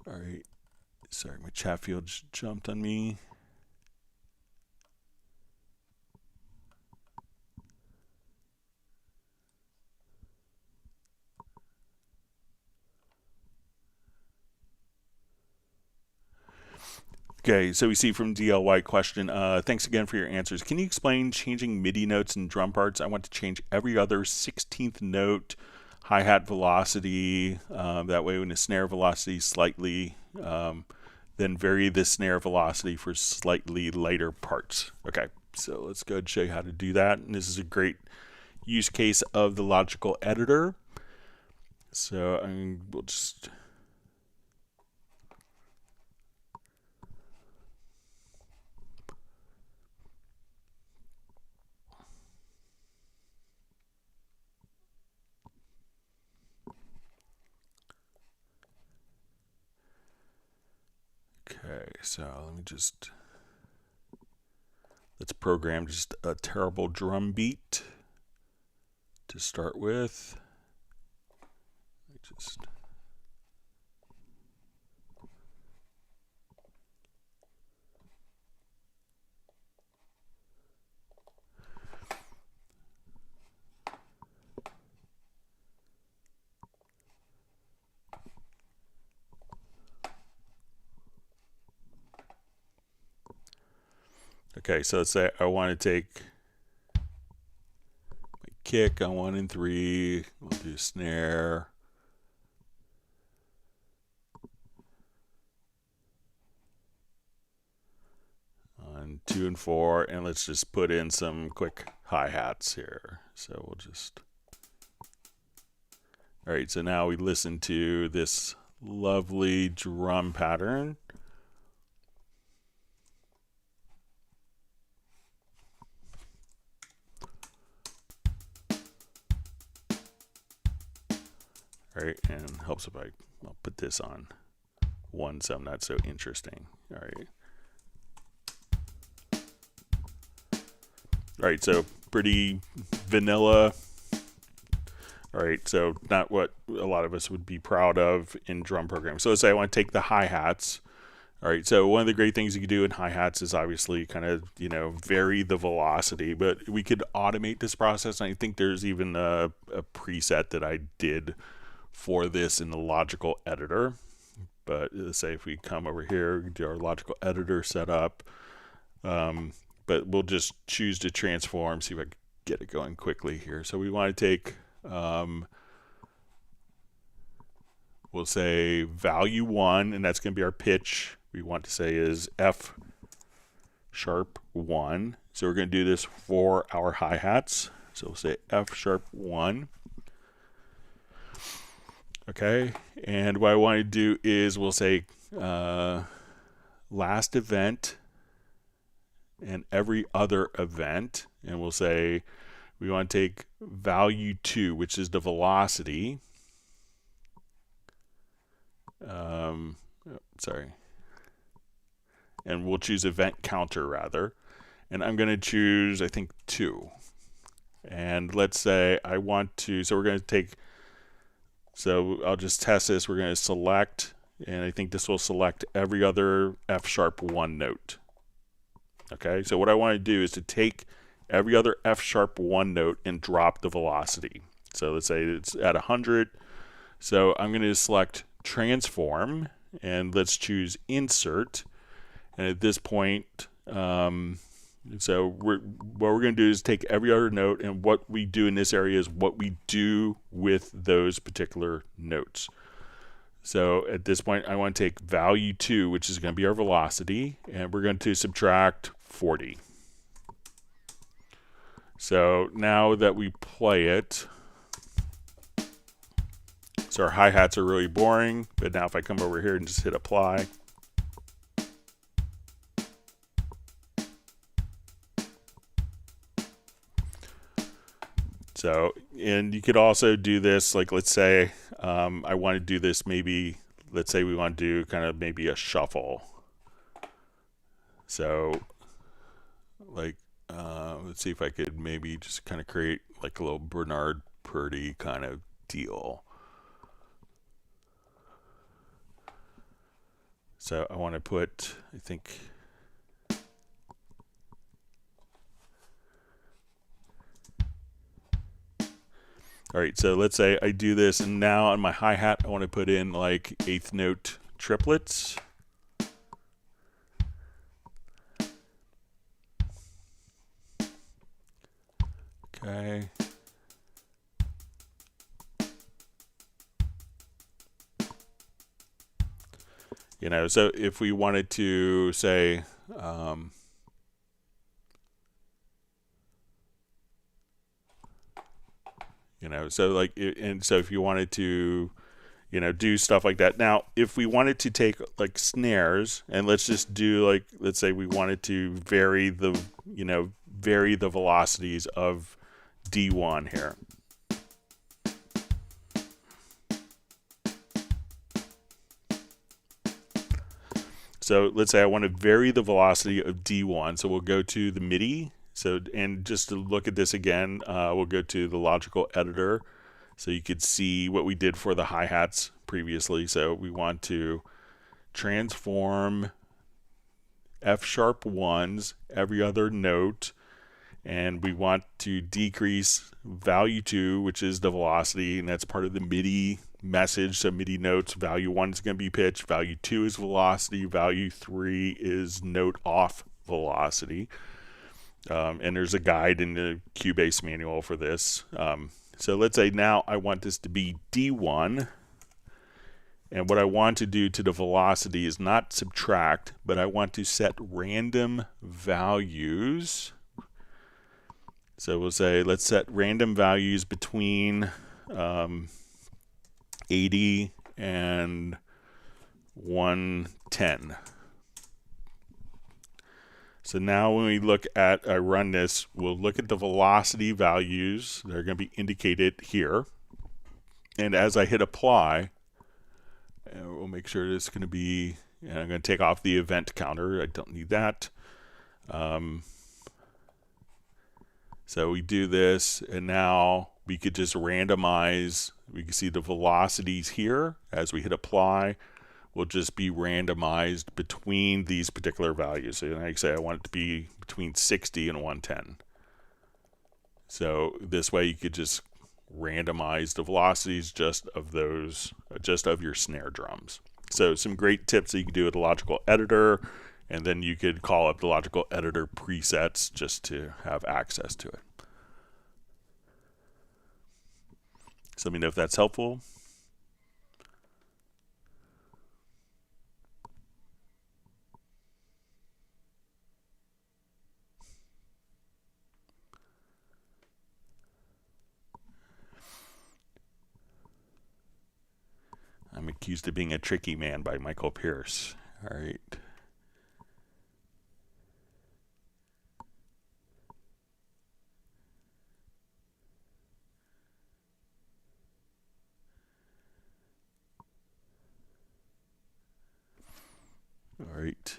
All right, sorry, my chat field just jumped on me. Okay, so we see from DLY question, thanks again for your answers. Can you explain changing MIDI notes and drum parts? I want to change every other 16th note hi-hat velocity. That way when the snare velocity slightly, then vary the snare velocity for slightly lighter parts. Okay, so let's go ahead and show you how to do that. And this is a great use case of the logical editor. So we'll just... Okay, so let's program just a terrible drum beat to start with. Okay, so let's say I want to take my kick on 1 and 3. We'll do snare. On 2 and 4, and let's just put in some quick hi-hats here. So we'll just... All right, so now we listen to this lovely drum pattern. All right, and helps if I'll put this on 1 so I'm not so interesting. All right. All right, so pretty vanilla. All right, so not what a lot of us would be proud of in drum programs. So let's say I want to take the hi-hats. All right, so one of the great things you can do in hi-hats is obviously kind of, vary the velocity, but we could automate this process. And I think there's even a preset that I did for this in the logical editor. But let's say if we come over here, we do our logical editor setup, but we'll just choose to transform, see if I get it going quickly here. So we want to take, we'll say value 1, and that's going to be our pitch. We want to say is F sharp 1. So we're going to do this for our hi-hats. So we'll say F sharp 1. Okay, and what I want to do is we'll say last event and every other event, and we'll say we want to take value 2, which is the velocity. Sorry. And we'll choose event counter rather. And I'm going to choose, I think, 2. And let's say I want to, so we're going to take, so I'll just test this. We're going to select, and I think this will select every other F sharp 1 note. Okay, so what I want to do is to take every other F sharp 1 note and drop the velocity. So let's say it's at 100. So I'm going to select transform, and let's choose insert. And at this point, so what we're going to do is take every other note, and what we do in this area is what we do with those particular notes. So at this point, I want to take value 2, which is going to be our velocity, and we're going to subtract 40. So now that we play it, so our hi-hats are really boring, but now if I come over here and just hit apply, so, and you could also do this, like let's say I want to do this maybe, let's say we want to do kind of maybe a shuffle. So like, let's see if I could maybe just kind of create like a little Bernard Purdy kind of deal. So I want to put, I think, all right, so let's say I do this, and now on my hi-hat, I want to put in like 8th note triplets. Okay. You know, so if we wanted to say, you know, so like, and so if you wanted to, you know, do stuff like that. Now, if we wanted to take like snares, and let's just do like, let's say we wanted to vary the, you know, vary the velocities of D1 here. So let's say I want to vary the velocity of D1. So we'll go to the MIDI. So, and just to look at this again, we'll go to the logical editor. So you could see what we did for the hi-hats previously. So we want to transform F sharp 1s, every other note, and we want to decrease value 2, which is the velocity, and that's part of the MIDI message. So MIDI notes, value 1 is going to be pitch, value 2 is velocity, value 3 is note off velocity. And there's a guide in the Cubase manual for this. So let's say now I want this to be D1, and what I want to do to the velocity is not subtract, but I want to set random values. So we'll say, let's set random values between 80 and 110. So now when we look at, I run this, we'll look at the velocity values. They're going to be indicated here. And as I hit apply, we'll make sure it's going to be, and I'm going to take off the event counter. I don't need that. So we do this, and now we could just randomize. We can see the velocities here. As we hit apply, will just be randomized between these particular values. So like I say, I want it to be between 60 and 110. So this way you could just randomize the velocities just of those, just of your snare drums. So some great tips that you can do with the logical editor, and then you could call up the logical editor presets just to have access to it. So let me know if that's helpful. I'm accused of being a tricky man by Michael Pierce. All right. All right.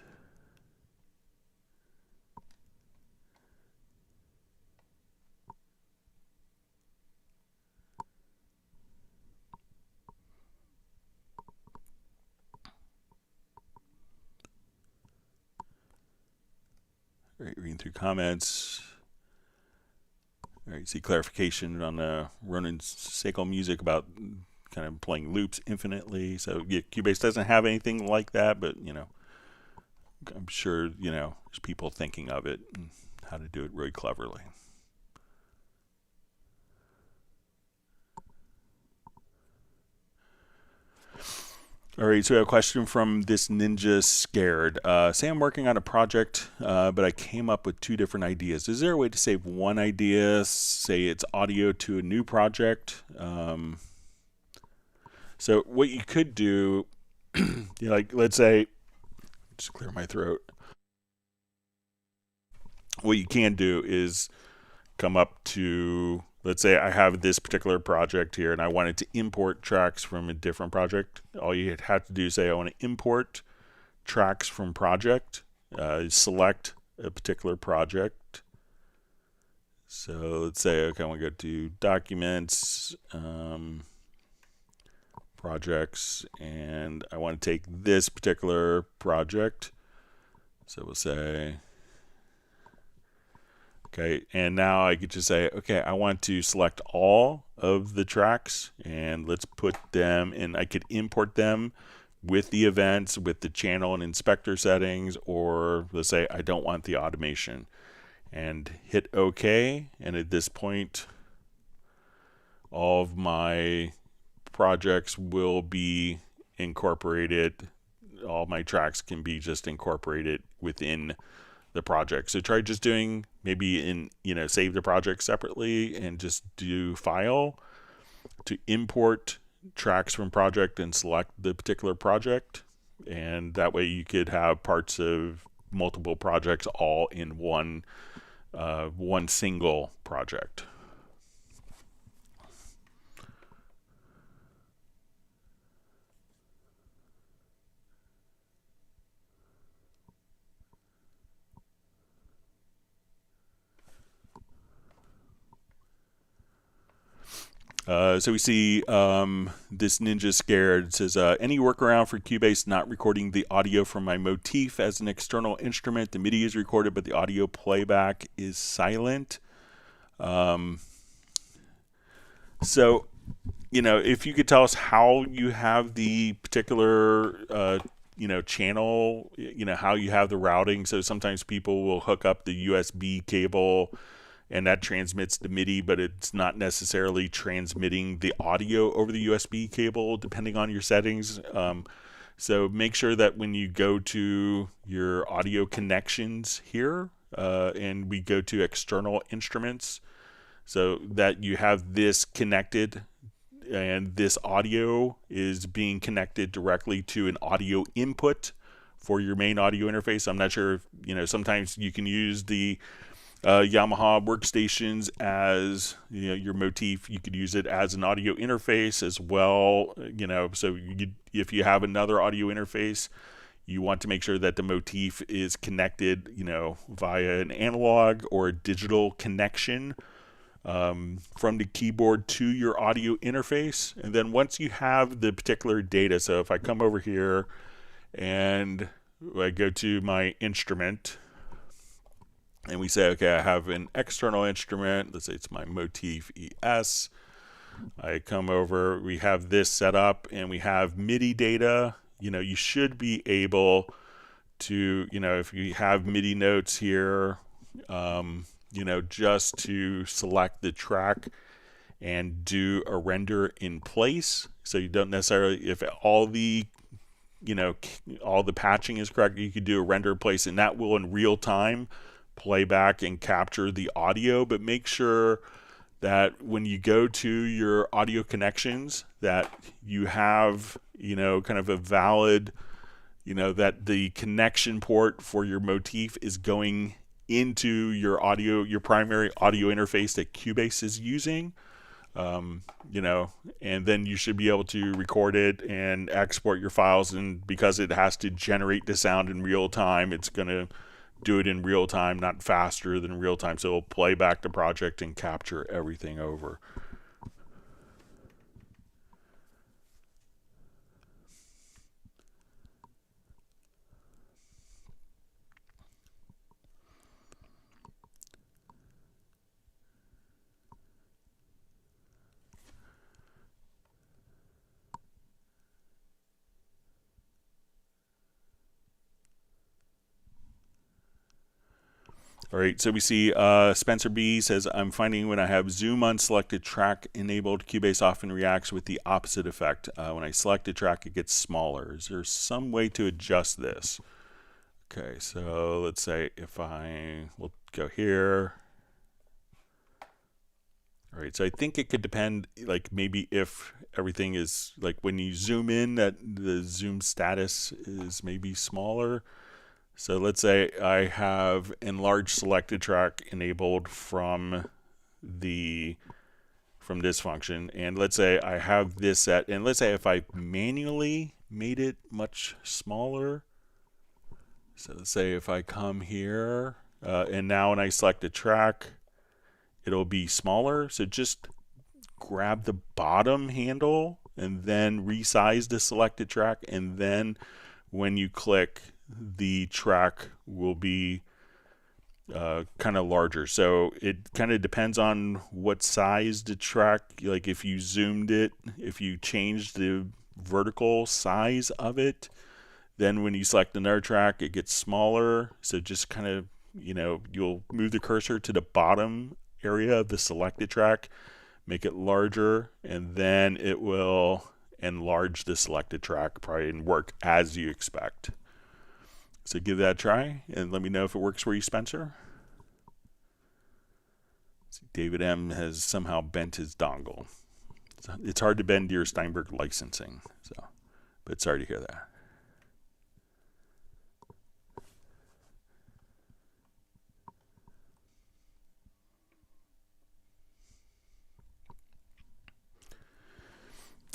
All right, reading through comments. All right, see clarification on the Ronan Seiko music about kind of playing loops infinitely. So yeah, Cubase doesn't have anything like that, but you know, I'm sure you know there's people thinking of it and how to do it really cleverly. All right, so we have a question from this Ninja Scared. Say I'm working on a project, but I came up with 2 different ideas. Is there a way to save one idea, say it's audio, to a new project? So what you could do, you know, like let's say, just clear my throat. What you can do is come up to, let's say I have this particular project here and I wanted to import tracks from a different project. All you have to do is say I want to import tracks from project, select a particular project. So let's say, okay, I want to go to documents, projects, and I want to take this particular project. So we'll say, okay, and now I could just say, okay, I want to select all of the tracks and let's put them in. I could import them with the events, with the channel and inspector settings, or let's say I don't want the automation, and hit OK. And at this point, all of my projects will be incorporated. All my tracks can be just incorporated within the project. So try just doing maybe in, you know, save the project separately and just do file to import tracks from project and select the particular project. And that way you could have parts of multiple projects all in one single project. So we see this Ninja Scared. It says, any workaround for Cubase not recording the audio from my motif as an external instrument? The MIDI is recorded, but the audio playback is silent. So, you know, if you could tell us how you have the particular, you know, channel, you know, how you have the routing. So sometimes people will hook up the USB cable and that transmits the MIDI, but it's not necessarily transmitting the audio over the USB cable, depending on your settings. So make sure that when you go to your audio connections here, and we go to external instruments, so that you have this connected, and this audio is being connected directly to an audio input for your main audio interface. I'm not sure if, you know, sometimes you can use the Yamaha workstations as, you know, your motif. You could use it as an audio interface as well, you know. So if you have another audio interface, you want to make sure that the motif is connected, you know, via an analog or a digital connection from the keyboard to your audio interface. And then once you have the particular data, so if I come over here and I go to my instrument, and we say, okay, I have an external instrument. Let's say it's my motif ES. I come over, we have this set up, and we have MIDI data. You know, you should be able to, you know, if you have MIDI notes here, you know, just to select the track and do a render in place. So you don't necessarily, if all the all the patching is correct, you could do a render in place, and that will in real time play back and capture the audio. But make sure that when you go to your audio connections that you have kind of a valid, that the connection port for your motif is going into your primary audio interface that Cubase is using. And then you should be able to record it and export your files. And because it has to generate the sound in real time, it's going to do it in real time, not faster than real time. So it'll play back the project and capture everything over. All right, so we see Spencer B says, I'm finding when I have zoom on selected track enabled, Cubase often reacts with the opposite effect. When I select a track, it gets smaller. Is there some way to adjust this? Okay, so let's say if we'll go here. All right, so I think it could depend, like maybe if everything is, like when you zoom in, that the zoom status is maybe smaller. So let's say I have Enlarge selected track enabled from this function, and let's say I have this set, and let's say if I manually made it much smaller. So let's say if I come here, and now when I select a track, it'll be smaller. So just grab the bottom handle and then resize the selected track, and then when you click, the track will be kind of larger. So it kind of depends on what size the track, like if you zoomed it, if you changed the vertical size of it, then when you select another track, it gets smaller. So just kind of, you'll move the cursor to the bottom area of the selected track, make it larger, and then it will enlarge the selected track probably and work as you expect. So give that a try and let me know if it works for you, Spencer. David M has somehow bent his dongle. It's hard to bend your Steinberg licensing, but sorry to hear that.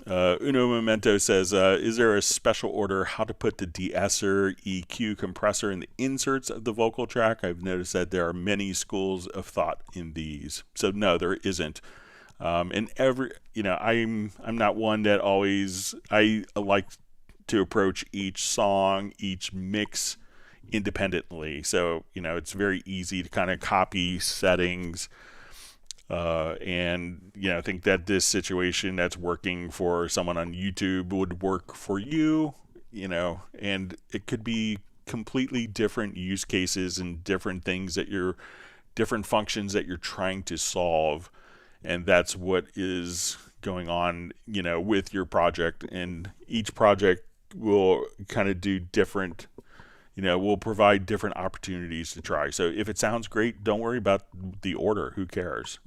Uno Memento says, is there a special order how to put the de-esser, EQ, compressor in the inserts of the vocal track? I've noticed that there are many schools of thought in these. So no, there isn't. And I'm not one that I like to approach each song, each mix independently. So, it's very easy to kind of copy settings. And I think that this situation that's working for someone on YouTube would work for you, and it could be completely different use cases and different functions that you're trying to solve. And that's what is going on, with your project. And each project will kind of do different, we'll provide different opportunities to try. So if it sounds great, don't worry about the order. Who cares?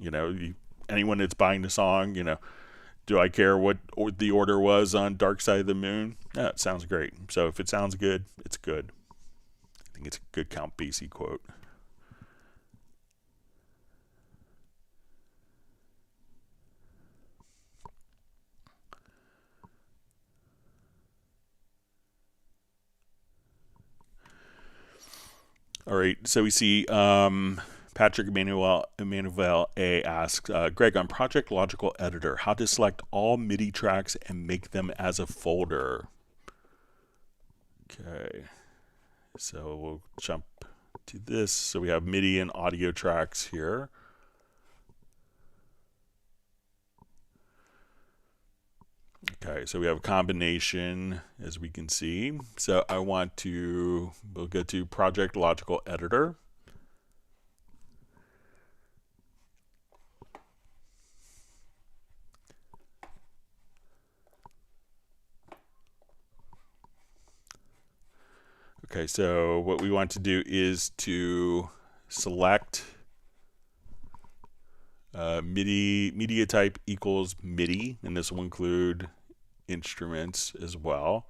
Anyone that's buying the song, do I care what the order was on Dark Side of the Moon? No, it sounds great. So if it sounds good, it's good. I think it's a good Count Basie quote. All right, so we see Patrick Emmanuel A asks, Greg, on Project Logical Editor, how to select all MIDI tracks and make them as a folder. Okay, so we'll jump to this. So we have MIDI and audio tracks here. Okay, so we have a combination, as we can see. So we'll go to Project Logical Editor. Okay, so what we want to do is to select MIDI media type equals MIDI, and this will include instruments as well.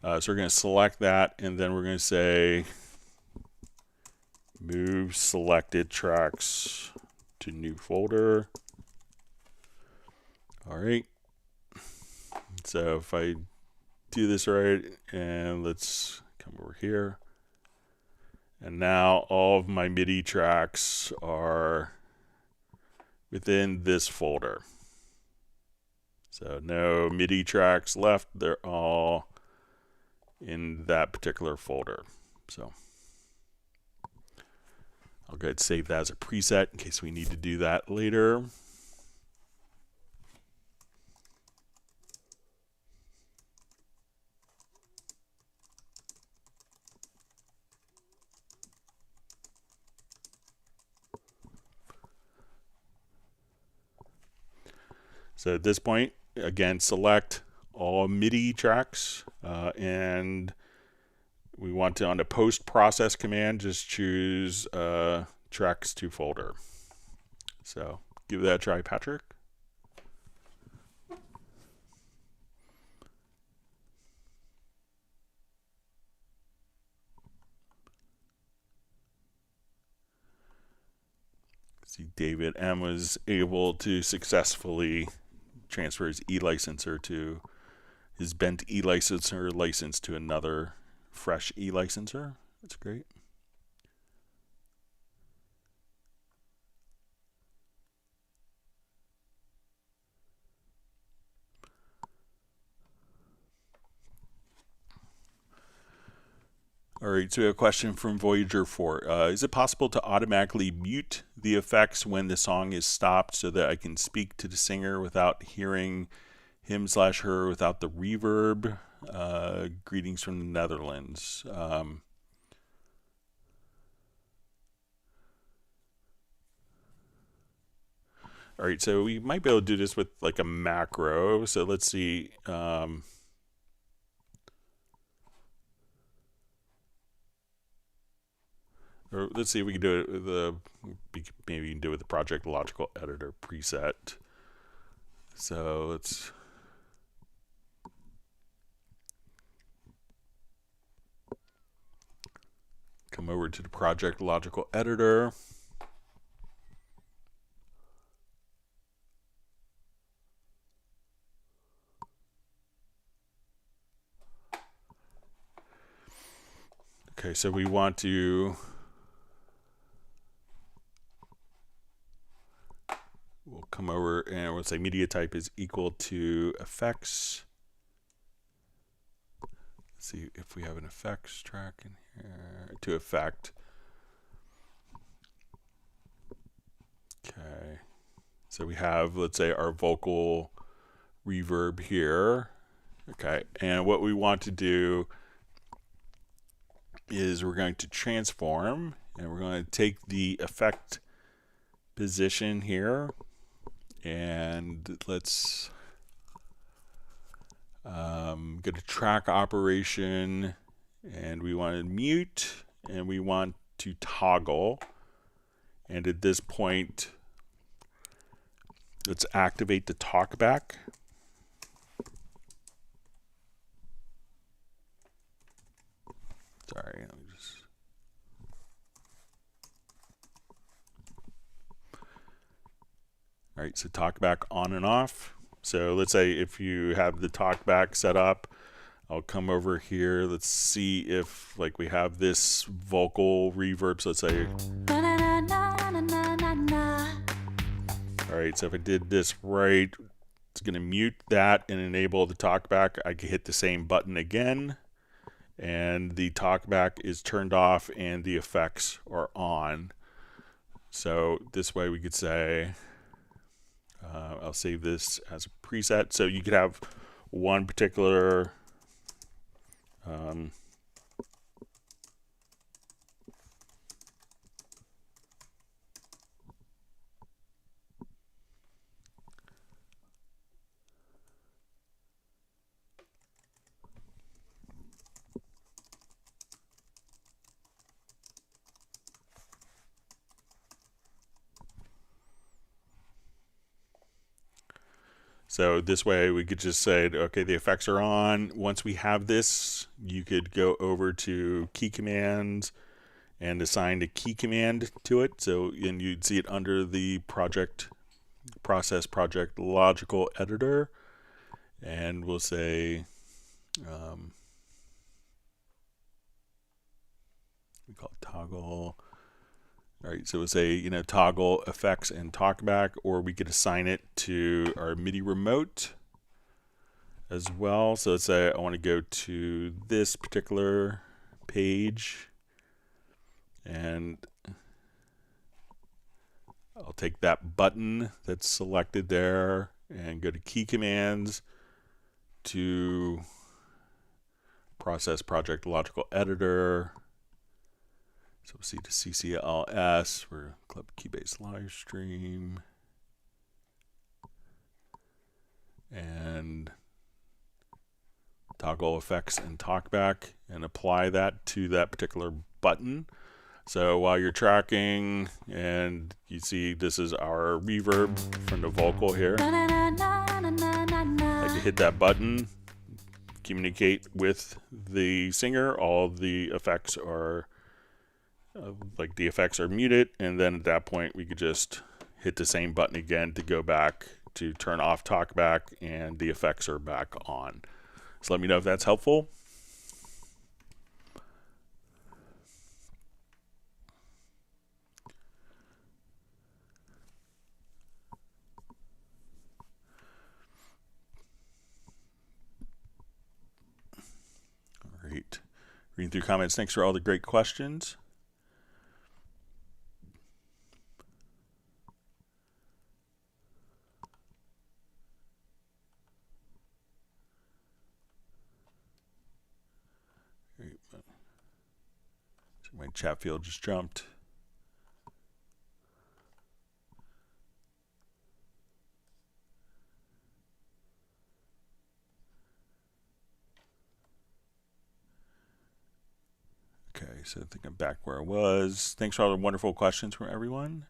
So we're going to select that, and then we're going to say move selected tracks to new folder. All right. So if I do this right, and let's come over here, and now all of my MIDI tracks are within this folder. So no MIDI tracks left, they're all in that particular folder. So I'll go ahead and save that as a preset in case we need to do that later. So at this point, again, select all MIDI tracks, and we want to, on the post process command, just choose tracks to folder. So give that a try, Patrick. See, David M was able to successfully transfer his e-licenser to his bent e-licenser license to another fresh e-licenser. That's great. All right, so we have a question from Voyager 4. Is it possible to automatically mute the effects when the song is stopped so that I can speak to the singer without hearing him/her without the reverb? Greetings from the Netherlands. All right, so we might be able to do this with like a macro. So let's see. Or let's see if we can do it with maybe we can do it with the Project Logical Editor preset. So let's come over to the Project Logical Editor. Okay, so we want to we'll come over and we'll say media type is equal to effects. Let's see if we have an effects track in here. To effect. Okay. So we have, let's say, our vocal reverb here. Okay. And what we want to do is we're going to transform, and we're going to take the effect position here, and let's go to track operation, and we want to mute, and we want to toggle. And at this point, let's activate the TalkBack. Sorry, let me just. All right, so TalkBack on and off. So let's say if you have the TalkBack set up, I'll come over here. Let's see if like we have this vocal reverb. So let's say. All right, so if I did this right, it's going to mute that and enable the TalkBack. I can hit the same button again, and the TalkBack is turned off and the effects are on. So this way we could say, I'll save this as a preset. So you could have one particular So this way we could just say, okay, the effects are on. Once we have this, you could go over to key commands and assign a key command to it. So, and you'd see it under the project logical editor. And we'll say, we call it toggle. All right, so we'll say, toggle effects and TalkBack, or we could assign it to our MIDI remote as well. So let's say I want to go to this particular page, and I'll take that button that's selected there and go to key commands to process project logical editor. So we'll see the CCLS for Club Cubase live stream, and toggle effects and TalkBack, and apply that to that particular button. So while you're tracking, and you see this is our reverb from the vocal here, like to hit that button, communicate with the singer. All the effects are like the effects are muted, and then at that point we could just hit the same button again to go back to turn off TalkBack, and the effects are back on. So let me know if that's helpful. All right, reading through comments. Thanks for all the great questions. My chat field just jumped. Okay, so I think I'm back where I was. Thanks for all the wonderful questions from everyone.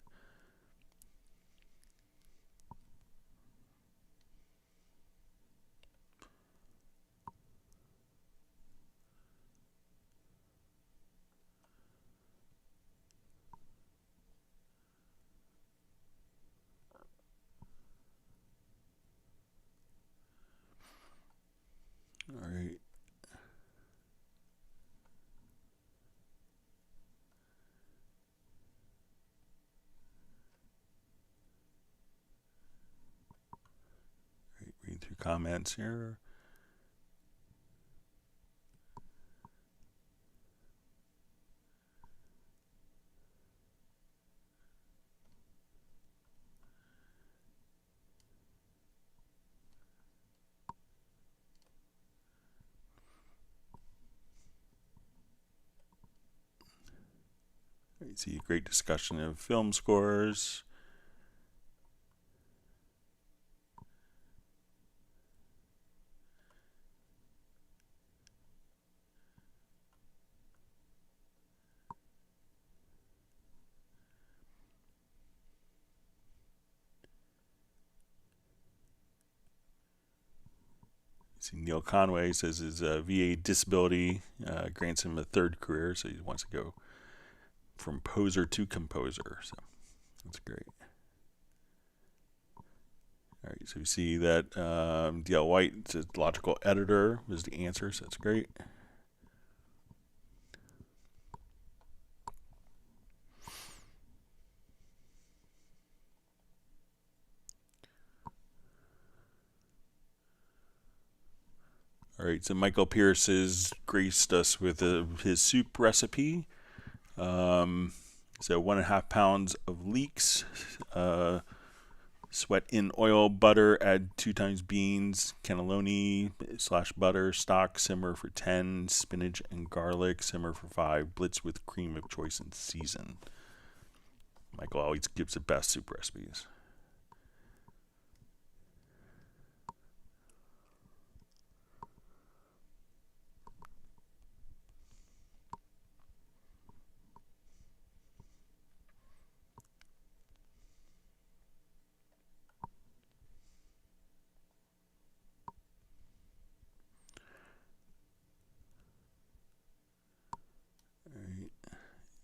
All right. Reading through comments here. You see a great discussion of film scores. See, Neil Conway says his VA disability grants him a third career, so he wants to go from poser to composer. So that's great. All right, so we see that DL White says logical editor was the answer, so that's great. All right, so Michael Pierce has graced us with his soup recipe. So 1.5 pounds of leeks, sweat in oil, butter, add 2 times beans, cannelloni / butter, stock, simmer for 10, spinach and garlic, simmer for 5, blitz with cream of choice and season. Michael always gives the best soup recipes.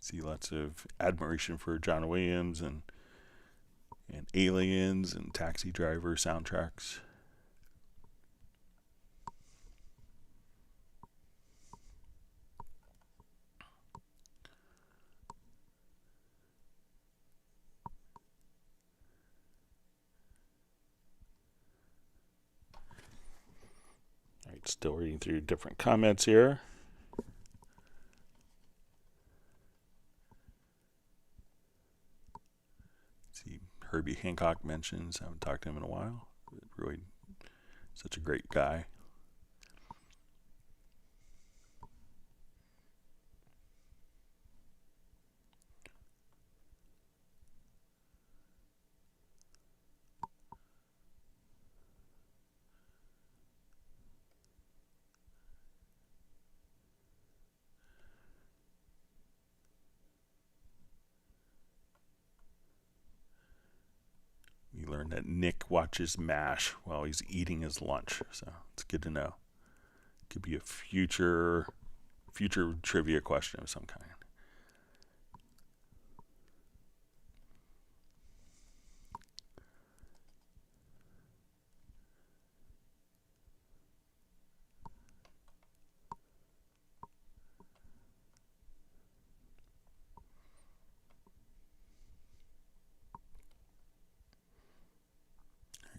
See lots of admiration for John Williams and Aliens and Taxi Driver soundtracks. All right, still reading through different comments here. See, Herbie Hancock mentions, I haven't talked to him in a while. Really, such a great guy. We learned that Nick watches MASH while he's eating his lunch, so it's good to know. Could be a future trivia question of some kind.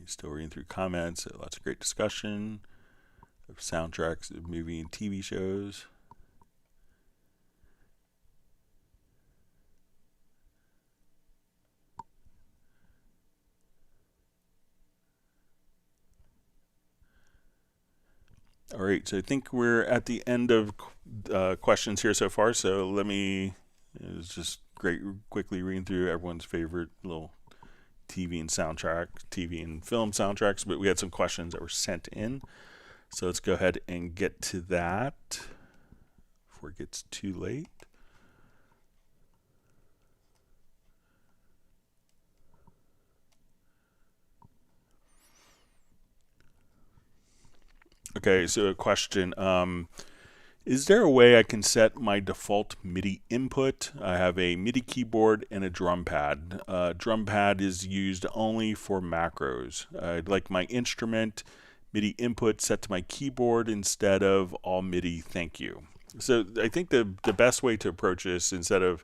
Still reading through comments. Lots of great discussion of soundtracks of movie and TV shows. All right, so I think we're at the end of questions here so far. So let me, it's just great quickly reading through everyone's favorite little TV and film soundtracks, but we had some questions that were sent in. So let's go ahead and get to that before it gets too late. Okay, so a question. Is there a way I can set my default MIDI input? I have a MIDI keyboard and a drum pad. Drum pad is used only for macros. I'd like my instrument MIDI input set to my keyboard instead of all MIDI, thank you. So I think the best way to approach this, instead of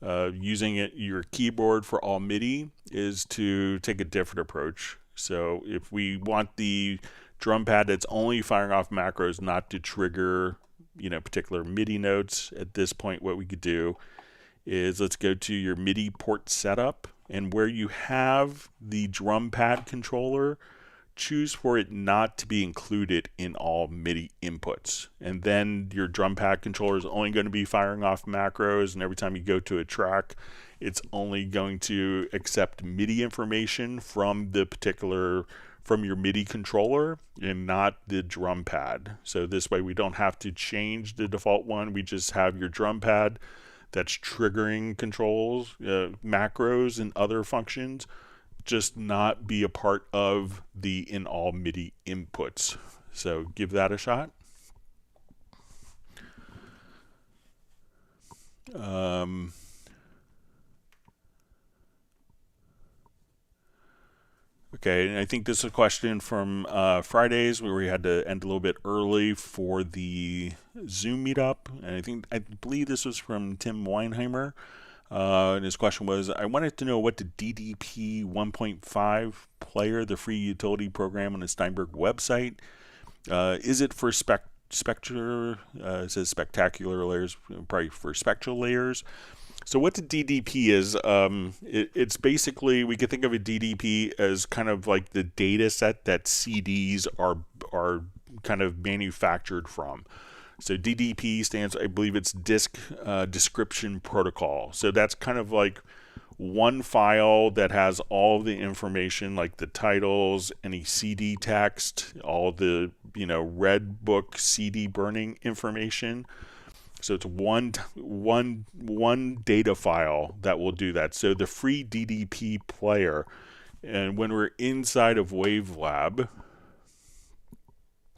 using your keyboard for all MIDI, is to take a different approach. So if we want the drum pad that's only firing off macros not to trigger particular MIDI notes, at this point what we could do is let's go to your MIDI port setup, and where you have the drum pad controller, choose for it not to be included in all MIDI inputs, and then your drum pad controller is only going to be firing off macros, and every time you go to a track it's only going to accept MIDI information from your MIDI controller and not the drum pad. So this way we don't have to change the default one. We just have your drum pad that's triggering controls, macros and other functions, just not be a part of the in all MIDI inputs. So give that a shot. Okay, and I think this is a question from Fridays where we had to end a little bit early for the Zoom meetup, and I believe this was from Tim Weinheimer. And his question was, I wanted to know what the DDP 1.5 player, the free utility program on the Steinberg website, is it for it says spectacular layers, probably for spectral layers. So what the DDP is, it's basically, we could think of a DDP as kind of like the data set that CDs are kind of manufactured from. So DDP stands, I believe it's Disk Description Protocol. So that's kind of like one file that has all the information, like the titles, any CD text, all the red book CD burning information. So it's one data file that will do that. So the free DDP player, and when we're inside of WaveLab,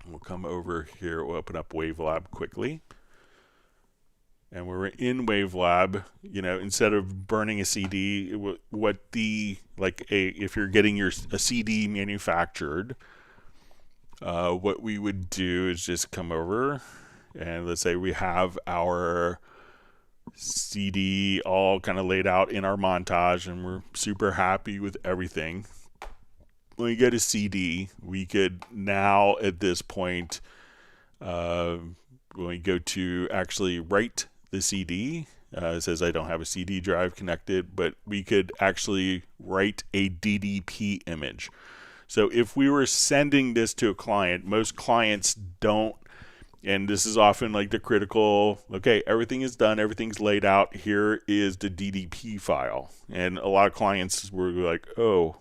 we'll come over here, we'll open up WaveLab quickly. and we're in WaveLab, instead of burning a CD, if you're getting a CD manufactured, what we would do is just come over, and let's say we have our CD all kind of laid out in our montage, and we're super happy with everything. When we get a CD, we could now at this point, when we go to actually write the CD, it says I don't have a CD drive connected, but we could actually write a DDP image. So if we were sending this to a client, most clients don't, and this is often like the critical, okay, everything is done, everything's laid out, here is the DDP file. And a lot of clients were like, oh,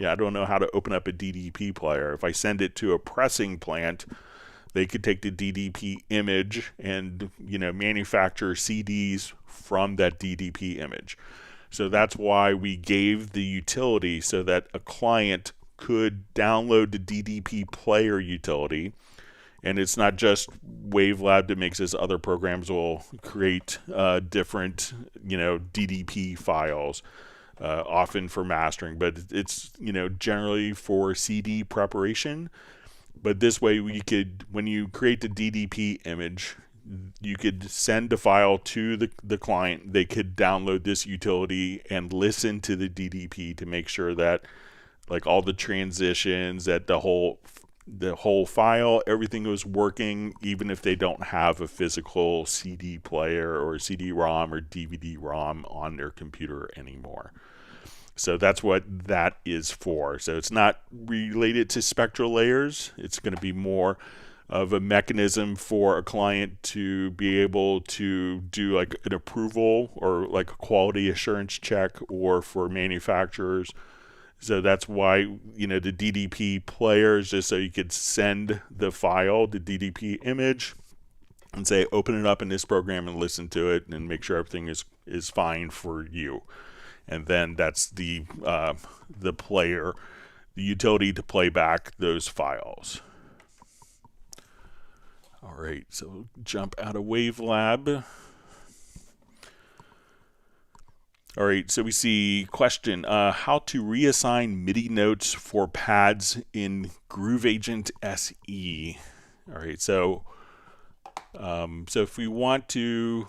yeah, I don't know how to open up a DDP player. If I send it to a pressing plant, they could take the DDP image and, manufacture CDs from that DDP image. So that's why we gave the utility so that a client could download the DDP player utility. And it's not just WaveLab that makes this. Other programs will create different, DDP files, often for mastering. But it's, generally for CD preparation. But this way, when you create the DDP image, you could send the file to the client. They could download this utility and listen to the DDP to make sure that, like, all the transitions, that the whole file, everything was working, even if they don't have a physical CD player or CD-ROM or DVD-ROM on their computer anymore. So that's what that is for. So it's not related to spectral layers. It's going to be more of a mechanism for a client to be able to do like an approval or like a quality assurance check, or for manufacturers. So that's why, the DDP players, just so you could send the file, the DDP image, and say, open it up in this program and listen to it and make sure everything is fine for you. And then that's the player, the utility to play back those files. All right, so jump out of WaveLab. All right, so we see question, how to reassign MIDI notes for pads in Groove Agent SE. All right, so if we want to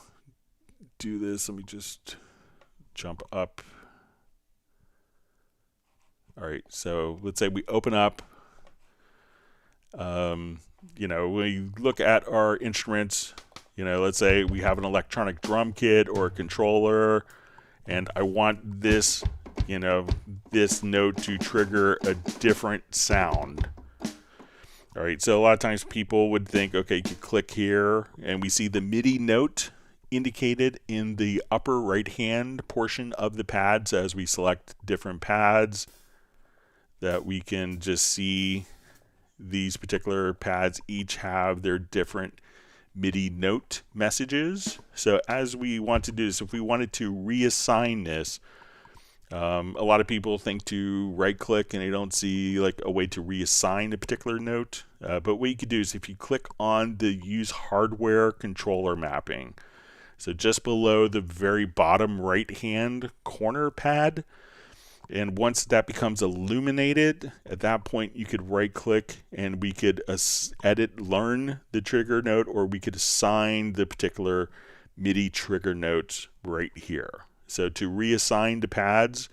do this, let me just jump up. All right, so let's say we open up, we look at our instruments, let's say we have an electronic drum kit or a controller, and I want this, this note to trigger a different sound. All right, so a lot of times people would think, okay, you could click here, and we see the MIDI note indicated in the upper right-hand portion of the pad. So as we select different pads, that we can just see these particular pads each have their different MIDI note messages. So as we want to do this, if we wanted to reassign this, a lot of people think to right click and they don't see like a way to reassign a particular note. But what you could do is if you click on the use hardware controller mapping, so just below the very bottom right hand corner pad, and once that becomes illuminated, at that point you could right click and we could edit learn the trigger note, or we could assign the particular MIDI trigger notes right here. So to reassign the pads,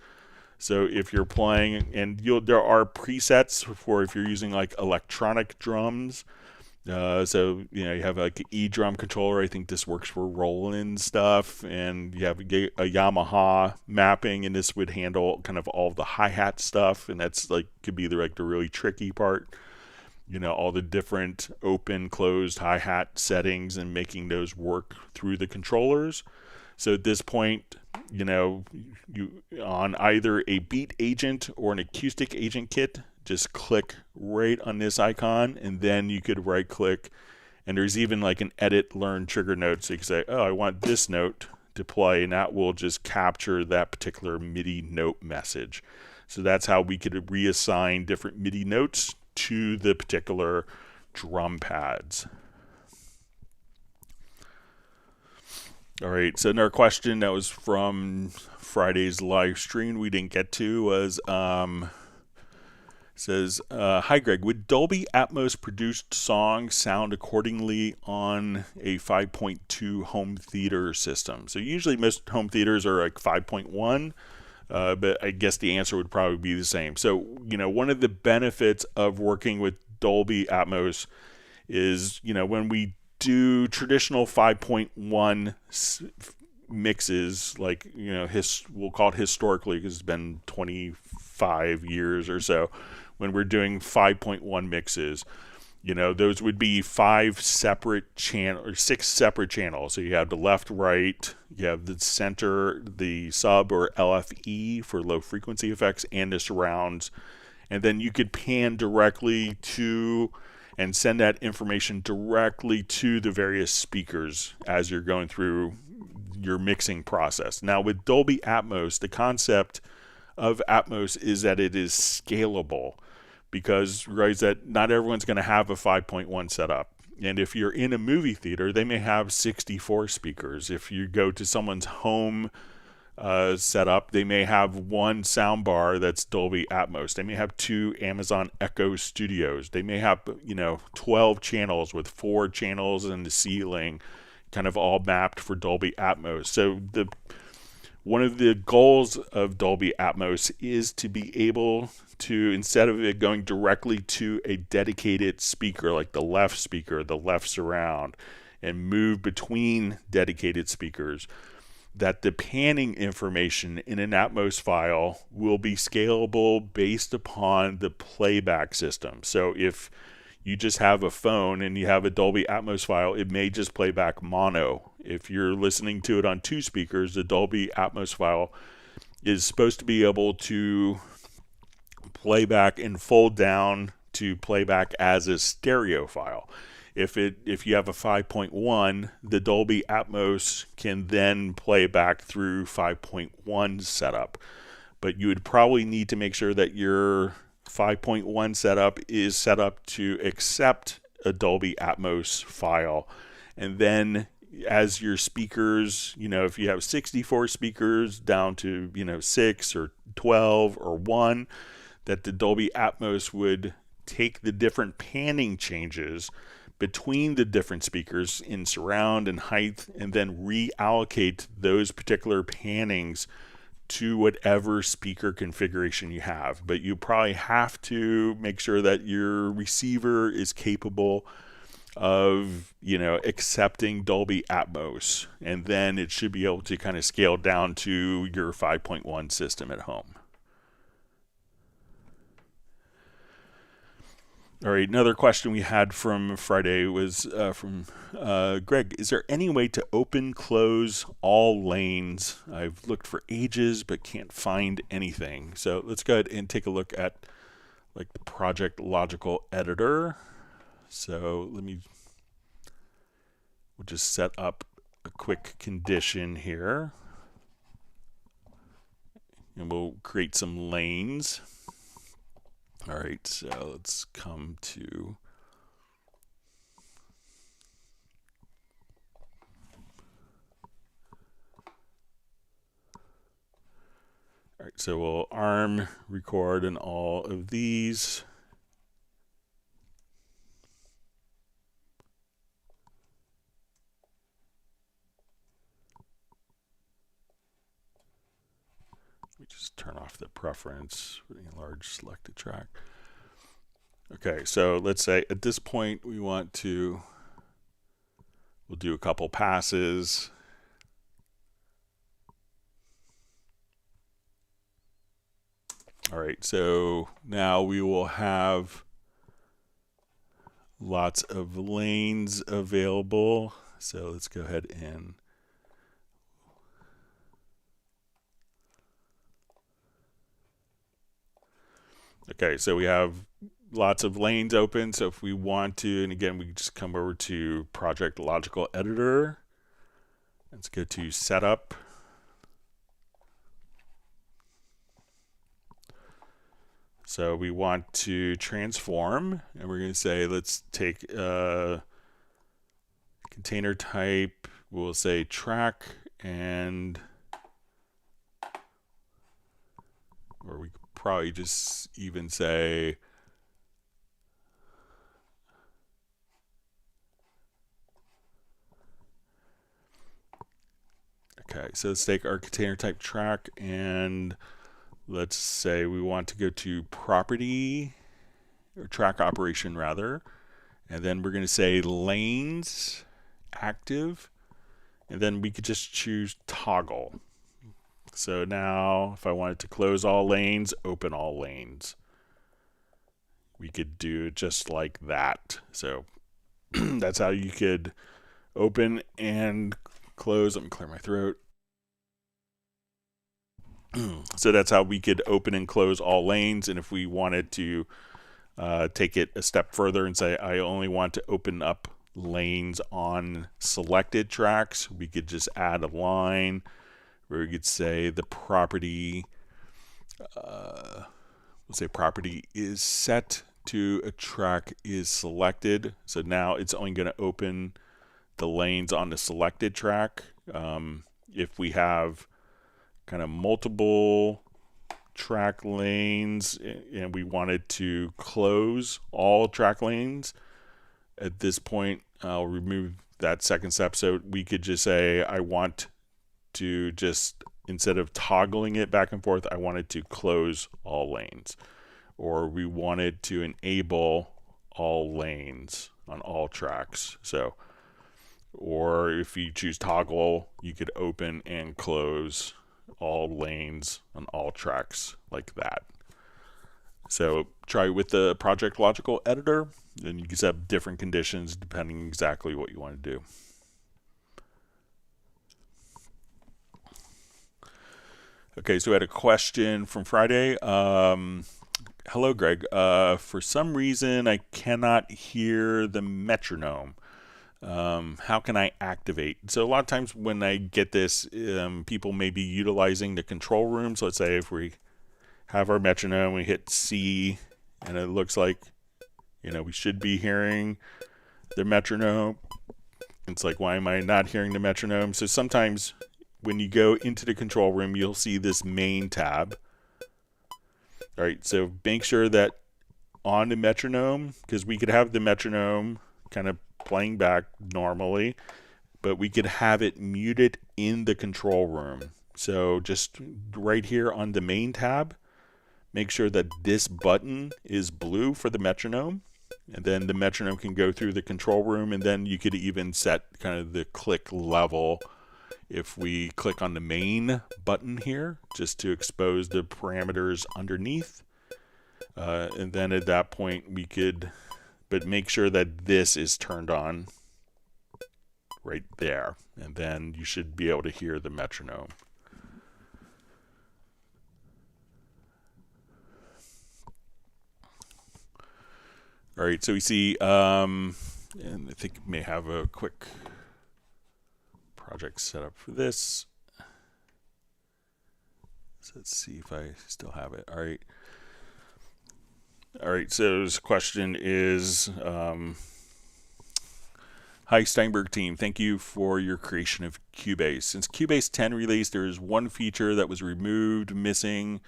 so if you're playing, and there are presets for if you're using like electronic drums. So you have like an E drum controller. I think this works for Roland stuff, and you have a Yamaha mapping, and this would handle kind of all the hi-hat stuff, and that's like could be the really tricky part. All the different open, closed hi-hat settings and making those work through the controllers. So at this point, you on either a beat agent or an acoustic agent kit, just click right on this icon, and then you could right click, and there's even like an edit learn trigger note, so you can say, oh, I want this note to play, and that will just capture that particular MIDI note message. So that's how we could reassign different MIDI notes to the particular drum pads. All right, so another question that was from Friday's live stream we didn't get to was says, hi Greg, would Dolby Atmos produced songs sound accordingly on a 5.2 home theater system? So usually most home theaters are like 5.1, but I guess the answer would probably be the same. So, one of the benefits of working with Dolby Atmos is, when we do traditional 5.1 mixes, like, we'll call it historically because it's been 25 years or so, when we're doing 5.1 mixes, those would be 5 separate channels or 6 separate channels. So you have the left, right, you have the center, the sub or LFE for low frequency effects, and the surrounds. And then you could pan directly to and send that information directly to the various speakers as you're going through your mixing process. Now with Dolby Atmos, the concept of Atmos is that it is scalable, because that not everyone's going to have a 5.1 setup. And if you're in a movie theater, they may have 64 speakers. If you go to someone's home setup, they may have one sound bar that's Dolby Atmos. They may have 2 Amazon Echo Studios. They may have 12 channels with 4 channels in the ceiling, kind of all mapped for Dolby Atmos. So one of the goals of Dolby Atmos is to be able to, instead of it going directly to a dedicated speaker like the left speaker, the left surround, and move between dedicated speakers, that the panning information in an Atmos file will be scalable based upon the playback system. So if you just have a phone and you have a Dolby Atmos file, it may just play back mono. If you're listening to it on 2 speakers, the Dolby Atmos file is supposed to be able to play back and fold down to playback as a stereo file. If you have a 5.1, the Dolby Atmos can then play back through 5.1 setup. But you would probably need to make sure that your 5.1 setup is set up to accept a Dolby Atmos file. And then as your speakers, if you have 64 speakers down to, 6 or 12 or 1, that the Dolby Atmos would take the different panning changes between the different speakers in surround and height, and then reallocate those particular pannings to whatever speaker configuration you have. But you probably have to make sure that your receiver is capable of, accepting Dolby Atmos, and then it should be able to kind of scale down to your 5.1 system at home. All right, another question we had from Friday was from Greg. Is there any way to open, close all lanes? I've looked for ages, but can't find anything. So let's go ahead and take a look at the Project Logical Editor. So we'll just set up a quick condition here. And we'll create some lanes. All right, so let's come to all right, so we'll arm record in all of these. We just turn off the preference for the enlarge selected track. Okay, so let's say at this point we'll do a couple passes. All right, so now we will have lots of lanes available. So let's go ahead and okay, so we have lots of lanes open. So if we want to, and again, we can just come over to Project Logical Editor. Let's go to Setup. So we want to transform, and we're going to say, let's take container type we'll say track, and or we could probably just even say okay, so let's take our container type track, and let's say we want to go to property, or track operation rather, and then we're going to say lanes active, and then we could just choose toggle. So now if I wanted to close all lanes, open all lanes, we could do it just like that. So that's how you could open and close. Let me clear my throat. So that's how we could open and close all lanes. And if we wanted to take it a step further and say I only want to open up lanes on selected tracks, we could just add a line where we could say the property, we'll say property is set to a track is selected. So now it's only going to open the lanes on the selected track. If we have kind of multiple track lanes and we wanted to close all track lanes, at this point I'll remove that second step. So we could just say I want to just, instead of toggling it back and forth, I wanted to close all lanes, or we wanted to enable all lanes on all tracks. So, or if you choose toggle, you could open and close all lanes on all tracks like that. So try with the project logical editor, and you can set up different conditions depending exactly what you want to do. Okay, so we had a question from Friday. Hello, Greg. For some reason, I cannot hear the metronome. How can I activate? So a lot of times when I get this, people may be utilizing the control room. So let's say if we have our metronome, we hit C, and it looks like, we should be hearing the metronome. It's like, why am I not hearing the metronome? So sometimes when you go into the control room, you'll see this main tab. All right, so make sure that on the metronome, because we could have the metronome kind of playing back normally, but we could have it muted in the control room. So just right here on the main tab, make sure that this button is blue for the metronome, and then the metronome can go through the control room, and then you could even set kind of the click level. If we click on the main button here, just to expose the parameters underneath, and then at that point we could, but make sure that this is turned on right there, and then you should be able to hear the metronome. All right, so we see, and I think we may have a quick project set up for this. So let's see if I still have it. All right, so this question is, hi Steinberg team, thank you for your creation of Cubase. Since Cubase 10 release, there is one feature that was removed, missing,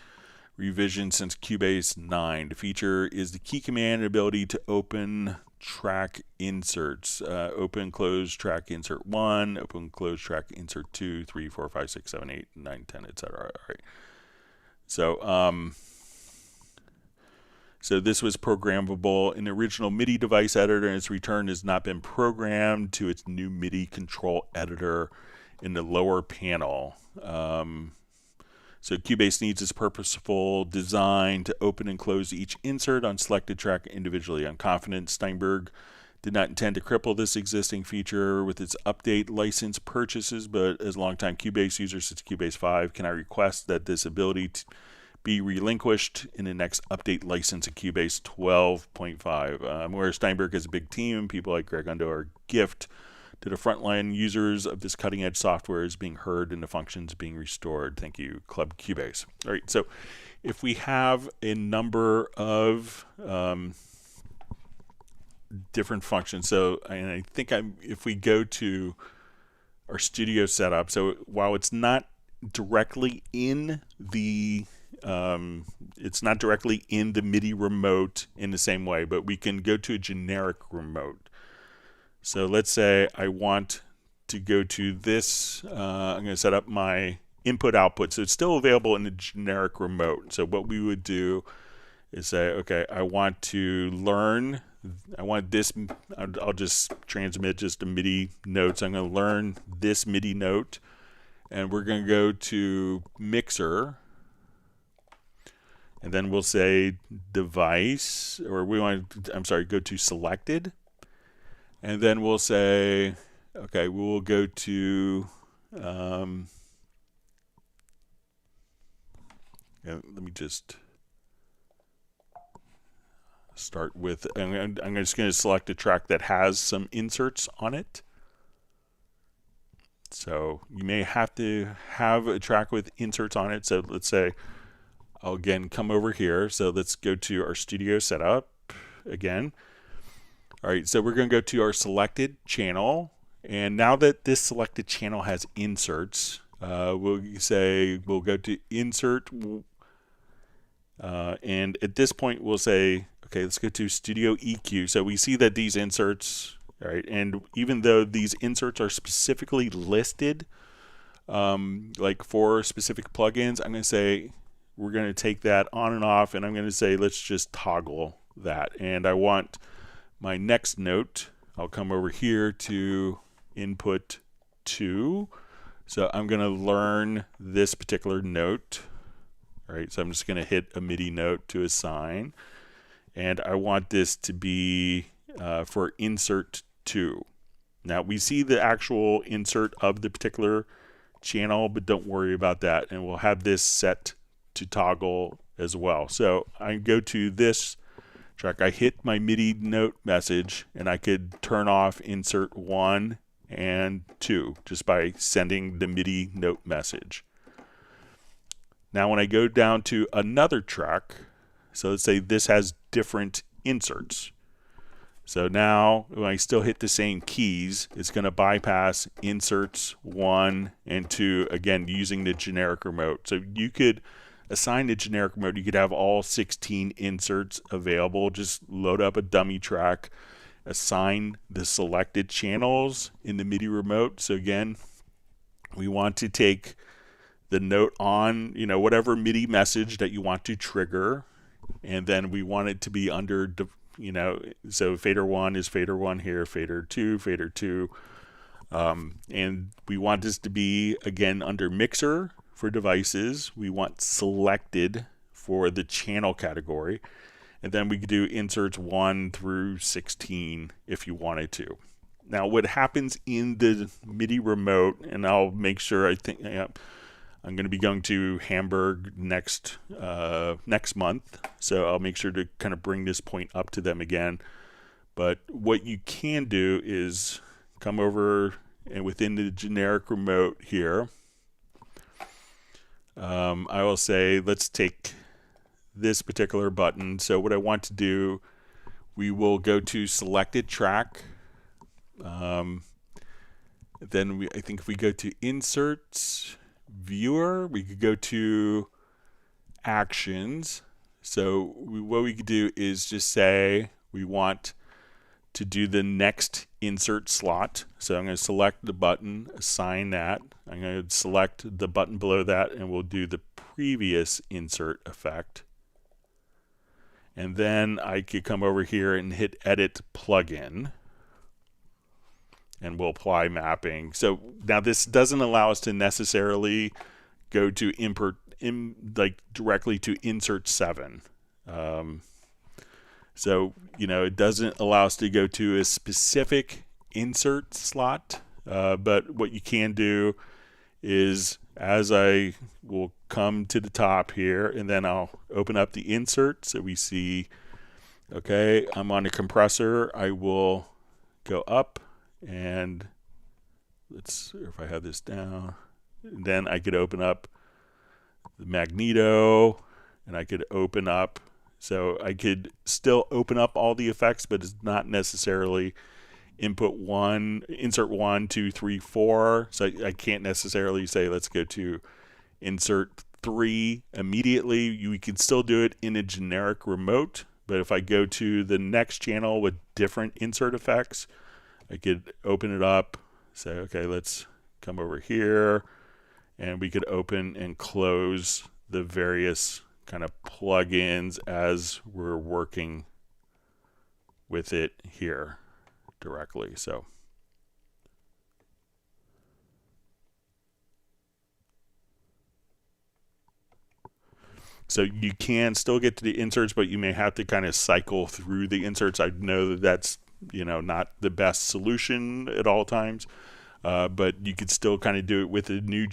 revision since Cubase 9. The feature is the key command and ability to open track inserts. Open, close track insert 1, open, close track insert 2, 3, 4, 5, 6, 7, 8, 9, 10, etc. All right. So this was programmable in the original MIDI device editor, and its return has not been programmed to its new MIDI control editor in the lower panel. So Cubase needs its purposeful design to open and close each insert on selected track individually. I'm confident Steinberg did not intend to cripple this existing feature with its update license purchases, but as a longtime Cubase user since Cubase 5, can I request that this ability be relinquished in the next update license of Cubase 12.5? I'm aware Steinberg has a big team, and people like Greg Undo are a gift to the frontline users of this cutting-edge software is being heard and the functions being restored. Thank you, Club Cubase. All right, so if we have a number of different functions, so and I think if we go to our studio setup. So while it's not directly in the MIDI remote in the same way, but we can go to a generic remote. So let's say I want to go to this. I'm going to set up my input output. So it's still available in the generic remote. So what we would do is say, okay, I want this, I'll just transmit just a MIDI note. So I'm going to learn this MIDI note, and we're going to go to mixer, and then we'll say device, or go to selected, and then we'll say, okay, we'll go to, let me just start with, I'm just going to select a track that has some inserts on it. So you may have to have a track with inserts on it. So let's say I'll again come over here. So let's go to our studio setup again. All right, so we're going to go to our selected channel. And now that this selected channel has inserts, we'll go to insert. And at this point, we'll say, okay, let's go to Studio EQ. So we see that these inserts, right? And even though these inserts are specifically listed, like for specific plugins, I'm going to say we're going to take that on and off, and I'm going to say let's just toggle that. And I want my next note. I'll come over here to input 2. So I'm going to learn this particular note. All right, so I'm just going to hit a MIDI note to assign, and I want this to be for insert 2. Now we see the actual insert of the particular channel, but don't worry about that, and we'll have this set to toggle as well. So I go to this track, I hit my MIDI note message, and I could turn off insert 1 and 2 just by sending the MIDI note message. Now when I go down to another track, so let's say this has different inserts. So now when I still hit the same keys, it's going to bypass inserts 1 and 2, again using the generic remote. So you could assign the generic remote, you could have all 16 inserts available. Just load up a dummy track, assign the selected channels in the MIDI remote. So again, we want to take the note on, whatever MIDI message that you want to trigger, and then we want it to be under, so fader 1 is fader 1 here, fader 2, and we want this to be again under mixer for devices. We want selected for the channel category, and then we could do inserts 1 through 16 if you wanted to. Now what happens in the MIDI remote, and I'll make sure, I'm going to be going to Hamburg next month, so I'll make sure to kind of bring this point up to them again. But what you can do is come over, and within the generic remote here, I will say let's take this particular button. So what I want to do, we will go to selected track. Then I think if we go to inserts, viewer, we could go to actions. So what we could do is just say we want to do the next insert slot. So I'm going to select the button, assign that. I'm going to select the button below that, and we'll do the previous insert effect. And then I could come over here and hit edit plugin, and we'll apply mapping. So now this doesn't allow us to necessarily go to directly to insert 7. So it doesn't allow us to go to a specific insert slot. But what you can do is, as I will come to the top here, and then I'll open up the insert, so we see, okay, I'm on a compressor. I will go up. And if I have this down, then I could open up the magneto, and I could open up, so I could still open up all the effects, but it's not necessarily input 1, insert 1, 2, 3, 4. So I can't necessarily say let's go to insert 3 immediately. You can still do it in a generic remote, but if I go to the next channel with different insert effects, I could open it up, say, okay, let's come over here, and we could open and close the various kind of plugins as we're working with it here directly. So you can still get to the inserts, but you may have to kind of cycle through the inserts. I know that that's, not the best solution at all times, but you could still kind of do it with a new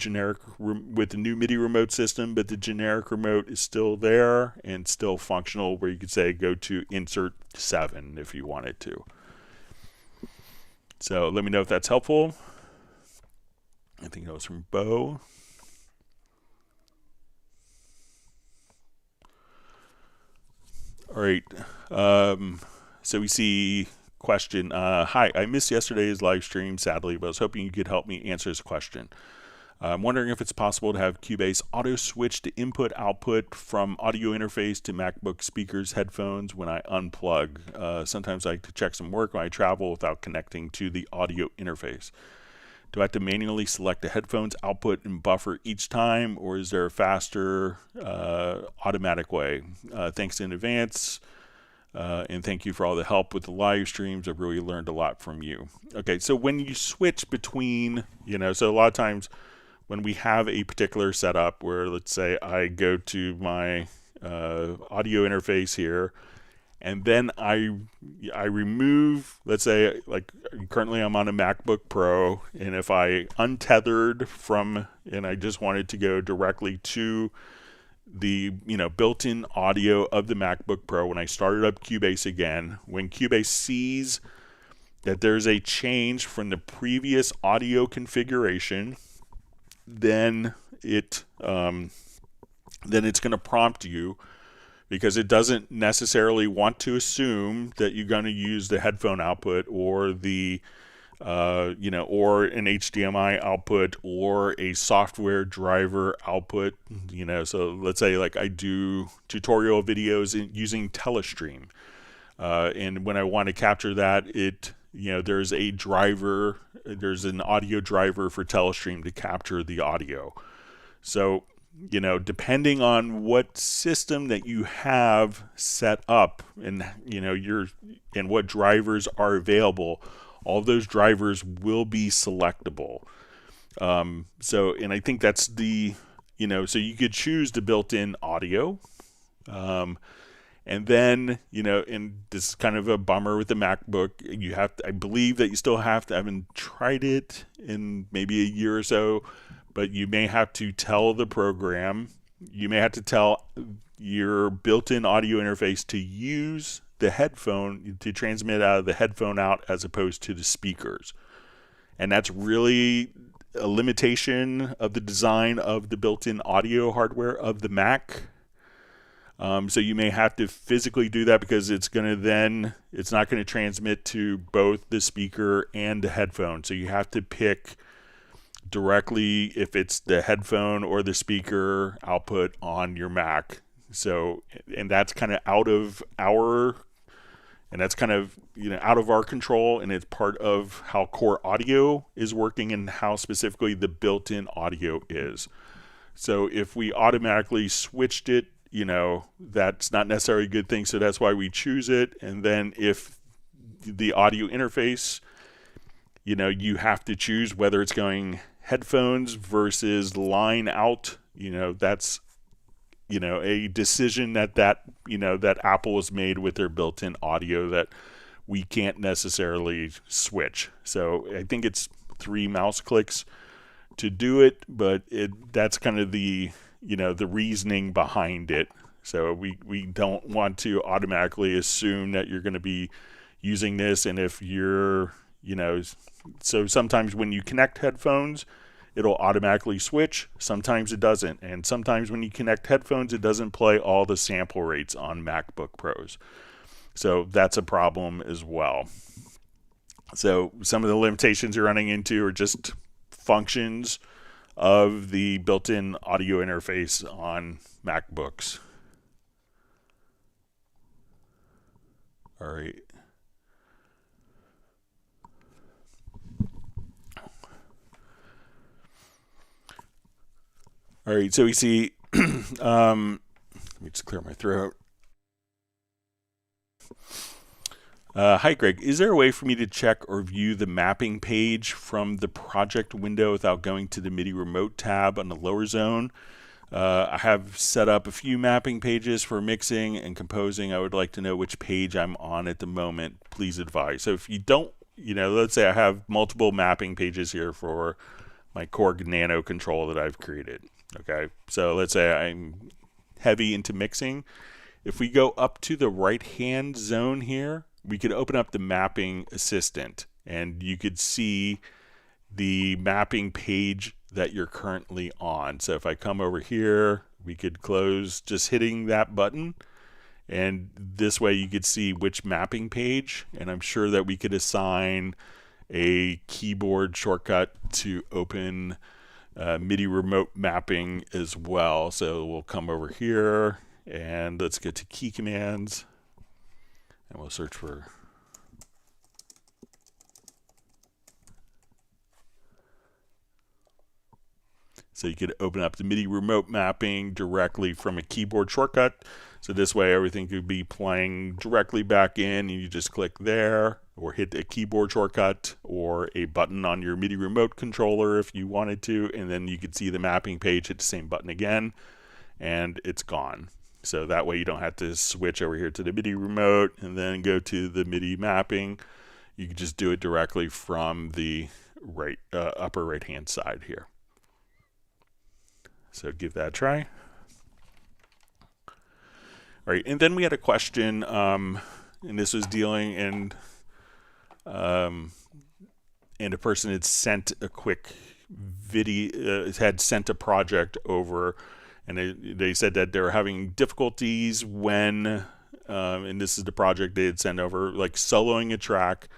with the new MIDI remote system. But the generic remote is still there and still functional, where you could say go to insert 7 if you wanted to. So let me know if that's helpful. I think that was from Bo. All right. So we see question. Hi, I missed yesterday's live stream, sadly, but I was hoping you could help me answer this question. I'm wondering if it's possible to have Cubase auto switch the input-output from audio interface to MacBook speakers, headphones when I unplug. Sometimes I like to check some work when I travel without connecting to the audio interface. Do I have to manually select the headphones output and buffer each time, or is there a faster automatic way? Thanks in advance, and thank you for all the help with the live streams. I've really learned a lot from you. Okay, so when you switch between, so a lot of times when we have a particular setup where, let's say I go to my audio interface here, and then I remove, let's say, like currently I'm on a MacBook Pro, and if I untethered from, and I just wanted to go directly to the built-in audio of the MacBook Pro, when I started up Cubase again, when Cubase sees that there's a change from the previous audio configuration, then it's going to prompt you, because it doesn't necessarily want to assume that you're going to use the headphone output or the or an HDMI output or a software driver output. So let's say like I do tutorial videos using Telestream, and when I want to capture that, there's a driver, there's an audio driver for Telestream to capture the audio. So depending on what system that you have set up, and and what drivers are available, all those drivers will be selectable. And I think that's the so you could choose the built-in audio, and then and this is kind of a bummer with the MacBook. I believe that you still have to. I haven't tried it in maybe a year or so, but you may have to tell the program, you may have to tell your built-in audio interface to use the headphone, to transmit out of the headphone out as opposed to the speakers. And that's really a limitation of the design of the built-in audio hardware of the Mac. So you may have to physically do that, because it's not going to transmit to both the speaker and the headphone. So you have to pick directly if it's the headphone or the speaker output on your Mac. So, and that's kind of out of our control, and it's part of how Core Audio is working and how specifically the built-in audio is. So if we automatically switched it, that's not necessarily a good thing. So that's why we choose it. And then if the audio interface, you have to choose whether it's going headphones versus line out. That's a decision that Apple has made with their built-in audio that we can't necessarily switch. So I think it's 3 mouse clicks to do it, but that's kind of the the reasoning behind it. So we don't want to automatically assume that you're going to be using this. And if you're so sometimes when you connect headphones, it'll automatically switch. Sometimes it doesn't. And sometimes when you connect headphones, it doesn't play all the sample rates on MacBook Pros. So that's a problem as well. So some of the limitations you're running into are just functions of the built-in audio interface on MacBooks. All right. All right, so we see, let me just clear my throat. Hi, Greg. Is there a way for me to check or view the mapping page from the project window without going to the MIDI remote tab on the lower zone? I have set up a few mapping pages for mixing and composing. I would like to know which page I'm on at the moment. Please advise. So if you don't, let's say I have multiple mapping pages here for my Chord Nano control that I've created. Okay, so let's say I'm heavy into mixing. If we go up to the right-hand zone here, we could open up the mapping assistant, and you could see the mapping page that you're currently on. So if I come over here, we could close just hitting that button, and this way you could see which mapping page, and I'm sure that we could assign a keyboard shortcut to open MIDI remote mapping as well. So we'll come over here and let's get to key commands, and we'll search for so you could open up the MIDI remote mapping directly from a keyboard shortcut. So this way everything could be playing directly back in, and you just click there or hit a keyboard shortcut or a button on your MIDI remote controller if you wanted to, and then you could see the mapping page, hit the same button again, and it's gone. So that way you don't have to switch over here to the MIDI remote and then go to the MIDI mapping. You can just do it directly from the upper right hand side here. So give that a try. All right, and then we had a question, and this was dealing and a person had sent a quick video, had sent a project over, and they said that they were having difficulties when, and this is the project they had sent over, like soloing a track.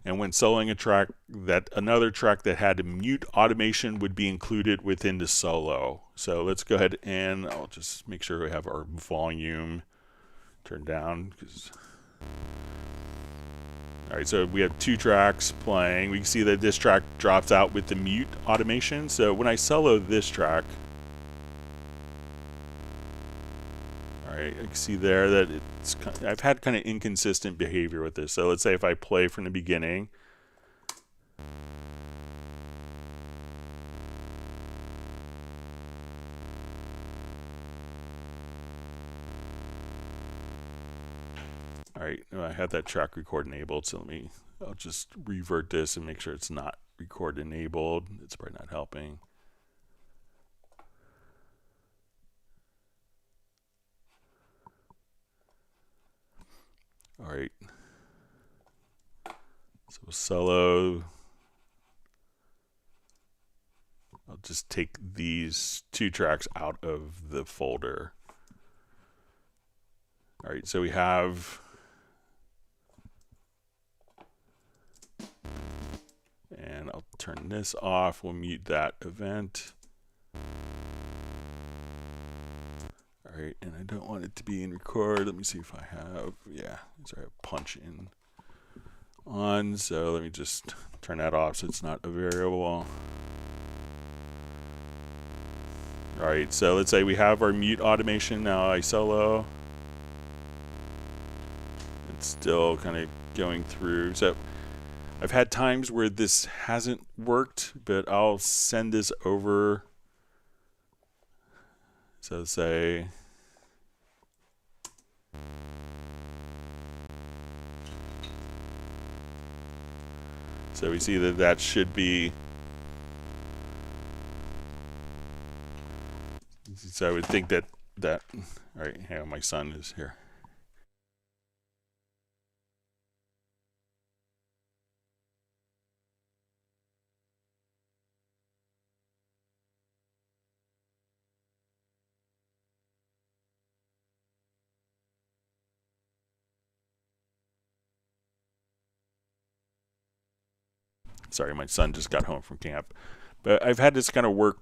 And when soloing a track, that another track that had a mute automation would be included within the solo. So let's go ahead and I'll just make sure we have our volume turned down. All right, so we have two tracks playing. We can see that this track drops out with the mute automation. So when I solo this track, all right, I can see there that I've had kind of inconsistent behavior with this. So let's say if I play from the beginning. All right, I have that track record enabled, so I'll just revert this and make sure it's not record enabled. It's probably not helping. All right, so solo. I'll just take these two tracks out of the folder. All right, so we have, and I'll turn this off. We'll mute that event. All right, and I don't want it to be in record. Let me see if I have, yeah, sorry, I have punch in on. So let me just turn that off so it's not a variable. All right, so let's say we have our mute automation. Now I solo. It's still kind of going through. So I've had times where this hasn't worked, but I'll send this over. So say, so we see that that should be, so I would think that, all right, hang on, my son is here. Sorry, my son just got home from camp. But I've had this kind of work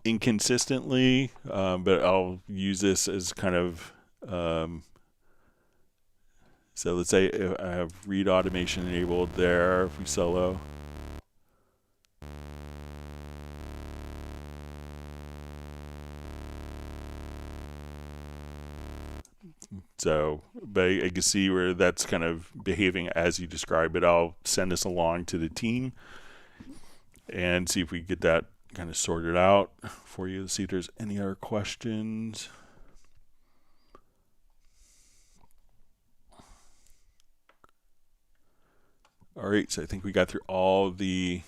inconsistently, but I'll use this as kind of, so let's say if I have read automation enabled there, if we solo. So, but I can see where that's kind of behaving as you describe it. I'll send this along to the team and see if we get that kind of sorted out for you. See if there's any other questions. All right, so I think we got through all the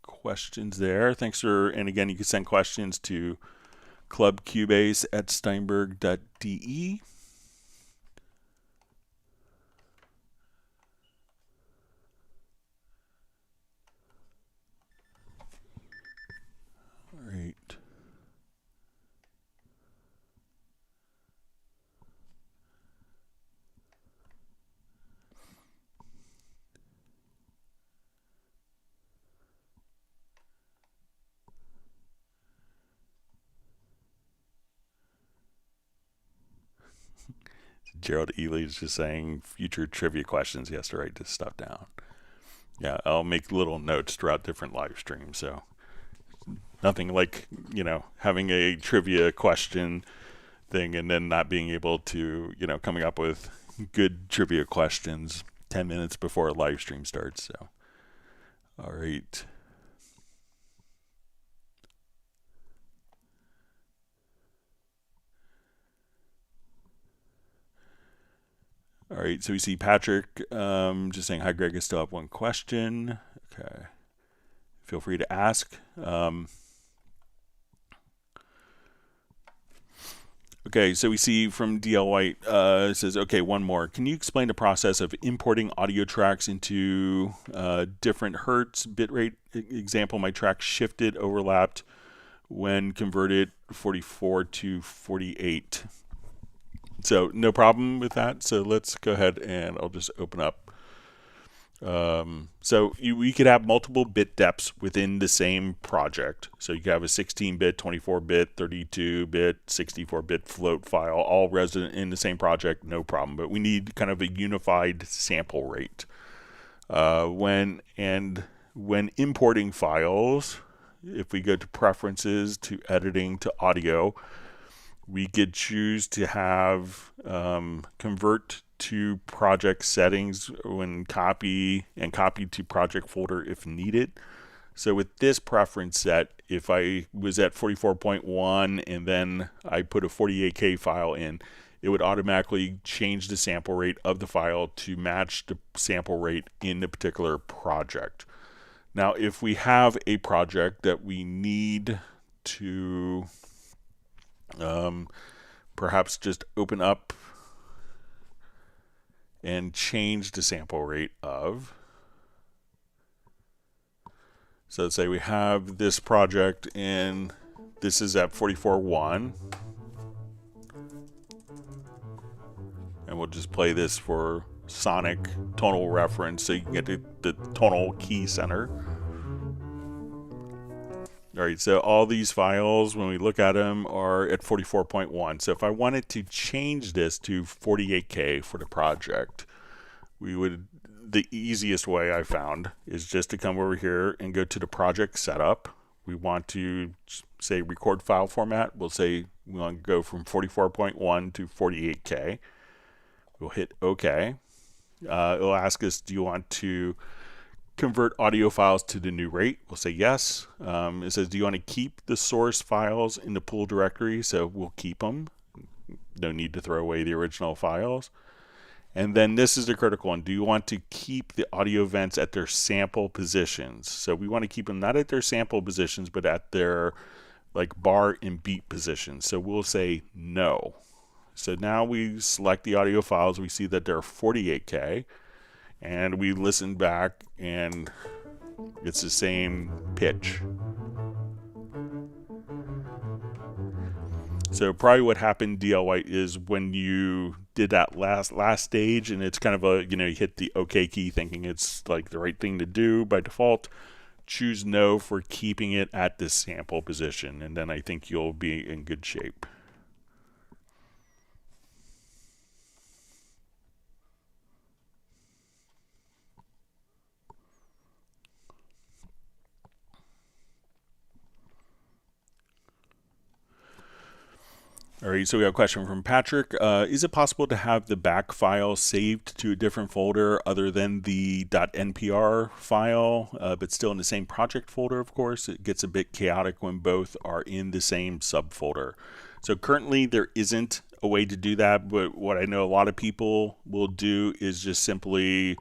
questions there. Thanks for, and again, you can send questions to clubcubase@steinberg.de. All right. Gerald Ely is just saying future trivia questions. He has to write this stuff down. Yeah, I'll make little notes throughout different live streams. So nothing like, you know, having a trivia question thing and then not being able to, you know, coming up with good trivia questions 10 minutes before a live stream starts. So, all right. All right, so we see Patrick just saying, hi, Greg, I still have one question. Okay, feel free to ask. Okay, so we see from DL White, it says, okay, one more. Can you explain the process of importing audio tracks into different hertz, bitrate? Example, my track shifted, overlapped when converted 44 to 48. So no problem with that. So let's go ahead and I'll just open up. So we could have multiple bit depths within the same project. So you could have a 16-bit, 24-bit, 32-bit, 64-bit float file, all resident in the same project, no problem. But we need kind of a unified sample rate. When importing files, if we go to preferences, to editing, to audio, we could choose to have convert to project settings when copy to project folder if needed. So with this preference set, if I was at 44.1 and then I put a 48K file in, it would automatically change the sample rate of the file to match the sample rate in the particular project. Now, if we have a project that we need to perhaps just open up and change the sample rate of. So let's say we have this project and this is at 44.1. And we'll just play this for sonic tonal reference so you can get the tonal key center. All right, so all these files, when we look at them, are at 44.1. So if I wanted to change this to 48K for the project, the easiest way I found is just to come over here and go to the project setup. We want to say record file format. We'll say we want to go from 44.1 to 48K. We'll hit OK. It'll ask us, do you want to convert audio files to the new rate? We'll say yes. It says, do you want to keep the source files in the pool directory? So we'll keep them. No need to throw away the original files. And then this is the critical one. Do you want to keep the audio vents at their sample positions? So we want to keep them not at their sample positions, but at their like bar and beat positions. So we'll say no. So now we select the audio files. We see that they're 48K. And we listen back and it's the same pitch. So probably what happened, DL White, is when you did that last stage, and it's kind of a, you hit the OK key thinking it's like the right thing to do by default. Choose no for keeping it at this sample position, and then I think you'll be in good shape. All right, so we have a question from Patrick. Is it possible to have the back file saved to a different folder other than the .npr file, but still in the same project folder, of course? It gets a bit chaotic when both are in the same subfolder. So currently there isn't a way to do that, but what I know a lot of people will do is just simply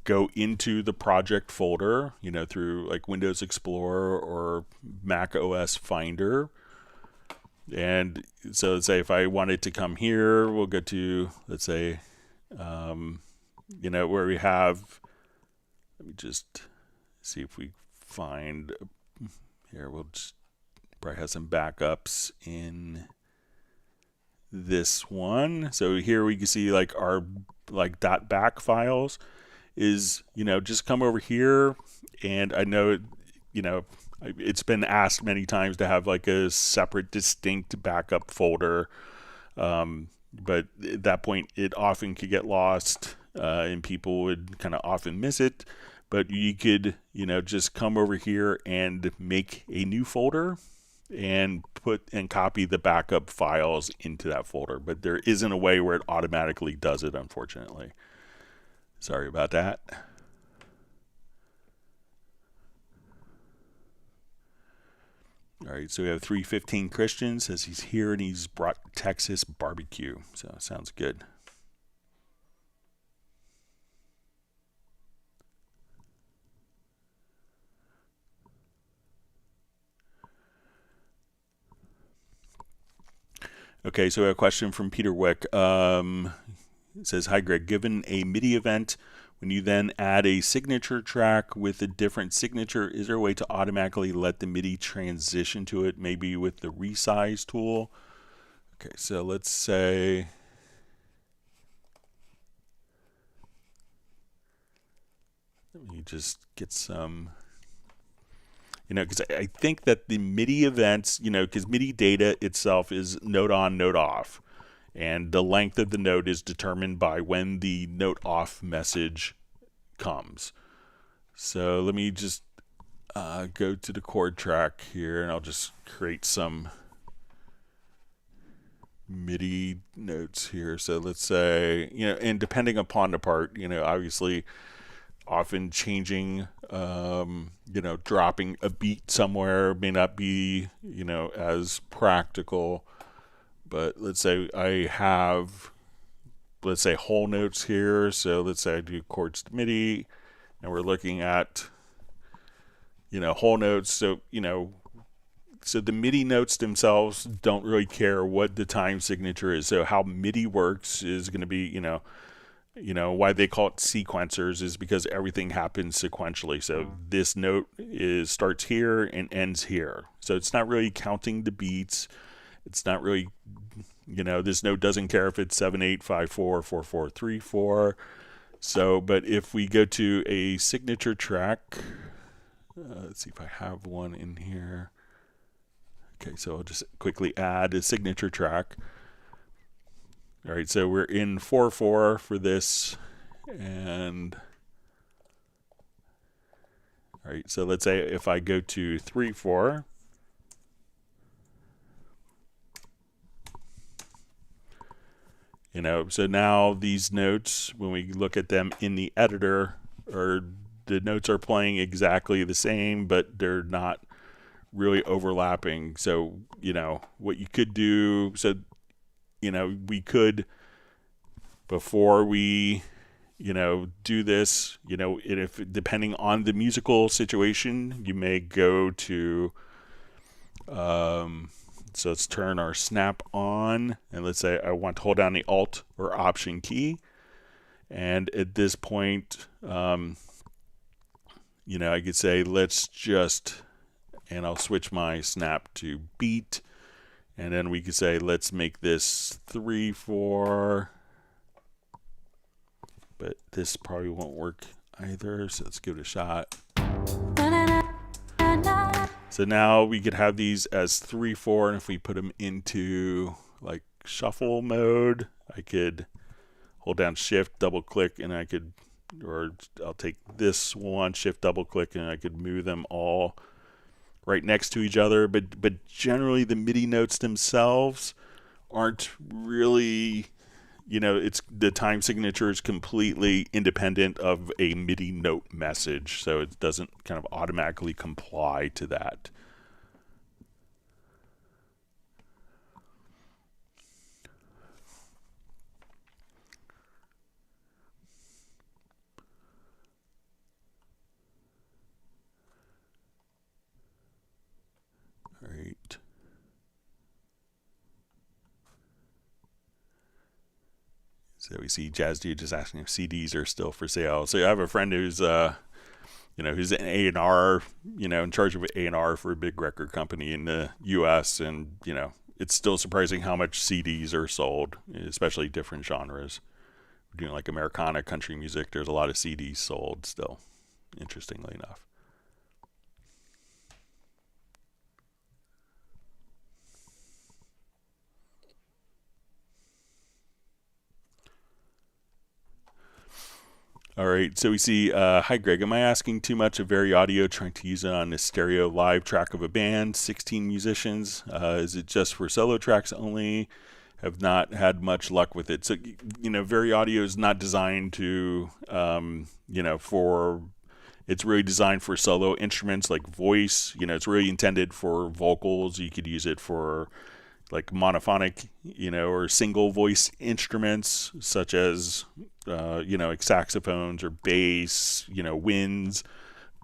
go into the project folder, through like Windows Explorer or Mac OS Finder. And so let's say if I wanted to come here, we'll go to, let's say, where we have, let me just see if we find, here we'll just probably have some backups in this one. So here we can see like our .back files is, just come over here, and I know, it's been asked many times to have like a separate, distinct backup folder, but at that point it often could get lost, and people would kind of often miss it. But you could, just come over here and make a new folder and copy the backup files into that folder. But there isn't a way where it automatically does it, unfortunately. Sorry about that. All right, so we have 315 Christian says he's here and he's brought Texas barbecue. So sounds good. Okay, so we have a question from Peter Wick. It says, hi Greg, given a MIDI event, when you then add a signature track with a different signature, is there a way to automatically let the MIDI transition to it, maybe with the resize tool? Okay, so let's say, let me just get some, because I think that the MIDI events, because MIDI data itself is note on, note off. And the length of the note is determined by when the note off message comes. So let me just go to the chord track here, and I'll just create some MIDI notes here. So let's say, and depending upon the part, obviously often changing, dropping a beat somewhere may not be, as practical. But let's say I have, whole notes here. So let's say I do chords to MIDI, and we're looking at, whole notes. So, so the MIDI notes themselves don't really care what the time signature is. So how MIDI works is going to be, why they call it sequencers is because everything happens sequentially. So this note starts here and ends here. So it's not really counting the beats. It's not really, this note doesn't care if it's 7, 8, 5, 4, 4, 4, 3, 4. So, but if we go to a signature track, let's see if I have one in here. Okay, so I'll just quickly add a signature track. All right, so we're in 4/4 for this, and all right, so let's say if I go to 3/4. So now these notes, when we look at them in the editor, the notes are playing exactly the same, but they're not really overlapping. So, what you could do, we could, before we, do this, if depending on the musical situation, you may go to, so let's turn our snap on, and let's say I want to hold down the Alt or Option key. And at this point, I could say, let's just, and I'll switch my snap to beat, And then we could say, let's make this 3/4, but this probably won't work either, so let's give it a shot. So now we could have these as 3/4, and if we put them into like shuffle mode, I could hold down shift, double click, and I could, or I'll take this one, shift, double click, and I could move them all right next to each other. But generally the MIDI notes themselves aren't really, it's the time signature is completely independent of a MIDI note message, so it doesn't kind of automatically comply to that. All right. So we see Jazz Dude just asking if CDs are still for sale. So I have a friend who's who's an A&R, in charge of A&R for a big record company in the U.S. And it's still surprising how much CDs are sold, especially different genres. We're doing like Americana, country music. There's a lot of CDs sold still, interestingly enough. All right, so we see, hi Greg, am I asking too much of Very Audio trying to use it on a stereo live track of a band, 16 musicians? Is it just for solo tracks only? Have not had much luck with it. So, Very Audio is not designed to, it's really designed for solo instruments like voice. It's really intended for vocals. You could use it for like monophonic, or single voice instruments such as, like saxophones or bass, winds,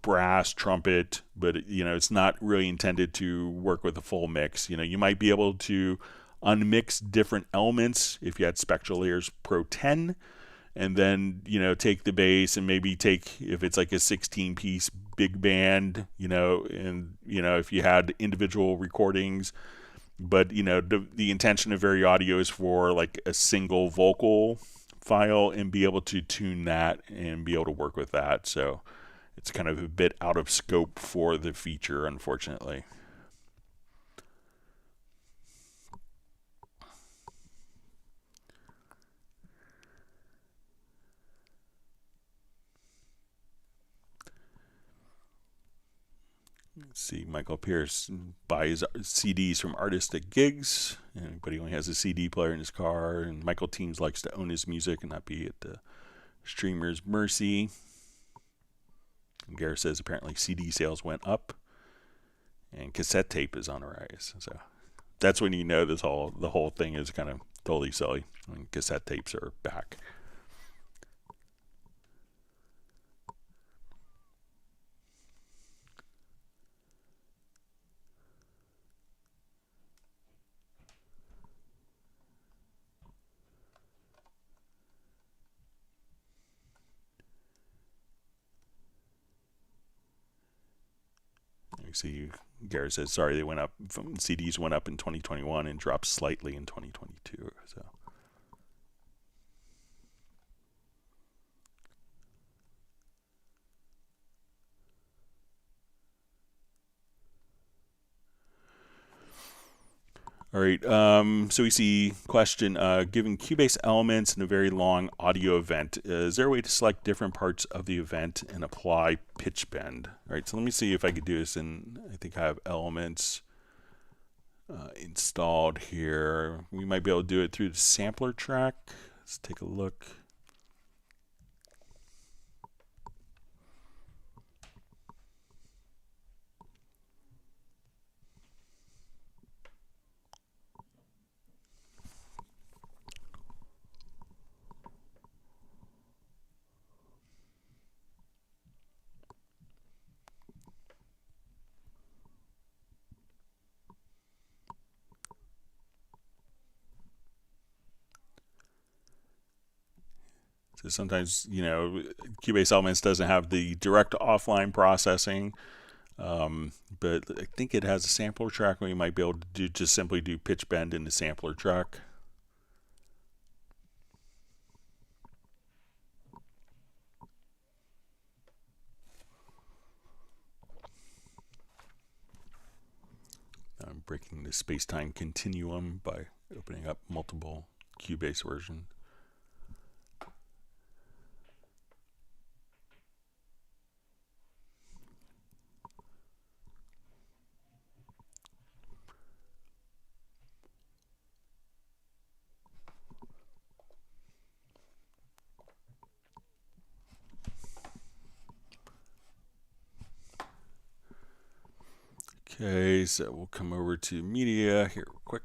brass, trumpet, but it's not really intended to work with a full mix. You might be able to unmix different elements if you had Spectral Layers Pro 10, and then take the bass and maybe take, if it's like a 16-piece big band, and if you had individual recordings. But the intention of Very Audio is for like a single vocal file and be able to tune that and be able to work with that. So it's kind of a bit out of scope for the feature, unfortunately. Let's see, Michael Pierce buys CDs from artists at gigs, but he only has a CD player in his car. And Michael Teams likes to own his music and not be at the streamer's mercy. And Gareth says apparently CD sales went up, and cassette tape is on a rise. So that's when the whole thing is kind of totally silly when cassette tapes are back. You see, Garrett says, sorry, they went up. CDs went up in 2021 and dropped slightly in 2022. So. All right, so we see question, given Cubase elements in a very long audio event, is there a way to select different parts of the event and apply pitch bend? All right, so let me see if I could do this, and I think I have elements installed here. We might be able to do it through the sampler track. Let's take a look. So sometimes, Cubase Elements doesn't have the direct offline processing. But I think it has a sampler track where you might be able to just simply do pitch bend in the sampler track. I'm breaking the space-time continuum by opening up multiple Cubase versions. Okay, so we'll come over to media here real quick.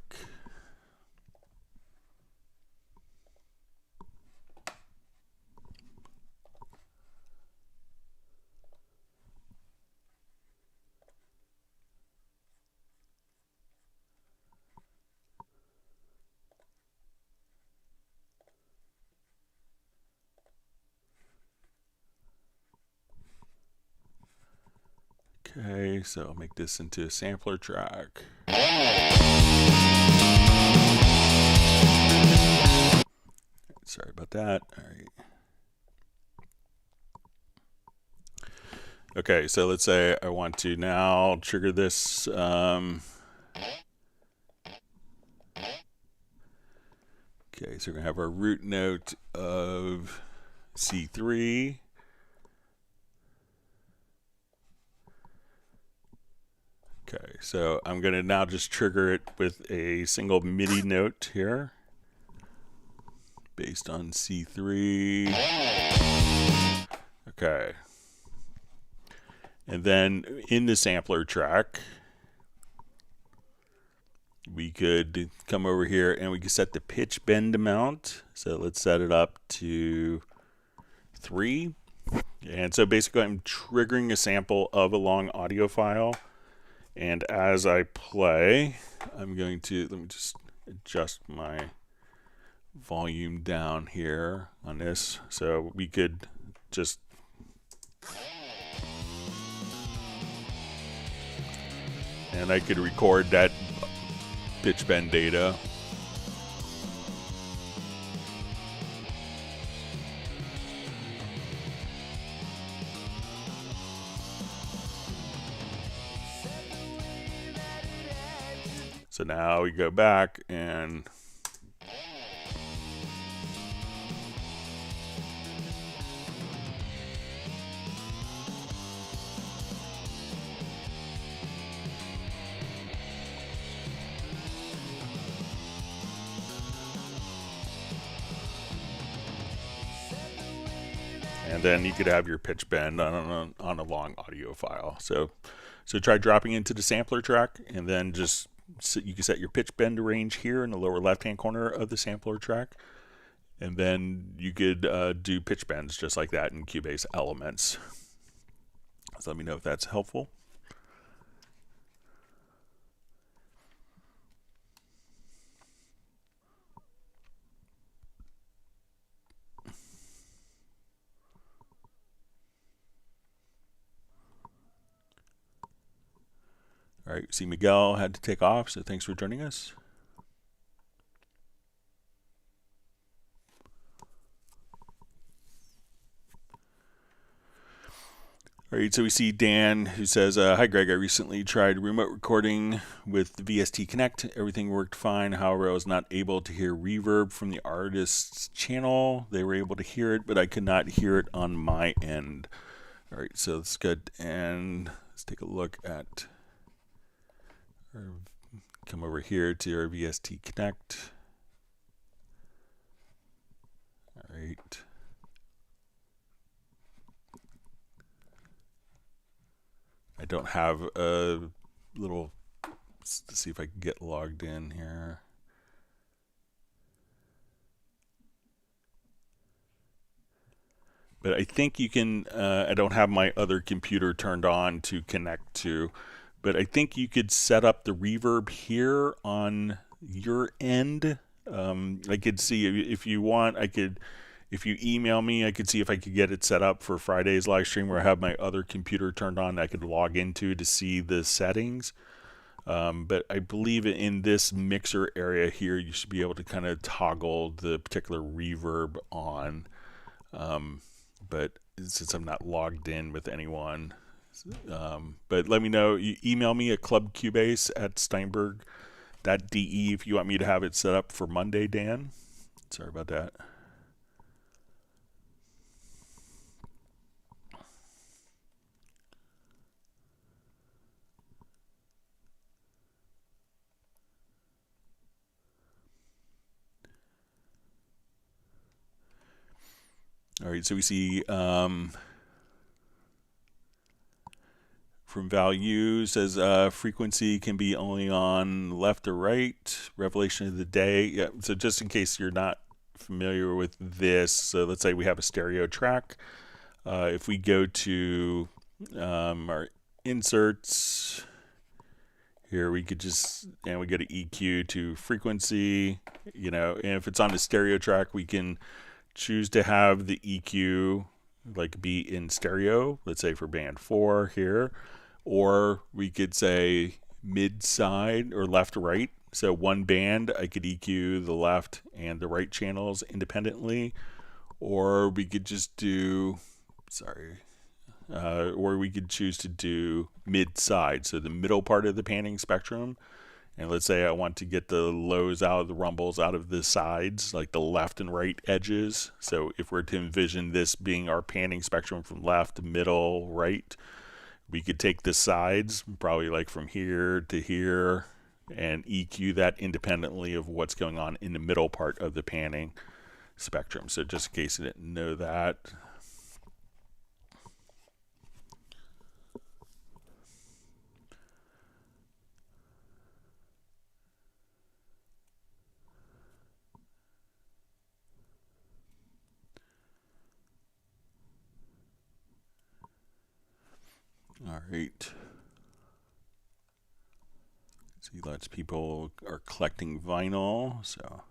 Okay, so I'll make this into a sampler track. Sorry about that. All right. Okay, so let's say I want to now trigger this. Okay, so we're going to have our root note of C3. Okay, so I'm going to now just trigger it with a single MIDI note here based on C3. Okay. And then in the sampler track, we could come over here and we can set the pitch bend amount. So let's set it up to 3. And so basically I'm triggering a sample of a long audio file. And as I play, I'm going to, let me just adjust my volume down here on this. So we could just and I could record that pitch bend data. So now we go back and then you could have your pitch bend on a long audio file. So try dropping into the sampler track, and then just you can set your pitch bend range here in the lower left-hand corner of the sampler track, and then you could do pitch bends just like that in Cubase Elements. So let me know if that's helpful. All right, see Miguel had to take off, so thanks for joining us. All right, so we see Dan who says, hi Greg, I recently tried remote recording with the VST Connect. Everything worked fine. However, I was not able to hear reverb from the artist's channel. They were able to hear it, but I could not hear it on my end. All right, so that's good. And let's take a look at, come over here to our VST Connect. All right. I don't have a little, let's see if I can get logged in here. But I think you can, I don't have my other computer turned on to connect to, but I think you could set up the reverb here on your end. I could see if you want, I could If you email me, I could see if I could get it set up for Friday's live stream where I have my other computer turned on I could log into to see the settings. But I believe in this mixer area here, you should be able to kind of toggle the particular reverb on. But since I'm not logged in with anyone, but let me know. You email me at clubcubase@steinberg.de if you want me to have it set up for Monday, Dan. Sorry about that. All right, so we see from value says frequency can be only on left or right. Revelation of the day. Yeah. So just in case you're not familiar with this, so let's say we have a stereo track. If we go to our inserts here, we could just and we go to EQ to frequency. You know, and if it's on a stereo track, we can choose to have the EQ like be in stereo, let's say for band 4 here, or we could say mid side or left right. So one band I could EQ the left and the right channels independently, or we could just do or we could choose to do mid side, so the middle part of the panning spectrum. And let's say I want to get the lows out of the rumbles out of the sides, like the left and right edges. So if we're to envision this being our panning spectrum from left, middle, right, we could take the sides, probably like from here to here, and EQ that independently of what's going on in the middle part of the panning spectrum. So just in case you didn't know that. All right. See, lots of people are collecting vinyl. So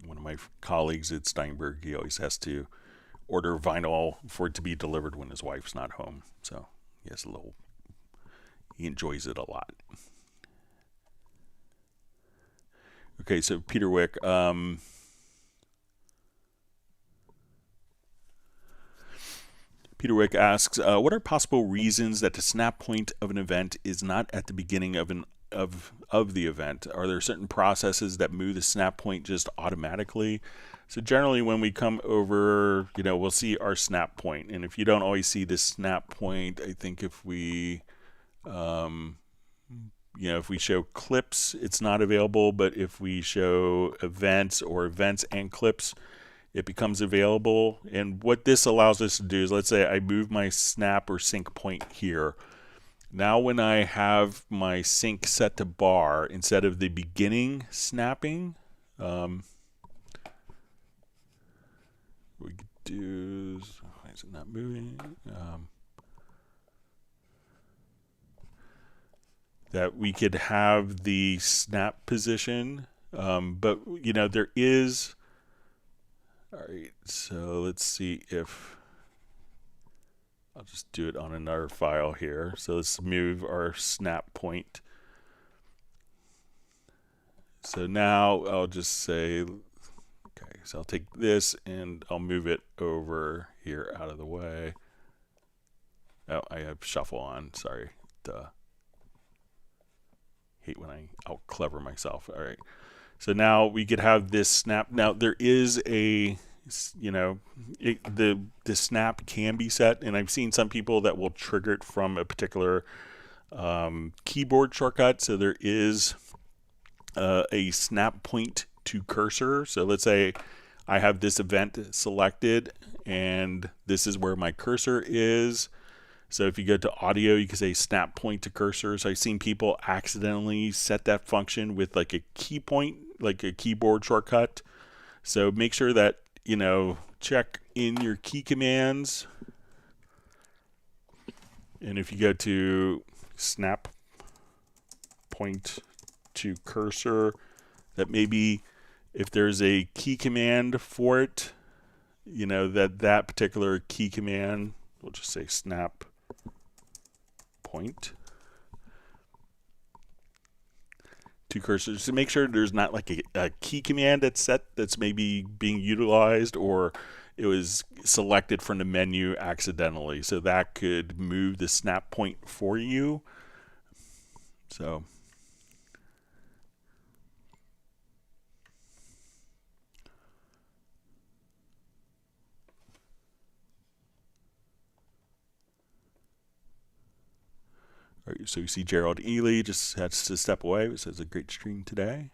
one of my colleagues at Steinberg, he always has to order vinyl for it to be delivered when his wife's not home. So he enjoys it a lot. Okay, so Peter Wick. Peter Wick asks, what are possible reasons that the snap point of an event is not at the beginning of the event? Are there certain processes that move the snap point just automatically? So generally when we come over, we'll see our snap point. And if you don't always see the snap point, I think if we, if we show clips, it's not available. But if we show events or events and clips, it becomes available. And what this allows us to do is, let's say I move my snap or sync point here. Now when I have my sync set to bar, instead of the beginning snapping, we could do, why is it not moving? That we could have the snap position, but there is, all right, so let's see if, I'll just do it on another file here. So let's move our snap point. So now I'll just say, okay, so I'll take this and I'll move it over here out of the way. Oh, I have shuffle on, sorry. Duh. Hate when I out clever myself. All right. So now we could have this snap. Now there is a, the snap can be set, and I've seen some people that will trigger it from a particular keyboard shortcut. So there is a snap point to cursor. So let's say I have this event selected, and this is where my cursor is. So if you go to audio, you can say snap point to cursor. So I've seen people accidentally set that function with like a key point, like a keyboard shortcut. So make sure that, check in your key commands. And if you go to snap point to cursor, that maybe if there's a key command for it, you know, that particular key command, we'll just say snap point to cursors to make sure there's not like a key command that's set that's maybe being utilized, or it was selected from the menu accidentally. So that could move the snap point for you. So all right, so you see Gerald Ely just has to step away. It says a great stream today.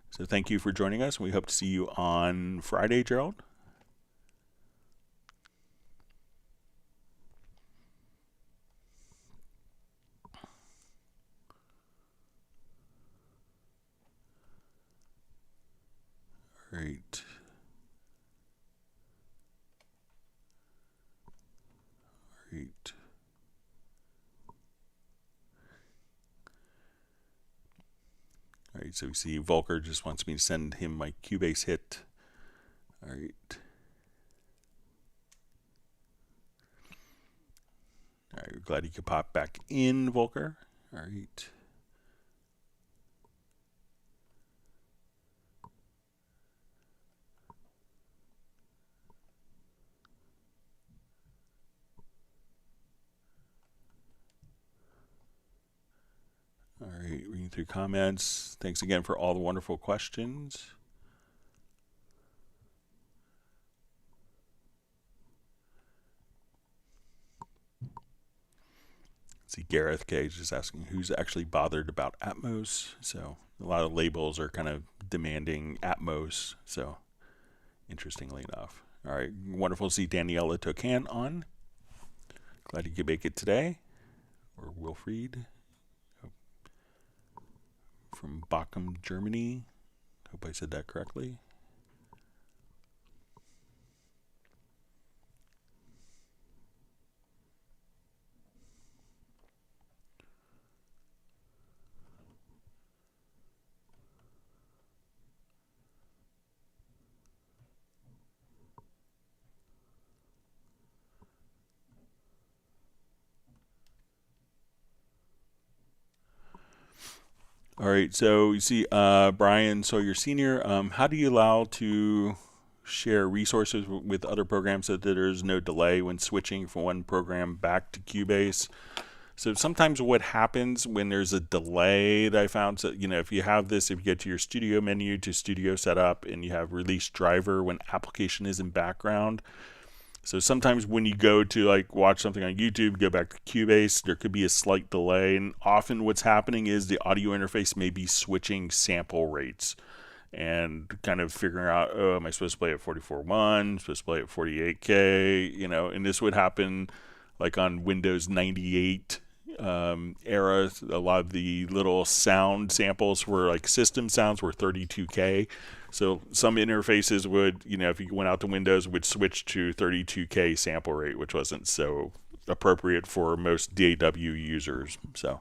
So thank you for joining us, and we hope to see you on Friday, Gerald. All right. All right. All right, so we see Volker just wants me to send him my Cubase hit. All right. All right, we're glad you could pop back in, Volker. All right. All right, reading through comments. Thanks again for all the wonderful questions. See, Gareth K just asking who's actually bothered about Atmos. So a lot of labels are kind of demanding Atmos. So interestingly enough. All right, wonderful to see Daniela Tocan on. Glad you could make it today. Or Wilfried from Bochum, Germany. Hope I said that correctly. All right, so you see Brian Sawyer Sr., how do you allow to share resources with other programs so that there's no delay when switching from one program back to Cubase? So sometimes what happens when there's a delay that I found, so, you know, if you have this, if you get to your studio menu to studio setup and you have release driver when application is in background, so sometimes when you go to like watch something on YouTube, go back to Cubase, there could be a slight delay. And often what's happening is the audio interface may be switching sample rates and kind of figuring out, oh, am I supposed to play at 44.1, supposed to play at 48K, you know, and this would happen like on Windows 98 era. A lot of the little sound samples were like system sounds were 32K. So some interfaces would, you know, if you went out to Windows, would switch to 32K sample rate, which wasn't so appropriate for most DAW users. So.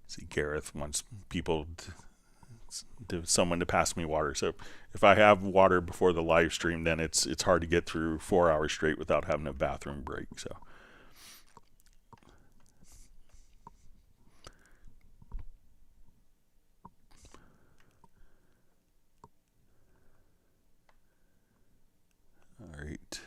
See, Gareth wants someone to pass me water. So if I have water before the live stream, then it's hard to get through 4 hours straight without having a bathroom break. So. All right.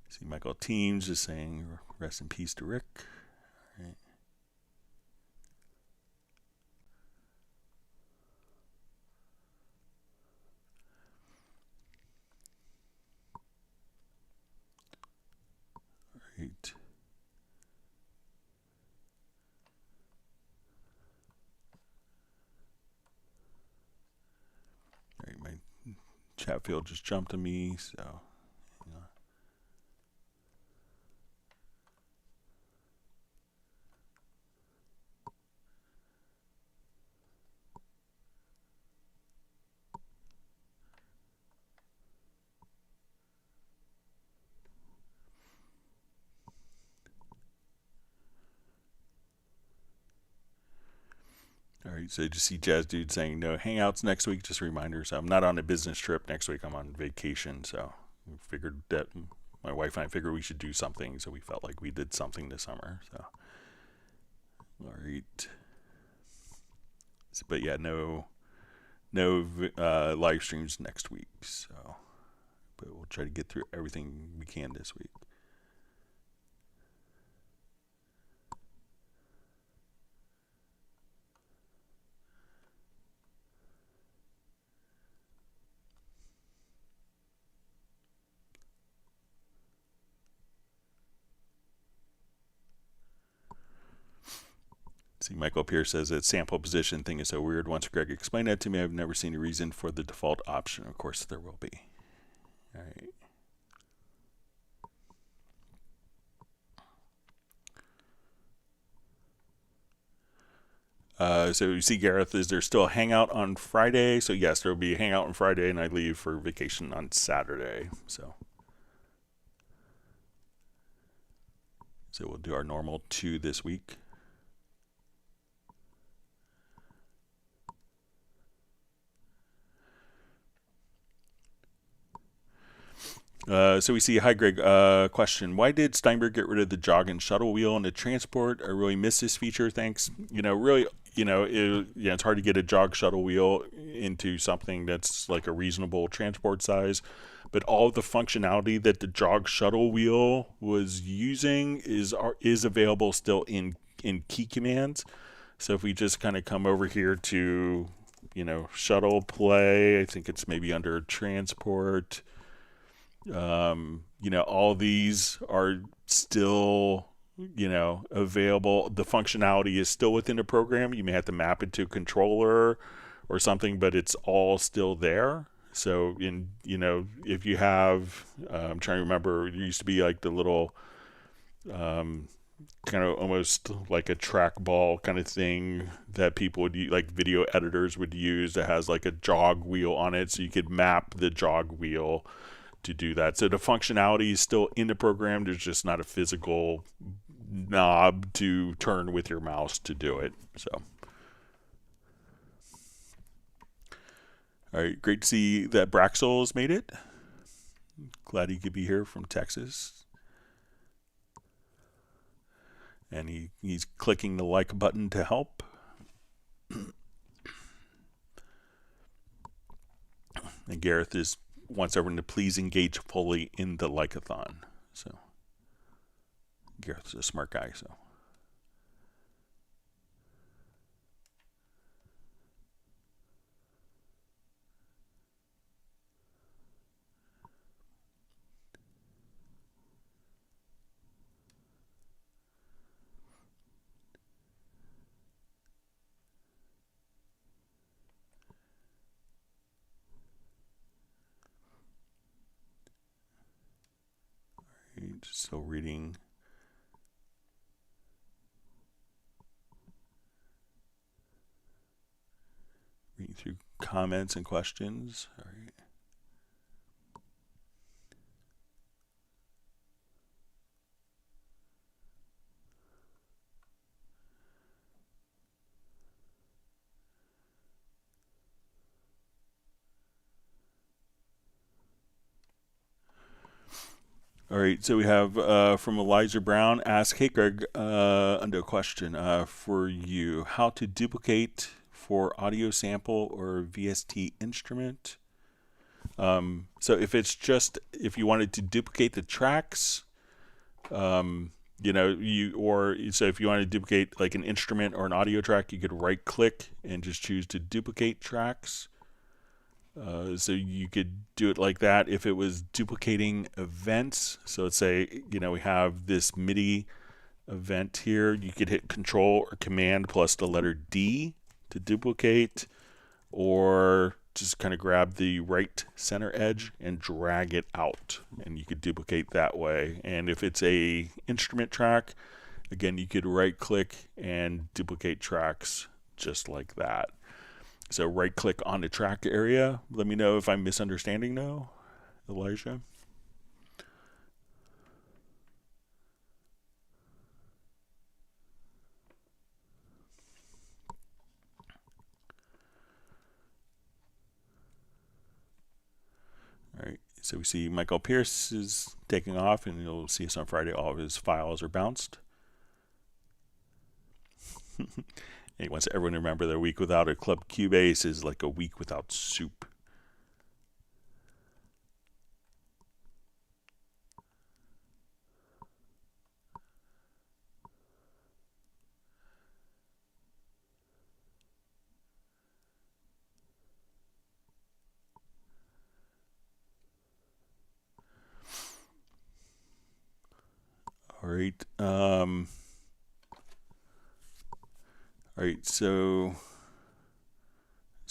See, Michael Teams just saying rest in peace to Rick. All right. All right. All right, my chat field just jumped on me, so. All right, so just see Jazz Dude saying no hangouts next week. Just a reminder. So I'm not on a business trip next week. I'm on vacation. So we figured that my wife and I figured we should do something. So we felt like we did something this summer. So all right. So, but yeah, no live streams next week. So, but we'll try to get through everything we can this week. See, Michael Pierce says that sample position thing is so weird. Once Greg explained that to me, I've never seen a reason for the default option. Of course, there will be. All right. So you see, Gareth, is there still a hangout on Friday? So yes, there will be a hangout on Friday, and I leave for vacation on Saturday. So we'll do our normal 2 this week. So we see, hi Greg, question. Why did Steinberg get rid of the jog and shuttle wheel in the transport? I really miss this feature, thanks. It's hard to get a jog shuttle wheel into something that's like a reasonable transport size. But all of the functionality that the jog shuttle wheel was using is available still in key commands. So if we just kind of come over here to, shuttle play, I think it's maybe under transport. All these are still, available. The functionality is still within the program. You may have to map it to a controller or something, but it's all still there. So if you have, I'm trying to remember, there used to be like the little, kind of almost like a trackball kind of thing that people would use, like video editors would use, that has like a jog wheel on it, so you could map the jog wheel to do that. So the functionality is still in the program. There's just not a physical knob to turn with your mouse to do it. So, all right, great to see that Braxel's made it. Glad he could be here from Texas. And he's clicking the like button to help. And Gareth wants everyone to please engage fully in the like-a-thon. So Gareth's a smart guy, so. Still reading through comments and questions. All right. All right, so we have from Eliza Brown, ask, hey Greg, under a question for you, how to duplicate for audio sample or VST instrument. So if you wanted to duplicate the tracks, so if you want to duplicate like an instrument or an audio track, you could right click and just choose to duplicate tracks. So you could do it like that. If it was duplicating events, so let's say, we have this MIDI event here, you could hit Control or Command plus the letter D to duplicate, or just kind of grab the right center edge and drag it out, and you could duplicate that way. And if it's a instrument track, again, you could right click and duplicate tracks just like that. So right click on the track area. Let me know if I'm misunderstanding now, Elijah. So we see Michael Pierce is taking off, and you'll see us on Friday. All of his files are bounced. He wants everyone to remember that a week without a Club Cubase is like a week without soup. All right. All right, so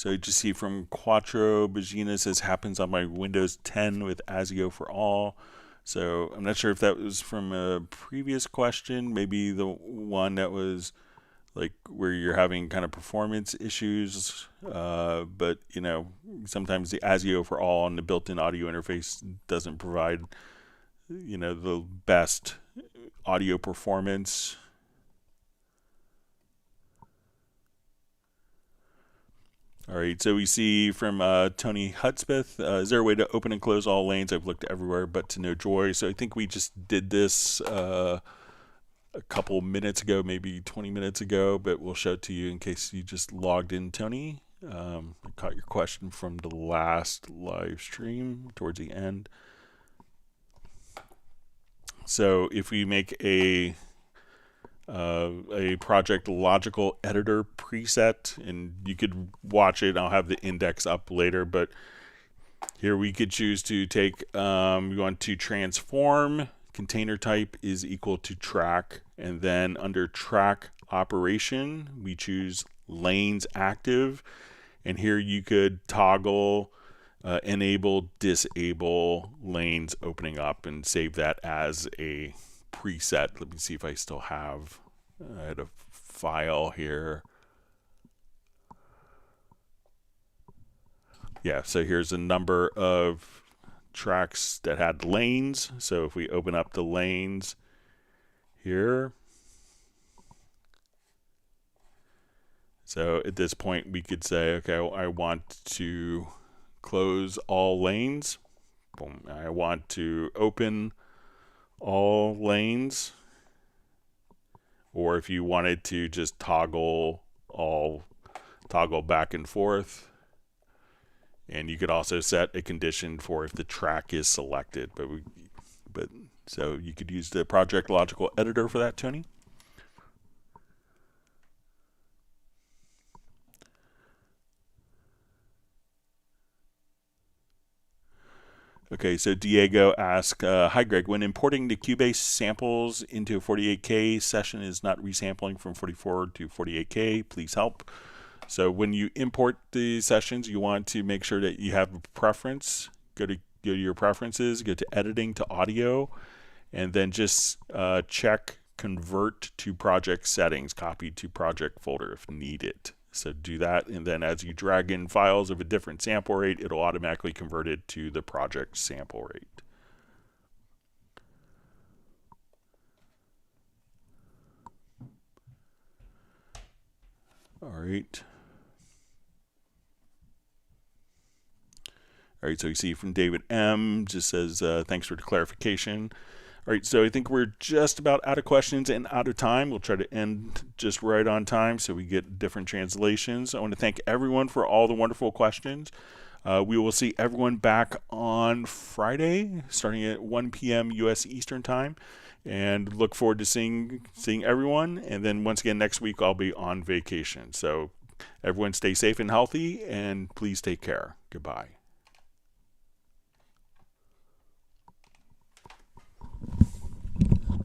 you just see from Quattro, Bagina says happens on my Windows 10 with ASIO for all. So I'm not sure if that was from a previous question, maybe the one that was like where you're having kind of performance issues, but you know, sometimes the ASIO for all on the built-in audio interface doesn't provide, you know, the best audio performance. All right, so we see from Tony Hudspeth, is there a way to open and close all lanes? I've looked everywhere but to no joy. So I think we just did this a couple minutes ago, maybe 20 minutes ago, but we'll show it to you in case you just logged in, Tony. I caught your question from the last live stream towards the end. So if we make a project logical editor preset, and you could watch it. I'll have the index up later, but here we could choose to take, we want to transform, container type is equal to track, and then under track operation, we choose lanes active, and here you could toggle, enable, disable lanes opening up and save that as a preset. Let me see if I still have I had a file here. Yeah, so here's a number of tracks that had lanes. So if we open up the lanes here, so at this point we could say, okay, I want to close all lanes. Boom. I want to open all lanes, or if you wanted to just toggle back and forth, and you could also set a condition for if the track is selected, but so you could use the project logical editor for that, Tony. Okay, so Diego asks, hi Greg, when importing the Cubase samples into a 48K session is not resampling from 44 to 48K, please help. So when you import the sessions, you want to make sure that you have a preference. Go to your preferences, go to editing to audio, and then just check convert to project settings, copy to project folder if needed. So do that, and then as you drag in files of a different sample rate, it'll automatically convert it to the project sample rate. All right. All right, so you see from David M. just says, thanks for the clarification. All right, so I think we're just about out of questions and out of time. We'll try to end just right on time so we get different translations. I want to thank everyone for all the wonderful questions. We will see everyone back on Friday, starting at 1 p.m. U.S. Eastern Time, and look forward to seeing everyone. And then once again, next week I'll be on vacation. So everyone stay safe and healthy, and please take care. Goodbye.